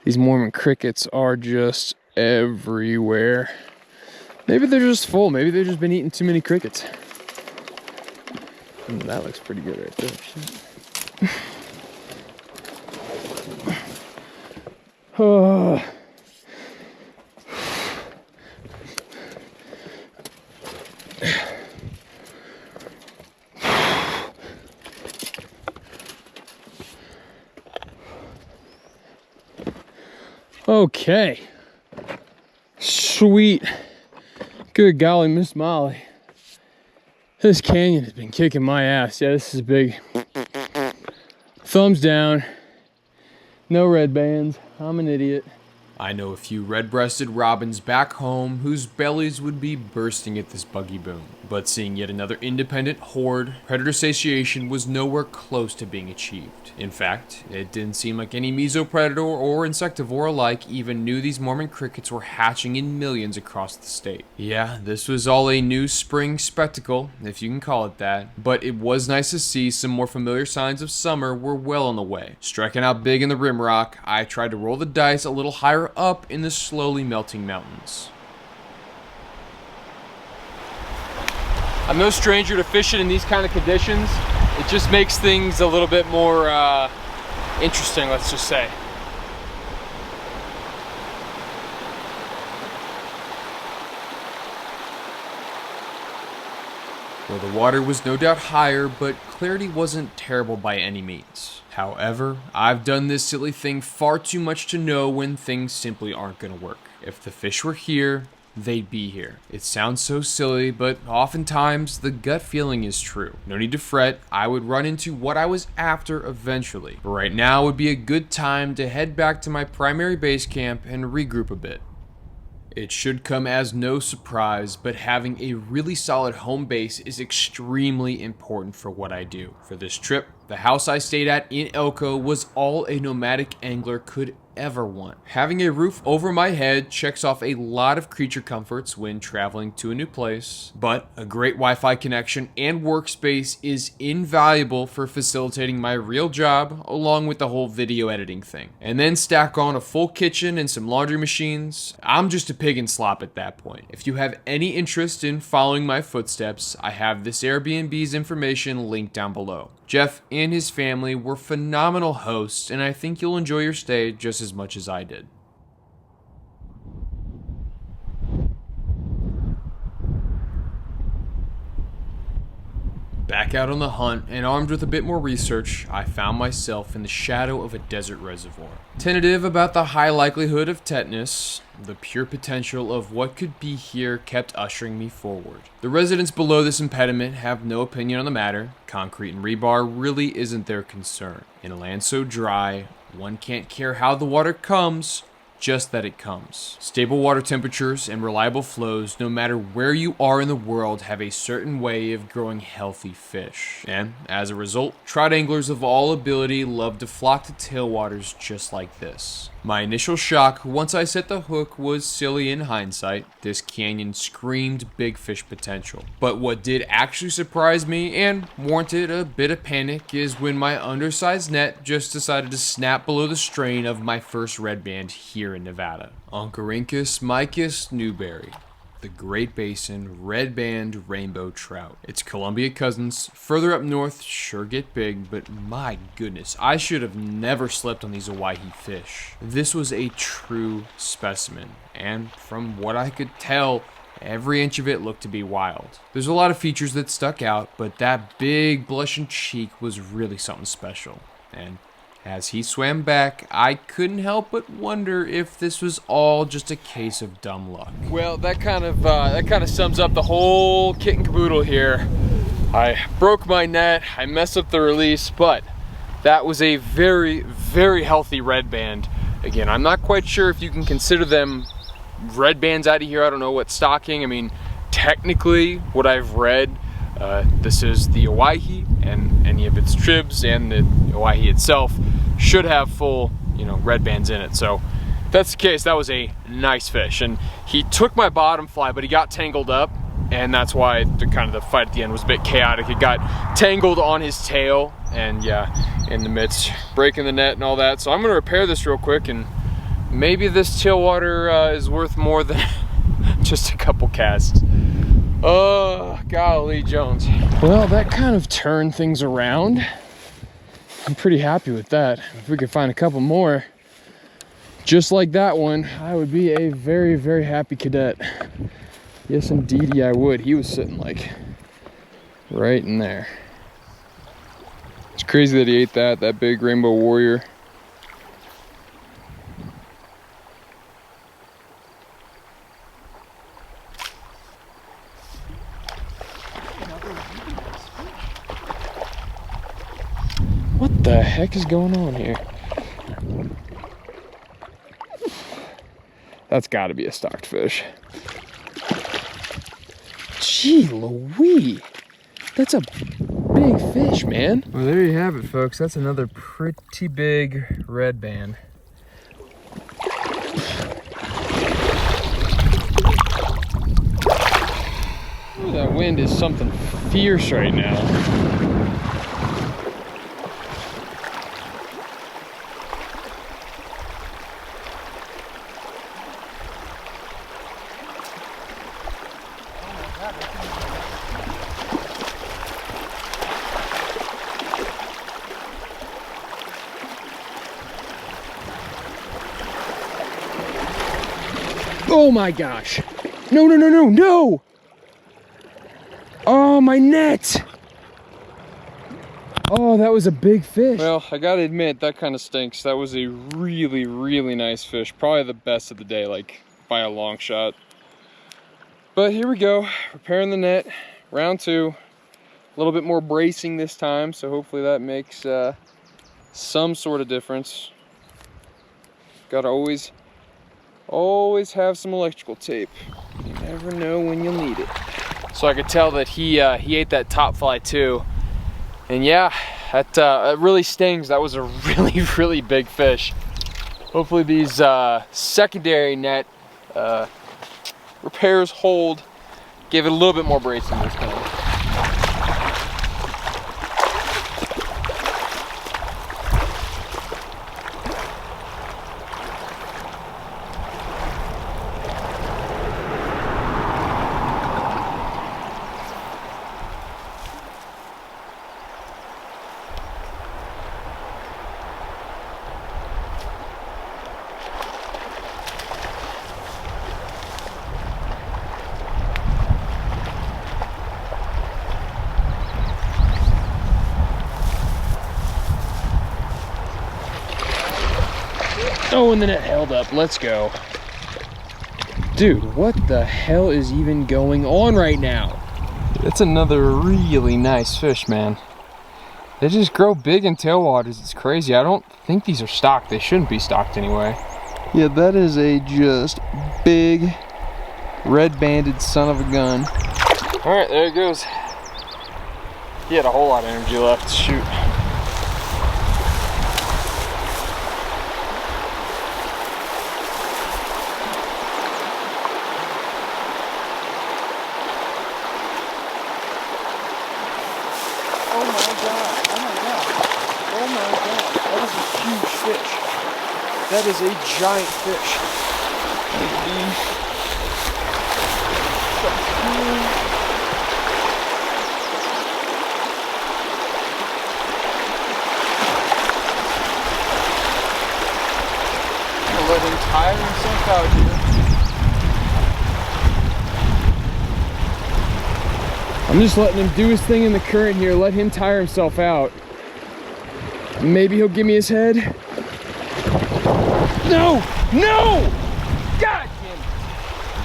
These Mormon crickets are just everywhere. Maybe they're just full. Maybe they've just been eating too many crickets. That looks pretty good right there. Oh. Okay. Sweet. Good golly, Miss Molly. This canyon has been kicking my ass. Yeah, this is big. Thumbs down. No red bands. I'm an idiot. I know a few red-breasted robins back home whose bellies would be bursting at this buggy boom. But seeing yet another independent horde, predator satiation was nowhere close to being achieved. In fact, it didn't seem like any mesopredator or insectivore alike even knew these Mormon crickets were hatching in millions across the state. Yeah, this was all a new spring spectacle, if you can call it that, but it was nice to see some more familiar signs of summer were well on the way. Striking out big in the rim rock, I tried to roll the dice a little higher up in the slowly melting mountains. I'm no stranger to fishing in these kind of conditions. It just makes things a little bit more interesting, let's just say. Well, the water was no doubt higher, but clarity wasn't terrible by any means. However, I've done this silly thing far too much to know when things simply aren't going to work. If the fish were here, they'd be here. It sounds so silly, but oftentimes the gut feeling is true. No need to fret, I would run into what I was after eventually. But right now would be a good time to head back to my primary base camp and regroup a bit. It should come as no surprise, but having a really solid home base is extremely important for what I do. For this trip, the house I stayed at in Elko was all a nomadic angler could ever want. Having a roof over my head checks off a lot of creature comforts when traveling to a new place, but a great Wi-Fi connection and workspace is invaluable for facilitating my real job along with the whole video editing thing. And then stack on a full kitchen and some laundry machines. I'm just a pig in slop at that point. If you have any interest in following my footsteps, I have this Airbnb's information linked down below. Jeff and his family were phenomenal hosts, and I think you'll enjoy your stay just as much as I did. Back out on the hunt, and armed with a bit more research, I found myself in the shadow of a desert reservoir. Tentative about the high likelihood of tetanus, the pure potential of what could be here kept ushering me forward. The residents below this impediment have no opinion on the matter. Concrete and rebar really isn't their concern. In a land so dry, one can't care how the water comes, just that it comes. Stable water temperatures and reliable flows, no matter where you are in the world, have a certain way of growing healthy fish. And as a result, trout anglers of all ability love to flock to tailwaters just like this. My initial shock once I set the hook was silly in hindsight. This canyon screamed big fish potential. But what did actually surprise me and warranted a bit of panic is when my undersized net just decided to snap below the strain of my first redband here in Nevada. Oncorhynchus mycus newberry. The Great Basin Redband rainbow trout. Its Columbia cousins further up north sure get big, but my goodness, I should have never slept on these Owyhee fish. This was a true specimen, and from what I could tell, every inch of it looked to be wild. There's a lot of features that stuck out, but that big blushing cheek was really something special. And as he swam back, I couldn't help but wonder if this was all just a case of dumb luck. Well, that kind of sums up the whole kit and caboodle here. I broke my net, I messed up the release, but that was a very, very healthy red band. Again, I'm not quite sure if you can consider them red bands out of here. I don't know what stocking. I mean, technically, what I've read, this is the Owyhee, and any of its tribs and the Owyhee itself should have full, red bands in it. So if that's the case, that was a nice fish. And he took my bottom fly, but he got tangled up, and that's why the fight at the end was a bit chaotic. It got tangled on his tail, and yeah, in the midst, breaking the net and all that. So I'm gonna repair this real quick, and maybe this tailwater is worth more than just a couple casts. Oh, golly Jones. Well, that kind of turned things around. I'm pretty happy with that. If we could find a couple more just like that one, I would be a very, very happy cadet. Yes, indeedy I would. He was sitting like right in there. It's crazy that he ate that big rainbow warrior. What the heck is going on here? That's got to be a stocked fish. Gee Louise, that's a big fish, man. Well, there you have it, folks. That's another pretty big red band. Ooh, that wind is something fierce right now. Oh my gosh. No, no, no, no, no! Oh, my net! Oh, that was a big fish. Well, I gotta admit, that kind of stinks. That was a really, really nice fish. Probably the best of the day, like by a long shot. But here we go, repairing the net, round 2. A little bit more bracing this time, so hopefully that makes some sort of difference. Gotta always have some electrical tape. You never know when you'll need it. So I could tell that he ate that top fly too. And yeah, that it really stings. That was a really, really big fish. Hopefully these secondary net repairs hold. Give it a little bit more bracing this time. Oh, and the net held up. Let's go. Dude, what the hell is even going on right now? It's another really nice fish, man. They just grow big in tailwaters. It's crazy. I don't think these are stocked. They shouldn't be stocked anyway. Yeah, that is a just big red-banded son of a gun. All right, there it goes. He had a whole lot of energy left. Shoot. That is a giant fish. I'll let him tire himself out here. I'm just letting him do his thing in the current here. Let him tire himself out. Maybe he'll give me his head. No! No! God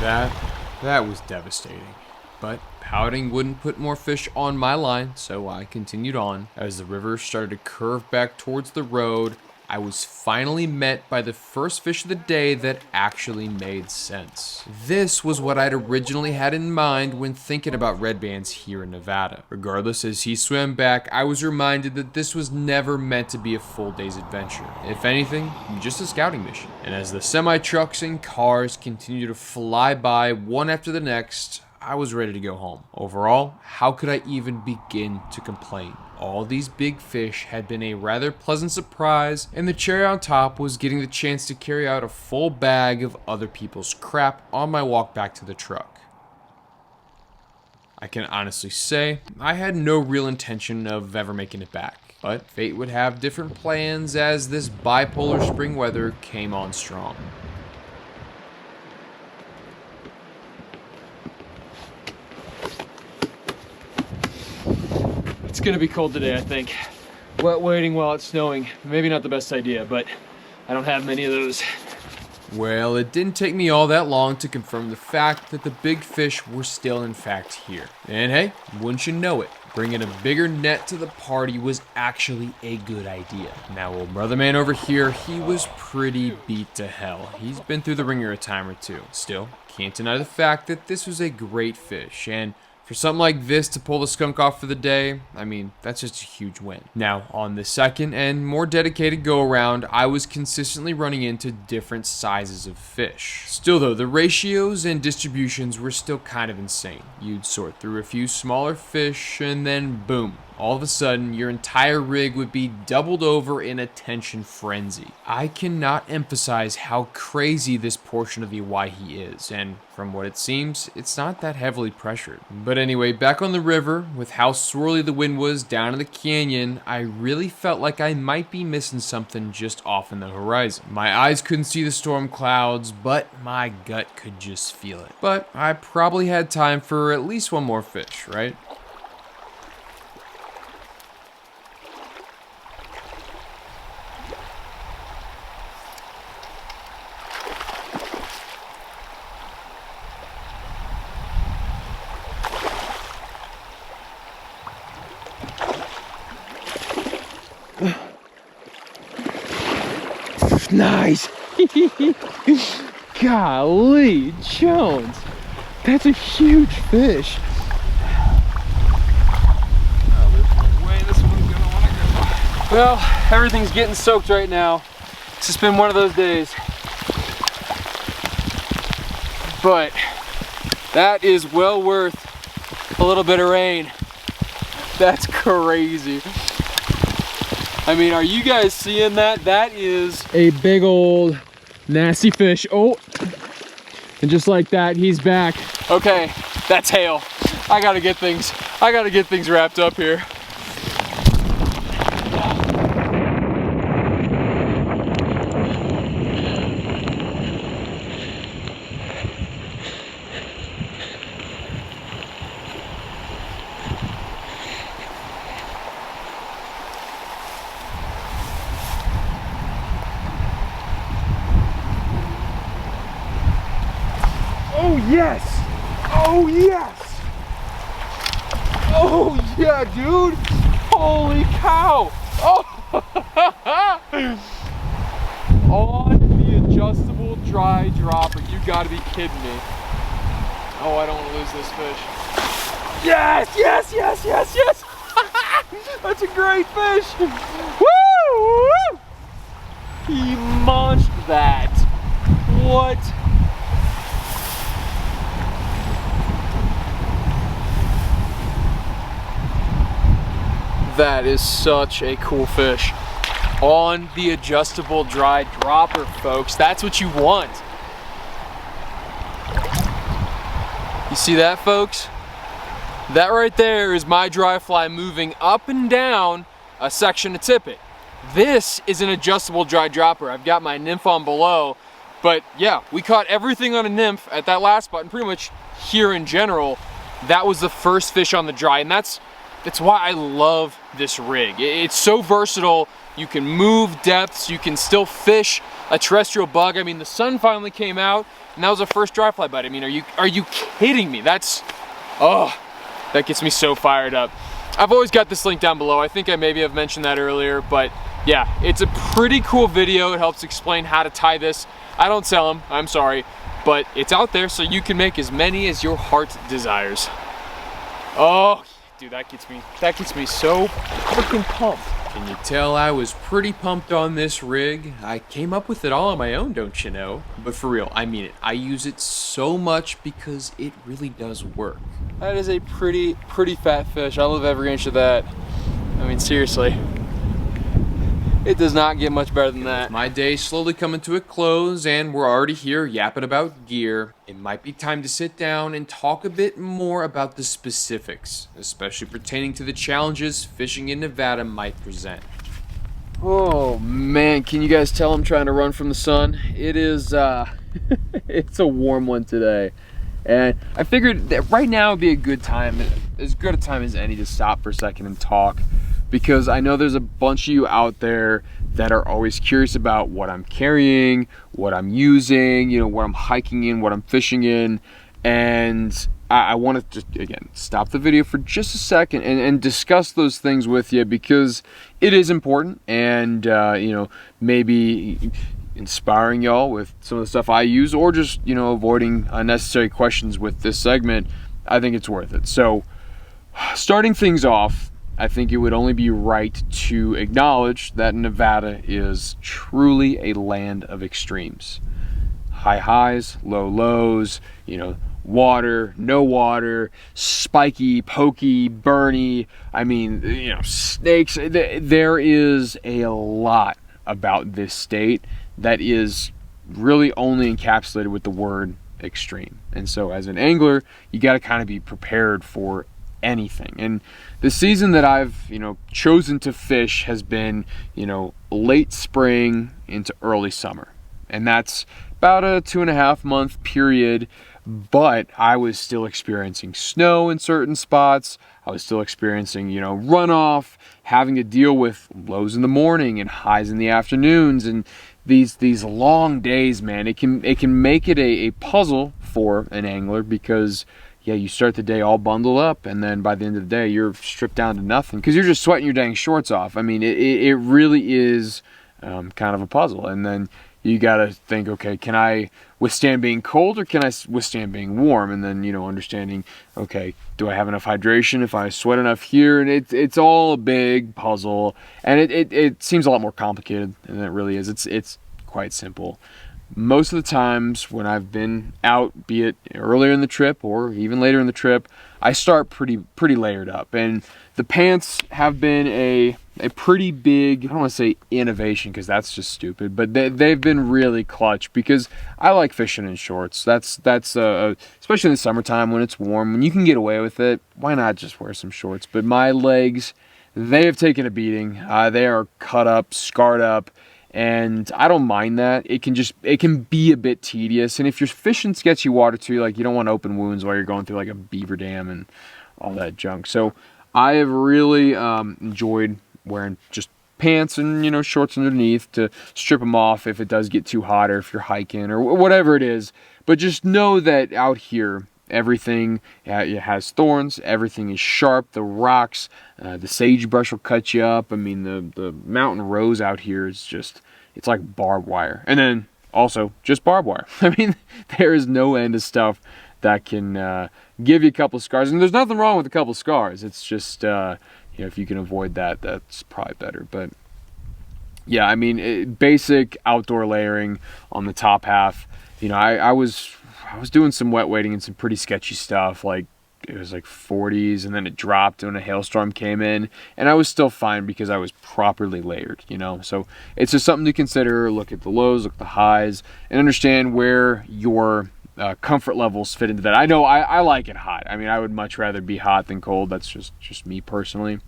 damn it! That was devastating. But pouting wouldn't put more fish on my line, so I continued on. As the river started to curve back towards the road, I was finally met by the first fish of the day that actually made sense. This was what I'd originally had in mind when thinking about red bands here in Nevada. Regardless, as he swam back, I was reminded that this was never meant to be a full day's adventure. If anything, just a scouting mission. And as the semi-trucks and cars continue to fly by one after the next, I was ready to go home. Overall, how could I even begin to complain? All these big fish had been a rather pleasant surprise, and the cherry on top was getting the chance to carry out a full bag of other people's crap on my walk back to the truck. I can honestly say I had no real intention of ever making it back, but fate would have different plans as this bipolar spring weather came on strong. It's gonna be cold today, I think. Wet waiting while it's snowing. Maybe not the best idea, but I don't have many of those. Well, it didn't take me all that long to confirm the fact that the big fish were still in fact here. And hey, wouldn't you know it, bringing a bigger net to the party was actually a good idea. Now, old brother man over here, he was pretty beat to hell. He's been through the ringer a time or two. Still, can't deny the fact that this was a great fish, and for something like this to pull the skunk off for the day, I mean, that's just a huge win. Now, on the second and more dedicated go-around, I was consistently running into different sizes of fish. Still though, the ratios and distributions were still kind of insane. You'd sort through a few smaller fish and then boom, all of a sudden your entire rig would be doubled over in attention frenzy. I cannot emphasize how crazy this portion of the Owyhee is, and from what it seems, it's not that heavily pressured. But anyway, back on the river, with how swirly the wind was down in the canyon, I really felt like I might be missing something just off in the horizon. My eyes couldn't see the storm clouds, but my gut could just feel it. But I probably had time for at least one more fish, right? Nice. Golly, Jones. That's a huge fish. Well, everything's getting soaked right now. It's just been one of those days. But that is well worth a little bit of rain. That's crazy. I mean, are you guys seeing that? That is A big old nasty fish. Oh, and just like that, he's back. okay. That's hail. I gotta get things wrapped up here. Oh yes! Oh yes! Oh yeah, dude! Holy cow! Oh! On the adjustable dry dropper. You gotta be kidding me. Oh, I don't want to lose this fish. Yes, yes, yes, yes, yes! That's a great fish! Woo! He munched that. What? That is such a cool fish. On the adjustable dry dropper, folks. That's what you want. You see that, folks? That right there is my dry fly moving up and down a section of tippet. This is an adjustable dry dropper. I've got my nymph on below, but yeah, we caught everything on a nymph at that last spot, and pretty much here in general, that was the first fish on the dry, and that's why I love this rig. It's so versatile. You can move depths, you can still fish a terrestrial bug. I mean, the sun finally came out, and that was the first dry fly bite. I mean, are you kidding me? That gets me so fired up. I've always got this link down below. I think I maybe have mentioned that earlier, but yeah, it's a pretty cool video. It helps explain how to tie this. I don't sell them, I'm sorry, but it's out there so you can make as many as your heart desires. Oh, dude, that gets me so freaking pumped. Can you tell I was pretty pumped on this rig? I came up with it all on my own, don't you know? But for real, I mean it. I use it so much because it really does work. That is a pretty fat fish. I love every inch of that. I mean, seriously. It does not get much better than that. My day's slowly coming to a close and we're already here yapping about gear. It might be time to sit down and talk a bit more about the specifics, especially pertaining to the challenges fishing in Nevada might present. Oh man, can you guys tell I'm trying to run from the sun? It is, it's a warm one today. And I figured that right now would be a good time, as good a time as any, to stop for a second and talk. Because I know there's a bunch of you out there that are always curious about what I'm carrying, what I'm using, you know, what I'm hiking in, what I'm fishing in. And I want to just, again, stop the video for just a second and discuss those things with you, because it is important. And, you know, maybe inspiring y'all with some of the stuff I use, or just, you know, avoiding unnecessary questions with this segment. I think it's worth it. So starting things off, I think it would only be right to acknowledge that Nevada is truly a land of extremes. High highs, low lows, you know, water, no water, spiky, pokey, burny, I mean, you know, snakes. There is a lot about this state that is really only encapsulated with the word extreme. And so as an angler, you got to kind of be prepared for anything. And the season that I've, you know, chosen to fish has been, you know, late spring into early summer. And that's about a 2.5 month period, but I was still experiencing snow in certain spots. I was still experiencing, you know, runoff, having to deal with lows in the morning and highs in the afternoons, and these long days, man. It can make it a puzzle for an angler, because yeah, you start the day all bundled up, and then by the end of the day, you're stripped down to nothing because you're just sweating your dang shorts off. I mean, it really is kind of a puzzle. And then you got to think, okay, can I withstand being cold, or can I withstand being warm? And then, you know, understanding, okay, do I have enough hydration if I sweat enough here? And it's all a big puzzle, and it seems a lot more complicated than it really is. It's quite simple. Most of the times when I've been out, be it earlier in the trip or even later in the trip, I start pretty layered up. And the pants have been a pretty big, I don't want to say innovation because that's just stupid, but they've been really clutch, because I like fishing in shorts. That's especially in the summertime when it's warm, when you can get away with it, why not just wear some shorts? But my legs, they have taken a beating. They are cut up, scarred up. And I don't mind that. It can be a bit tedious. And if you're fishing sketchy water too, like, you don't want open wounds while you're going through like a beaver dam and all that junk. So I have really enjoyed wearing just pants and, you know, shorts underneath to strip them off if it does get too hot, or if you're hiking or whatever it is. But just know that out here, everything, it has thorns, everything is sharp, the rocks, the sagebrush will cut you up. I mean, the mountain rose out here is just, it's like barbed wire. And then also just barbed wire. I mean, there is no end of stuff that can give you a couple scars. And there's nothing wrong with a couple scars. It's just, you know, if you can avoid that, that's probably better. But yeah, I mean, basic outdoor layering on the top half. You know, I was doing some wet wading and some pretty sketchy stuff. Like, it was like 40s, and then it dropped when a hailstorm came in, and I was still fine because I was properly layered, you know. So it's just something to consider. Look at the lows, look at the highs, and understand where your comfort levels fit into that. I know I like it hot. I mean, I would much rather be hot than cold. That's just me personally.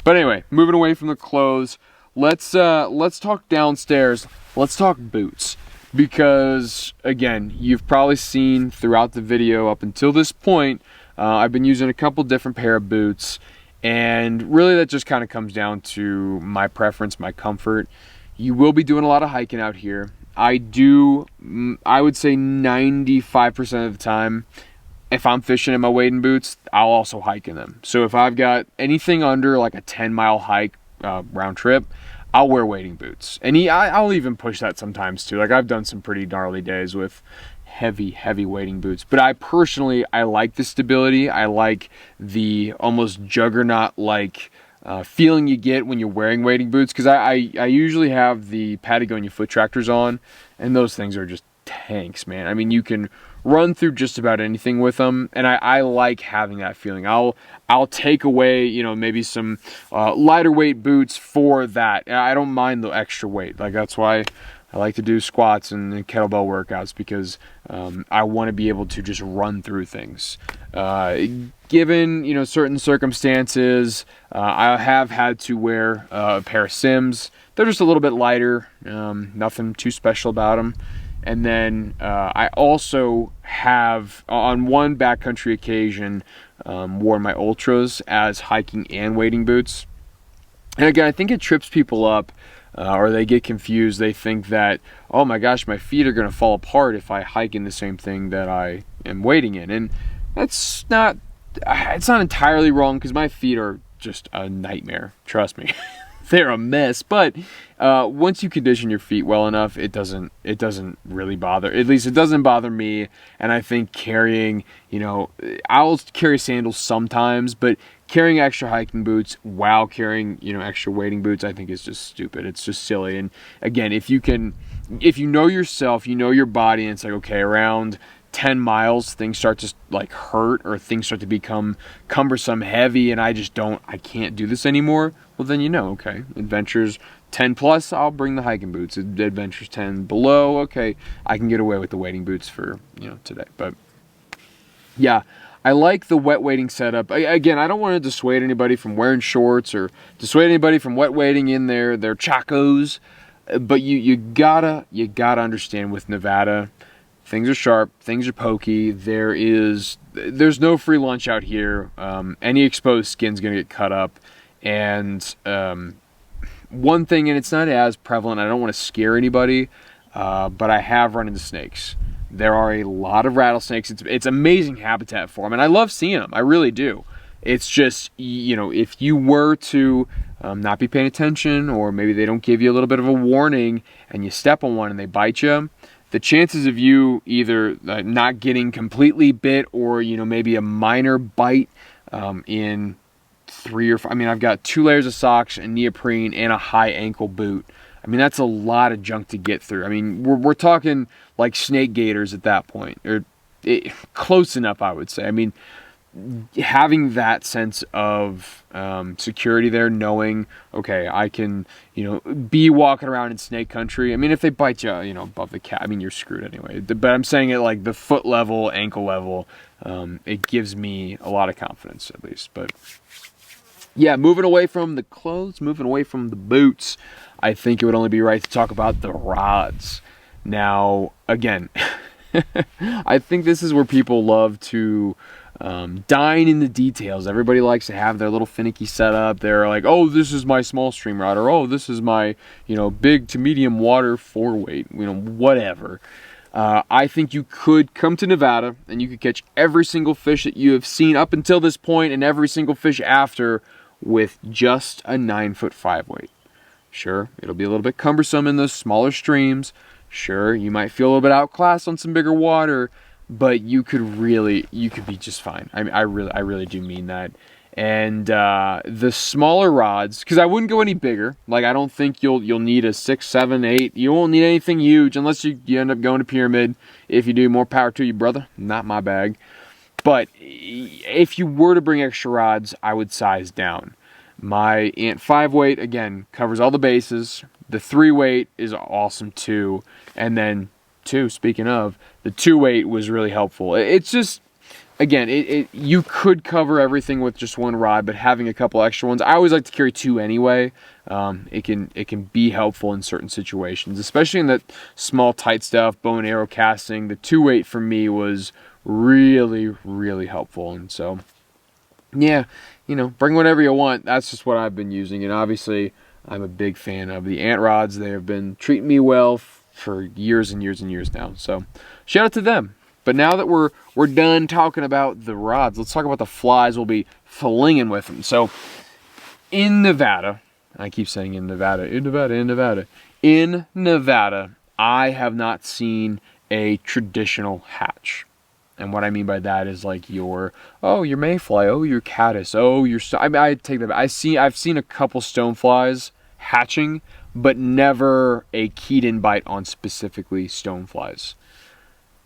But anyway, moving away from the clothes, let's talk downstairs. Let's talk boots. Because, again, you've probably seen throughout the video up until this point, I've been using a couple different pair of boots, and really that just kind of comes down to my preference, my comfort. You will be doing a lot of hiking out here. I would say 95% of the time, if I'm fishing in my wading boots, I'll also hike in them. So if I've got anything under like a 10-mile hike round trip, I'll wear wading boots. And I'll even push that sometimes too. Like, I've done some pretty gnarly days with heavy wading boots. But I personally like the stability. I like the almost juggernaut-like feeling you get when you're wearing wading boots, because I usually have the Patagonia foot tractors on, and those things are just tanks, man. I mean, you can run through just about anything with them, and I like having that feeling. I'll take away, you know, maybe some lighter weight boots for that. I don't mind the extra weight. Like, that's why I like to do squats and kettlebell workouts, because I want to be able to just run through things. Given, you know, certain circumstances, I have had to wear a pair of Sims. They're just a little bit lighter, nothing too special about them. And then I also have, on one backcountry occasion, worn my Ultras as hiking and wading boots. And again, I think it trips people up, or they get confused. They think that, oh my gosh, my feet are going to fall apart if I hike in the same thing that I am wading in. And it's not entirely wrong, because my feet are just a nightmare. Trust me. They're a mess, but once you condition your feet well enough, it doesn't really bother. At least it doesn't bother me. And I think carrying, you know, I'll carry sandals sometimes, but carrying extra hiking boots while carrying, you know, extra wading boots, I think is just stupid. It's just silly. And again, if you know yourself, you know your body, and it's like, okay, around 10 miles, things start to like hurt, or things start to become cumbersome, heavy, and I can't do this anymore. Well, then, you know, okay, adventures 10 plus, I'll bring the hiking boots. Adventures 10 below, okay, I can get away with the wading boots for, you know, today. But yeah, I like the wet wading setup. Again, I don't want to dissuade anybody from wearing shorts, or dissuade anybody from wet wading in their chacos. But you gotta understand, with Nevada, things are sharp, things are pokey. There's no free lunch out here. Any exposed skin's gonna get cut up. And one thing, and it's not as prevalent, I don't want to scare anybody, but I have run into snakes. There are a lot of rattlesnakes. It's amazing habitat for them, and I love seeing them. I really do. It's just, you know, if you were to not be paying attention, or maybe they don't give you a little bit of a warning, and you step on one and they bite you, the chances of you either not getting completely bit, or, you know, maybe a minor bite in 3 or 5, I mean, I've got 2 layers of socks and neoprene and a high ankle boot. I mean, that's a lot of junk to get through. I mean, we're talking like snake gaiters at that point, or close enough, I would say. I mean, having that sense of security there, knowing, okay, I can, you know, be walking around in snake country. I mean, if they bite you, you know, above the calf, I mean, you're screwed anyway. But I'm saying it like the foot level, ankle level, it gives me a lot of confidence, at least. But yeah, moving away from the clothes, moving away from the boots, I think it would only be right to talk about the rods. Now, again, I think this is where people love to dine in the details. Everybody likes to have their little finicky setup. They're like, oh, this is my small stream rod, or oh, this is my, you know, big to medium water 4-weight, you know, whatever. I think you could come to Nevada and you could catch every single fish that you have seen up until this point, and every single fish after, with just a 9-foot 5-weight. Sure, it'll be a little bit cumbersome in those smaller streams. Sure, you might feel a little bit outclassed on some bigger water, but you could be just fine. I mean, I really do mean that. And the smaller rods, because I wouldn't go any bigger. Like, I don't think you'll need a 6, 7, 8. You won't need anything huge unless you end up going to pyramid. If you do, more power to you, brother. Not my bag. But if you were to bring extra rods, I would size down. My Ant 5-weight, again, covers all the bases. The 3-weight is awesome too. And then, speaking of, the 2-weight was really helpful. It's just, again, you could cover everything with just one rod, but having a couple extra ones, I always like to carry 2 anyway. It can be helpful in certain situations, especially in that small, tight stuff, bow and arrow casting. The 2-weight for me was really, really helpful. And so, yeah, you know, bring whatever you want. That's just what I've been using. And obviously, I'm a big fan of the Ant rods. They have been treating me well for years and years and years now. So, shout out to them. But now that we're done talking about the rods, let's talk about the flies we'll be flinging with them. So, in Nevada, I keep saying in Nevada, I have not seen a traditional hatch. And what I mean by that is like your mayfly, your caddis, I take that back. I've seen a couple stoneflies hatching, but never a keyed-in bite on specifically stoneflies.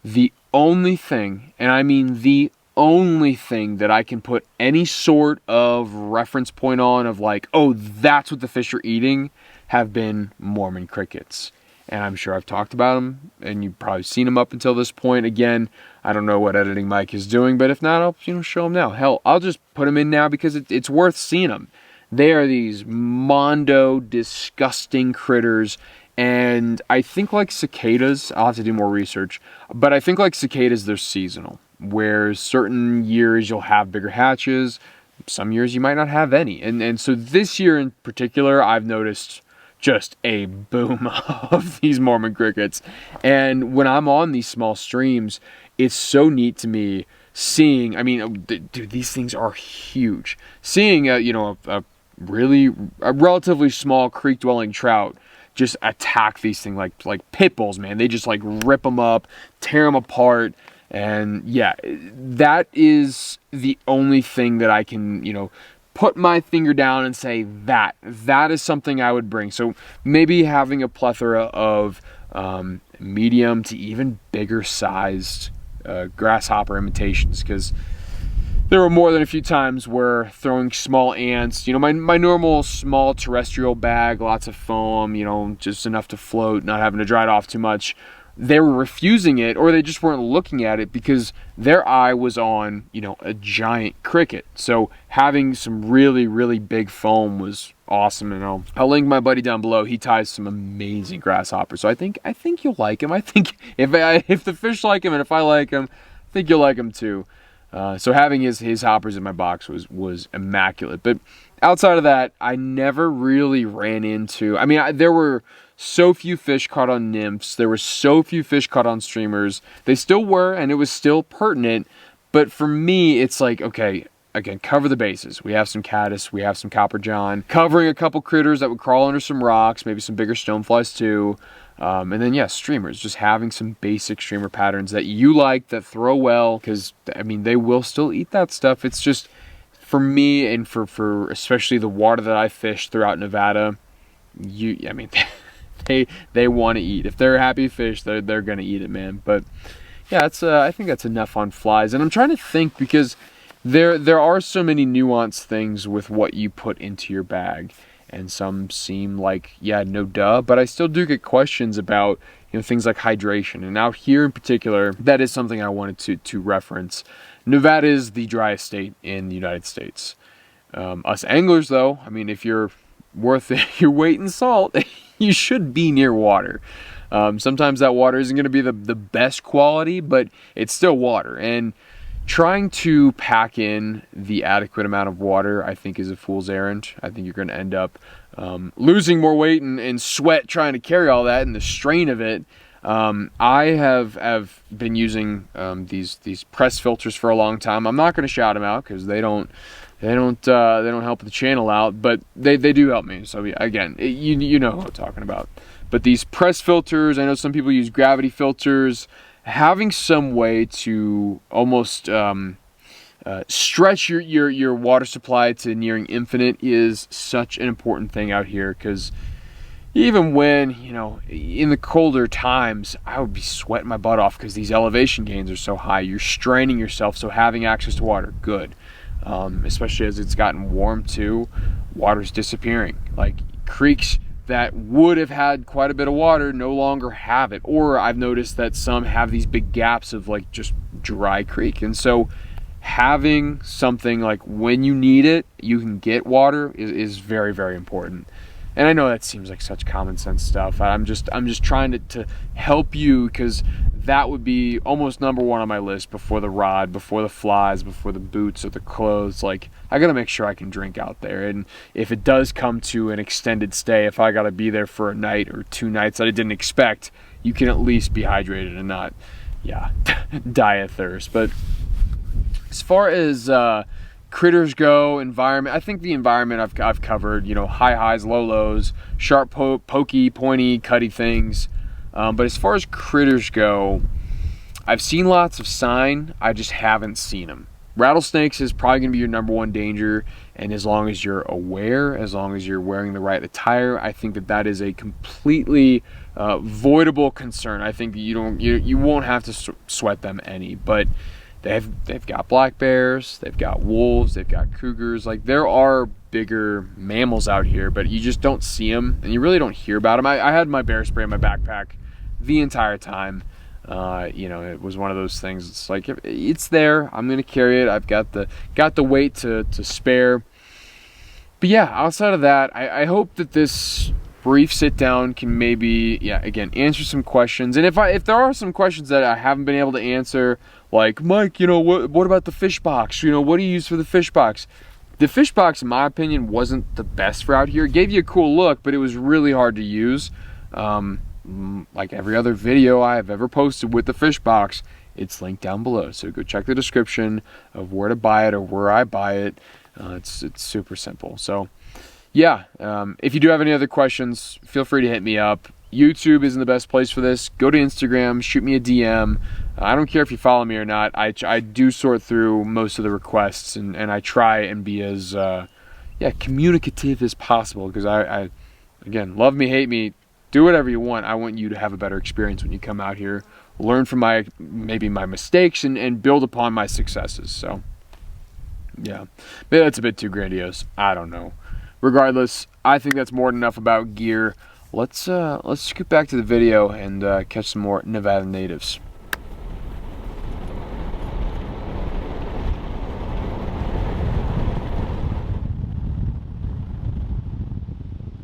The only thing, and I mean the only thing that I can put any sort of reference point on of like, oh, that's what the fish are eating, have been Mormon crickets. And I'm sure I've talked about them, and you've probably seen them up until this point. Again, I don't know what editing Mike is doing, but if not, I'll show them now. Hell, I'll just put them in now because it's worth seeing them. They are these mondo, disgusting critters, and I think like cicadas, I'll have to do more research, but I think like cicadas, they're seasonal, where certain years you'll have bigger hatches, some years you might not have any. And so this year in particular, I've noticed just a boom of these Mormon crickets. And when I'm on these small streams, it's so neat to me seeing, I mean, dude, these things are huge. Seeing, a relatively small creek-dwelling trout just attack these things like pit bulls, man. They just like rip them up, tear them apart. And yeah, that is the only thing that I can, put my finger down and say that is something I would bring. So maybe having a plethora of medium to even bigger sized grasshopper imitations, because there were more than a few times where throwing small ants, my normal small terrestrial bag, lots of foam, just enough to float, not having to dry it off too much, they were refusing it, or they just weren't looking at it because their eye was on, a giant cricket. So having some really, really big foam was awesome. And I'll link my buddy down below. He ties some amazing grasshoppers. So I think you'll like him. I think if the fish like him and if I like him, I think you'll like him too. So having his hoppers in my box was immaculate. But outside of that, I never really ran into, there were so few fish caught on nymphs. There were so few fish caught on streamers. They still were, and it was still pertinent. But for me, it's like, okay, again, cover the bases. We have some caddis, we have some copper john, covering a couple critters that would crawl under some rocks, maybe some bigger stoneflies too. And then, yeah, streamers, just having some basic streamer patterns that you like, that throw well, because, they will still eat that stuff. It's just, for me, and for especially the water that I fish throughout Nevada, they want to eat. If they're happy fish, they're going to eat it, man. But, yeah, I think that's enough on flies. And I'm trying to think, because there are so many nuanced things with what you put into your bag. And some seem like, yeah, no duh, but I still do get questions about, things like hydration. And out here in particular, that is something I wanted to reference. Nevada is the driest state in the United States. Us anglers, though, if you're worth your weight in salt, you should be near water. Sometimes that water isn't going to be the best quality, but it's still water. And trying to pack in the adequate amount of water, I think, is a fool's errand. I think you're going to end up losing more weight and sweat trying to carry all that and the strain of it. I have been using these press filters for a long time. I'm not going to shout them out because they don't help the channel out, but they do help me. So again, you know what I'm talking about. But these press filters, I know some people use gravity filters. Having some way to almost stretch your water supply to nearing infinite is such an important thing out here, because even when, in the colder times, I would be sweating my butt off because these elevation gains are so high. You're straining yourself, so having access to water, good. Especially as it's gotten warm too, water's disappearing. Like creeks that would have had quite a bit of water no longer have it. Or I've noticed that some have these big gaps of like just dry creek. And so having something like when you need it, you can get water is very, very important. And I know that seems like such common sense stuff. I'm just trying to help you, because that would be almost number one on my list before the rod, before the flies, before the boots or the clothes. Like, I gotta make sure I can drink out there. And if it does come to an extended stay, if I gotta be there for a night or 2 nights that I didn't expect, you can at least be hydrated and not, die of thirst. But as far as critters go, environment, I think the environment I've covered, high highs, low lows, sharp, pokey, pointy, cutty things. But as far as critters go, I've seen lots of sign, I just haven't seen them. Rattlesnakes is probably going to be your number one danger, and as long as you're aware, as long as you're wearing the right attire, I think that that is a completely voidable concern. I think that you won't have to sweat them any, but they've got black bears, they've got wolves, they've got cougars. Like, there are bigger mammals out here, but you just don't see them, and you really don't hear about them. I had my bear spray in my backpack the entire time. You know, it was one of those things. It's like, if it's there, I'm gonna carry it. I've got the weight to spare. But yeah, outside of that, I hope that this brief sit down can maybe, again, answer some questions. And if there are some questions that I haven't been able to answer, like, Mike, you know, what about the fish box? You know, what do you use for the fish box? The fish box, in my opinion, wasn't the best for out here. It gave you a cool look, but it was really hard to use. Like every other video I have ever posted with the fish box, it's linked down below. So go check the description of where to buy it or where I buy it. It's super simple. So yeah, if you do have any other questions, feel free to hit me up. YouTube isn't the best place for this. Go to Instagram, shoot me a DM. I don't care if you follow me or not. I do sort through most of the requests, and I try and be as communicative as possible, because I again, love me, hate me, do whatever you want. I want you to have a better experience when you come out here. Learn from my mistakes and build upon my successes. So yeah, maybe that's a bit too grandiose. I don't know. Regardless, I think that's more than enough about gear. Let's scoot back to the video and catch some more Nevada natives.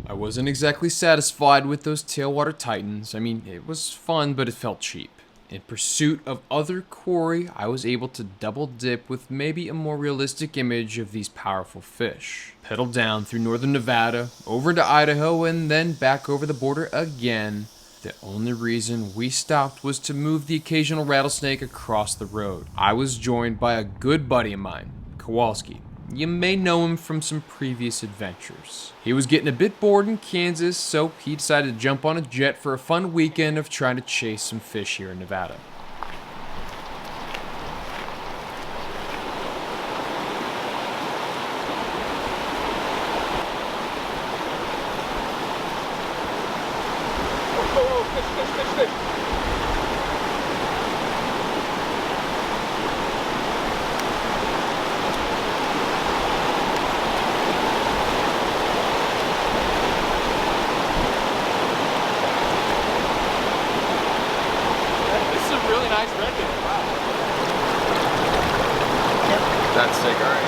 I wasn't exactly satisfied with those tailwater titans. I mean, it was fun, but it felt cheap. In pursuit of other quarry, I was able to double dip with maybe a more realistic image of these powerful fish. Pedaled down through northern Nevada, over into Idaho, and then back over the border again. The only reason we stopped was to move the occasional rattlesnake across the road. I was joined by a good buddy of mine, Kowalski. You may know him from some previous adventures. He was getting a bit bored in Kansas, so he decided to jump on a jet for a fun weekend of trying to chase some fish here in Nevada. That's sick, alright.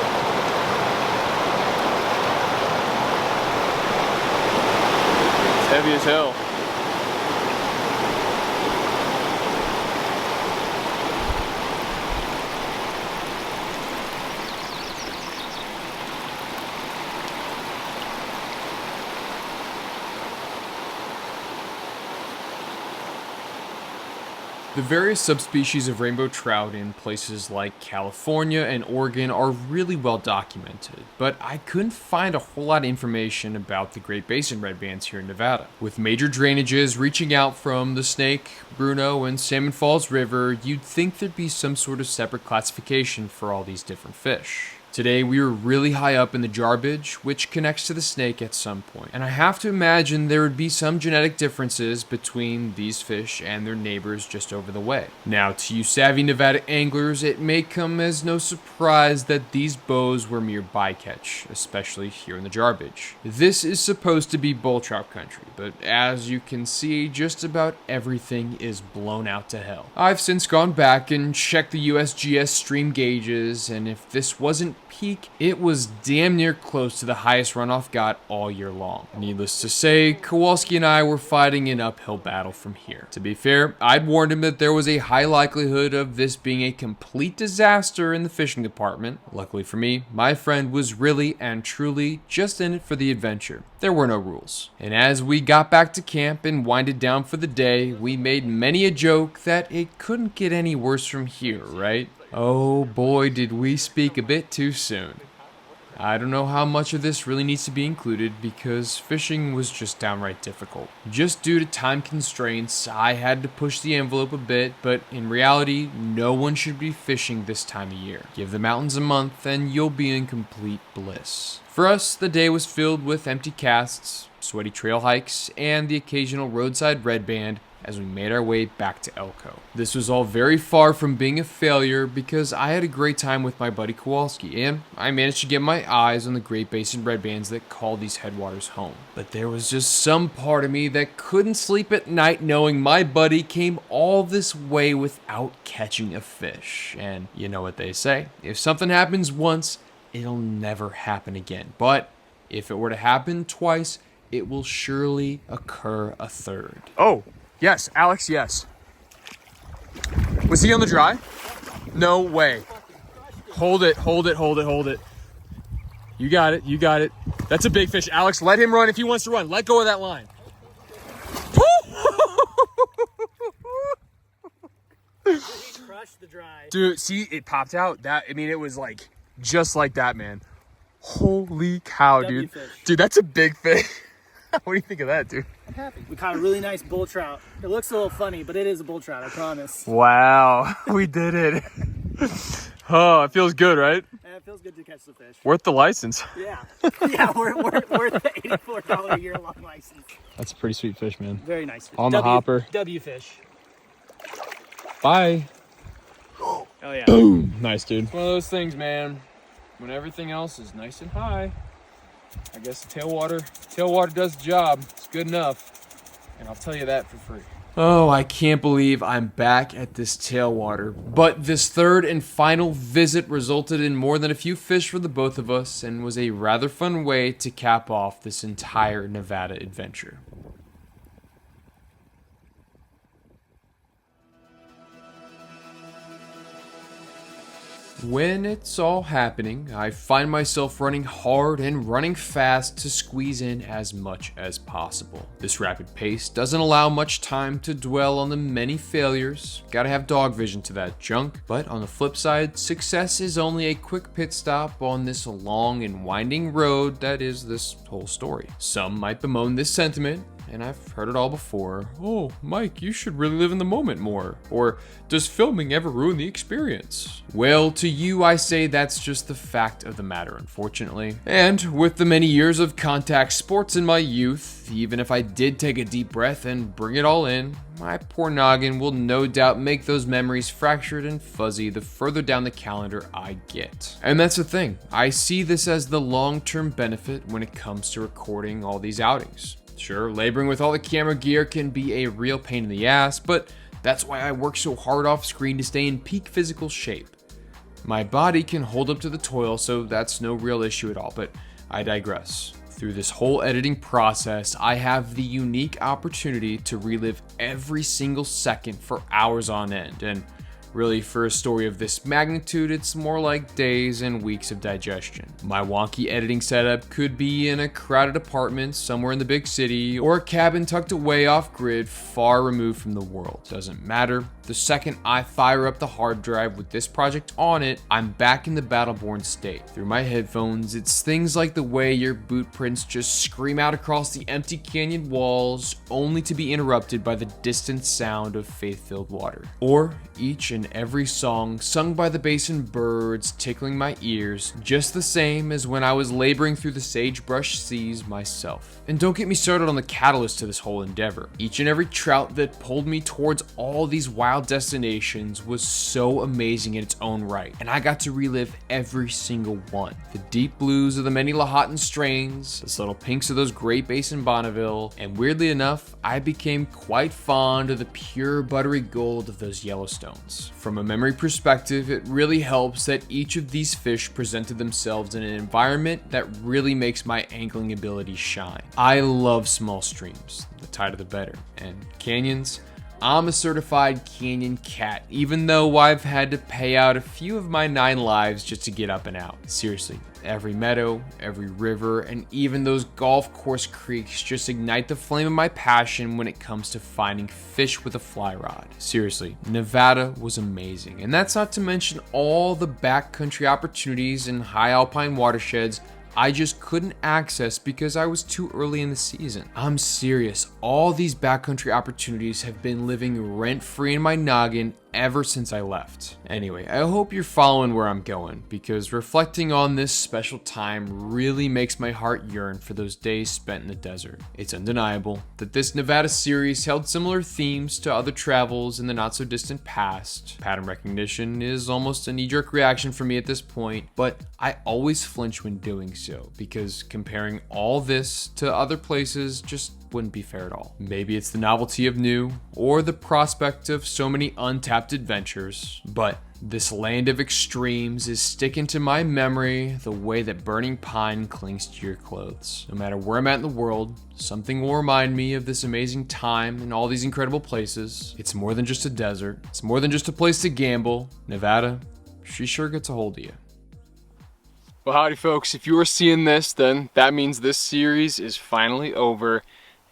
It's heavy as hell. The various subspecies of rainbow trout in places like California and Oregon are really well documented, but I couldn't find a whole lot of information about the Great Basin redbands here in Nevada. With major drainages reaching out from the Snake, Bruno, and Salmon Falls River, you'd think there'd be some sort of separate classification for all these different fish. Today we were really high up in the Jarbidge, which connects to the Snake at some point, and I have to imagine there would be some genetic differences between these fish and their neighbors just over the way. Now, to you savvy Nevada anglers, it may come as no surprise that these bows were mere bycatch, especially here in the Jarbidge. This is supposed to be bull trout country, but as you can see, just about everything is blown out to hell. I've since gone back and checked the USGS stream gauges, and if this wasn't peak, it was damn near close to the highest runoff got all year long. Needless to say, Kowalski and I were fighting an uphill battle from here. To be fair, I'd warned him that there was a high likelihood of this being a complete disaster in the fishing department. Luckily for me, my friend was really and truly just in it for the adventure. There were no rules. And as we got back to camp and winded down for the day, we made many a joke that it couldn't get any worse from here, right? Oh boy, did we speak a bit too soon. I don't know how much of this really needs to be included because fishing was just downright difficult. Just due to time constraints, I had to push the envelope a bit, but in reality, no one should be fishing this time of year. Give the mountains a month and you'll be in complete bliss. For us, the day was filled with empty casts, sweaty trail hikes, and the occasional roadside Redband as we made our way back to Elko. This was all very far from being a failure because I had a great time with my buddy Kowalski, and I managed to get my eyes on the Great Basin Redbands that call these headwaters home. But there was just some part of me that couldn't sleep at night knowing my buddy came all this way without catching a fish. And you know what they say, if something happens once, it'll never happen again. But if it were to happen twice, it will surely occur a third. Oh, yes, Alex, yes. Was he on the dry? No way. Hold it, hold it, hold it, hold it. You got it, you got it. That's a big fish. Alex, let him run if he wants to run. Let go of that line. Crushed the dry. Dude, see, it popped out. It was like, just like that, man. Holy cow, dude. Fish. Dude, that's a big fish. What do you think of that, dude? I'm happy. We caught a really nice bull trout. It looks a little funny, but it is a bull trout, I promise. Wow, we did it. Oh, it feels good, right? And it feels good to catch the fish. Worth the license. Yeah. Yeah, we're worth the $84 a year long license. That's a pretty sweet fish, man. Very nice fish. On the hopper. W fish. Bye. Oh yeah. Boom. Nice, dude. One of those things, man. When everything else is nice and high, I guess tailwater does the job. It's good enough. And I'll tell you that for free. Oh, I can't believe I'm back at this tailwater. But this third and final visit resulted in more than a few fish for the both of us and was a rather fun way to cap off this entire Nevada adventure. When it's all happening, I find myself running hard and running fast to squeeze in as much as possible. This rapid pace doesn't allow much time to dwell on the many failures. Gotta have dog vision to that junk. But on the flip side, success is only a quick pit stop on this long and winding road that is this whole story. Some might bemoan this sentiment, and I've heard it all before. Oh, Mike, you should really live in the moment more. Or, does filming ever ruin the experience? Well, to you, I say that's just the fact of the matter, unfortunately. And with the many years of contact sports in my youth, even if I did take a deep breath and bring it all in, my poor noggin will no doubt make those memories fractured and fuzzy the further down the calendar I get. And that's the thing. I see this as the long-term benefit when it comes to recording all these outings. Sure, laboring with all the camera gear can be a real pain in the ass, but that's why I work so hard off screen to stay in peak physical shape. My body can hold up to the toil, so that's no real issue at all, but I digress. Through this whole editing process, I have the unique opportunity to relive every single second for hours on end, and really, for a story of this magnitude, it's more like days and weeks of digestion. My wonky editing setup could be in a crowded apartment somewhere in the big city, or a cabin tucked away off-grid, far removed from the world. Doesn't matter. The second I fire up the hard drive with this project on it, I'm back in the battle-born state. Through my headphones, it's things like the way your boot prints just scream out across the empty canyon walls, only to be interrupted by the distant sound of faith-filled water. Or each and every song sung by the basin birds tickling my ears, just the same as when I was laboring through the sagebrush seas myself. And don't get me started on the catalyst to this whole endeavor. Each and every trout that pulled me towards all these wild destinations was so amazing in its own right, and I got to relive every single one. The deep blues of the many Lahontan strains, the subtle pinks of those Great Basin Bonneville, and weirdly enough, I became quite fond of the pure buttery gold of those Yellowstones. From a memory perspective, it really helps that each of these fish presented themselves in an environment that really makes my angling ability shine. I love small streams, the tighter the better, and canyons, I'm a certified canyon cat, even though I've had to pay out a few of my 9 lives just to get up and out. Seriously, every meadow, every river, and even those golf course creeks just ignite the flame of my passion when it comes to finding fish with a fly rod. Seriously, Nevada was amazing, and that's not to mention all the backcountry opportunities and high alpine watersheds I just couldn't access because I was too early in the season. I'm serious, all these backcountry opportunities have been living rent-free in my noggin ever since I left. Anyway, I hope you're following where I'm going, because reflecting on this special time really makes my heart yearn for those days spent in the desert. It's undeniable that this Nevada series held similar themes to other travels in the not so distant past. Pattern recognition is almost a knee-jerk reaction for me at this point, but I always flinch when doing so, because comparing all this to other places just wouldn't be fair at all. Maybe it's the novelty of new, or the prospect of so many untapped adventures, but this land of extremes is sticking to my memory the way that burning pine clings to your clothes. No matter where I'm at in the world, something will remind me of this amazing time and all these incredible places. It's more than just a desert. It's more than just a place to gamble. Nevada, she sure gets a hold of you. Well, howdy folks, if you are seeing this, then that means this series is finally over.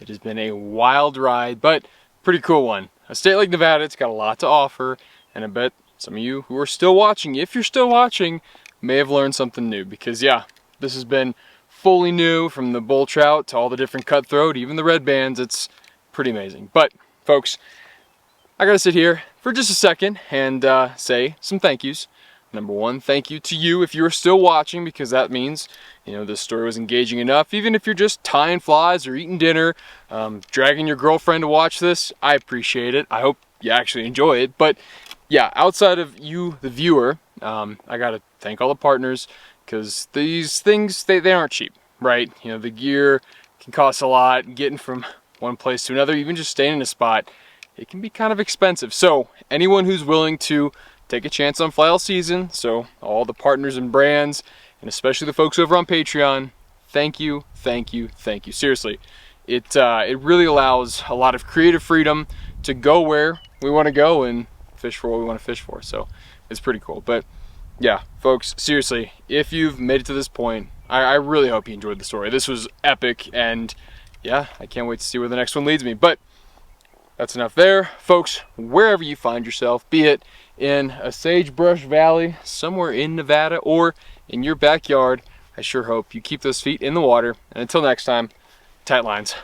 It has been a wild ride, but pretty cool one. A state like Nevada, it's got a lot to offer, and I bet some of you who are still watching, if you're still watching, may have learned something new, because yeah, this has been fully new, from the bull trout to all the different cutthroat, even the red bands. It's pretty amazing. But folks, I gotta sit here for just a second and say some thank yous. Number one, thank you to you if you're still watching, because that means, you know, this story was engaging enough. Even if you're just tying flies or eating dinner, dragging your girlfriend to watch this, I appreciate it. I hope you actually enjoy it. But yeah, outside of you, the viewer, I gotta thank all the partners, because these things, they aren't cheap, right? You know, the gear can cost a lot. Getting from one place to another, even just staying in a spot, it can be kind of expensive. So anyone who's willing to take a chance on fly all season, so all the partners and brands, and especially the folks over on Patreon, thank you, thank you, thank you. Seriously, it really allows a lot of creative freedom to go where we want to go and fish for what we want to fish for. So it's pretty cool. But yeah, folks, seriously, if you've made it to this point, I really hope you enjoyed the story. This was epic, and yeah, I can't wait to see where the next one leads me. But that's enough there. Folks, wherever you find yourself, be it in a sagebrush valley somewhere in Nevada or in your backyard, I sure hope you keep those feet in the water. And until next time, tight lines.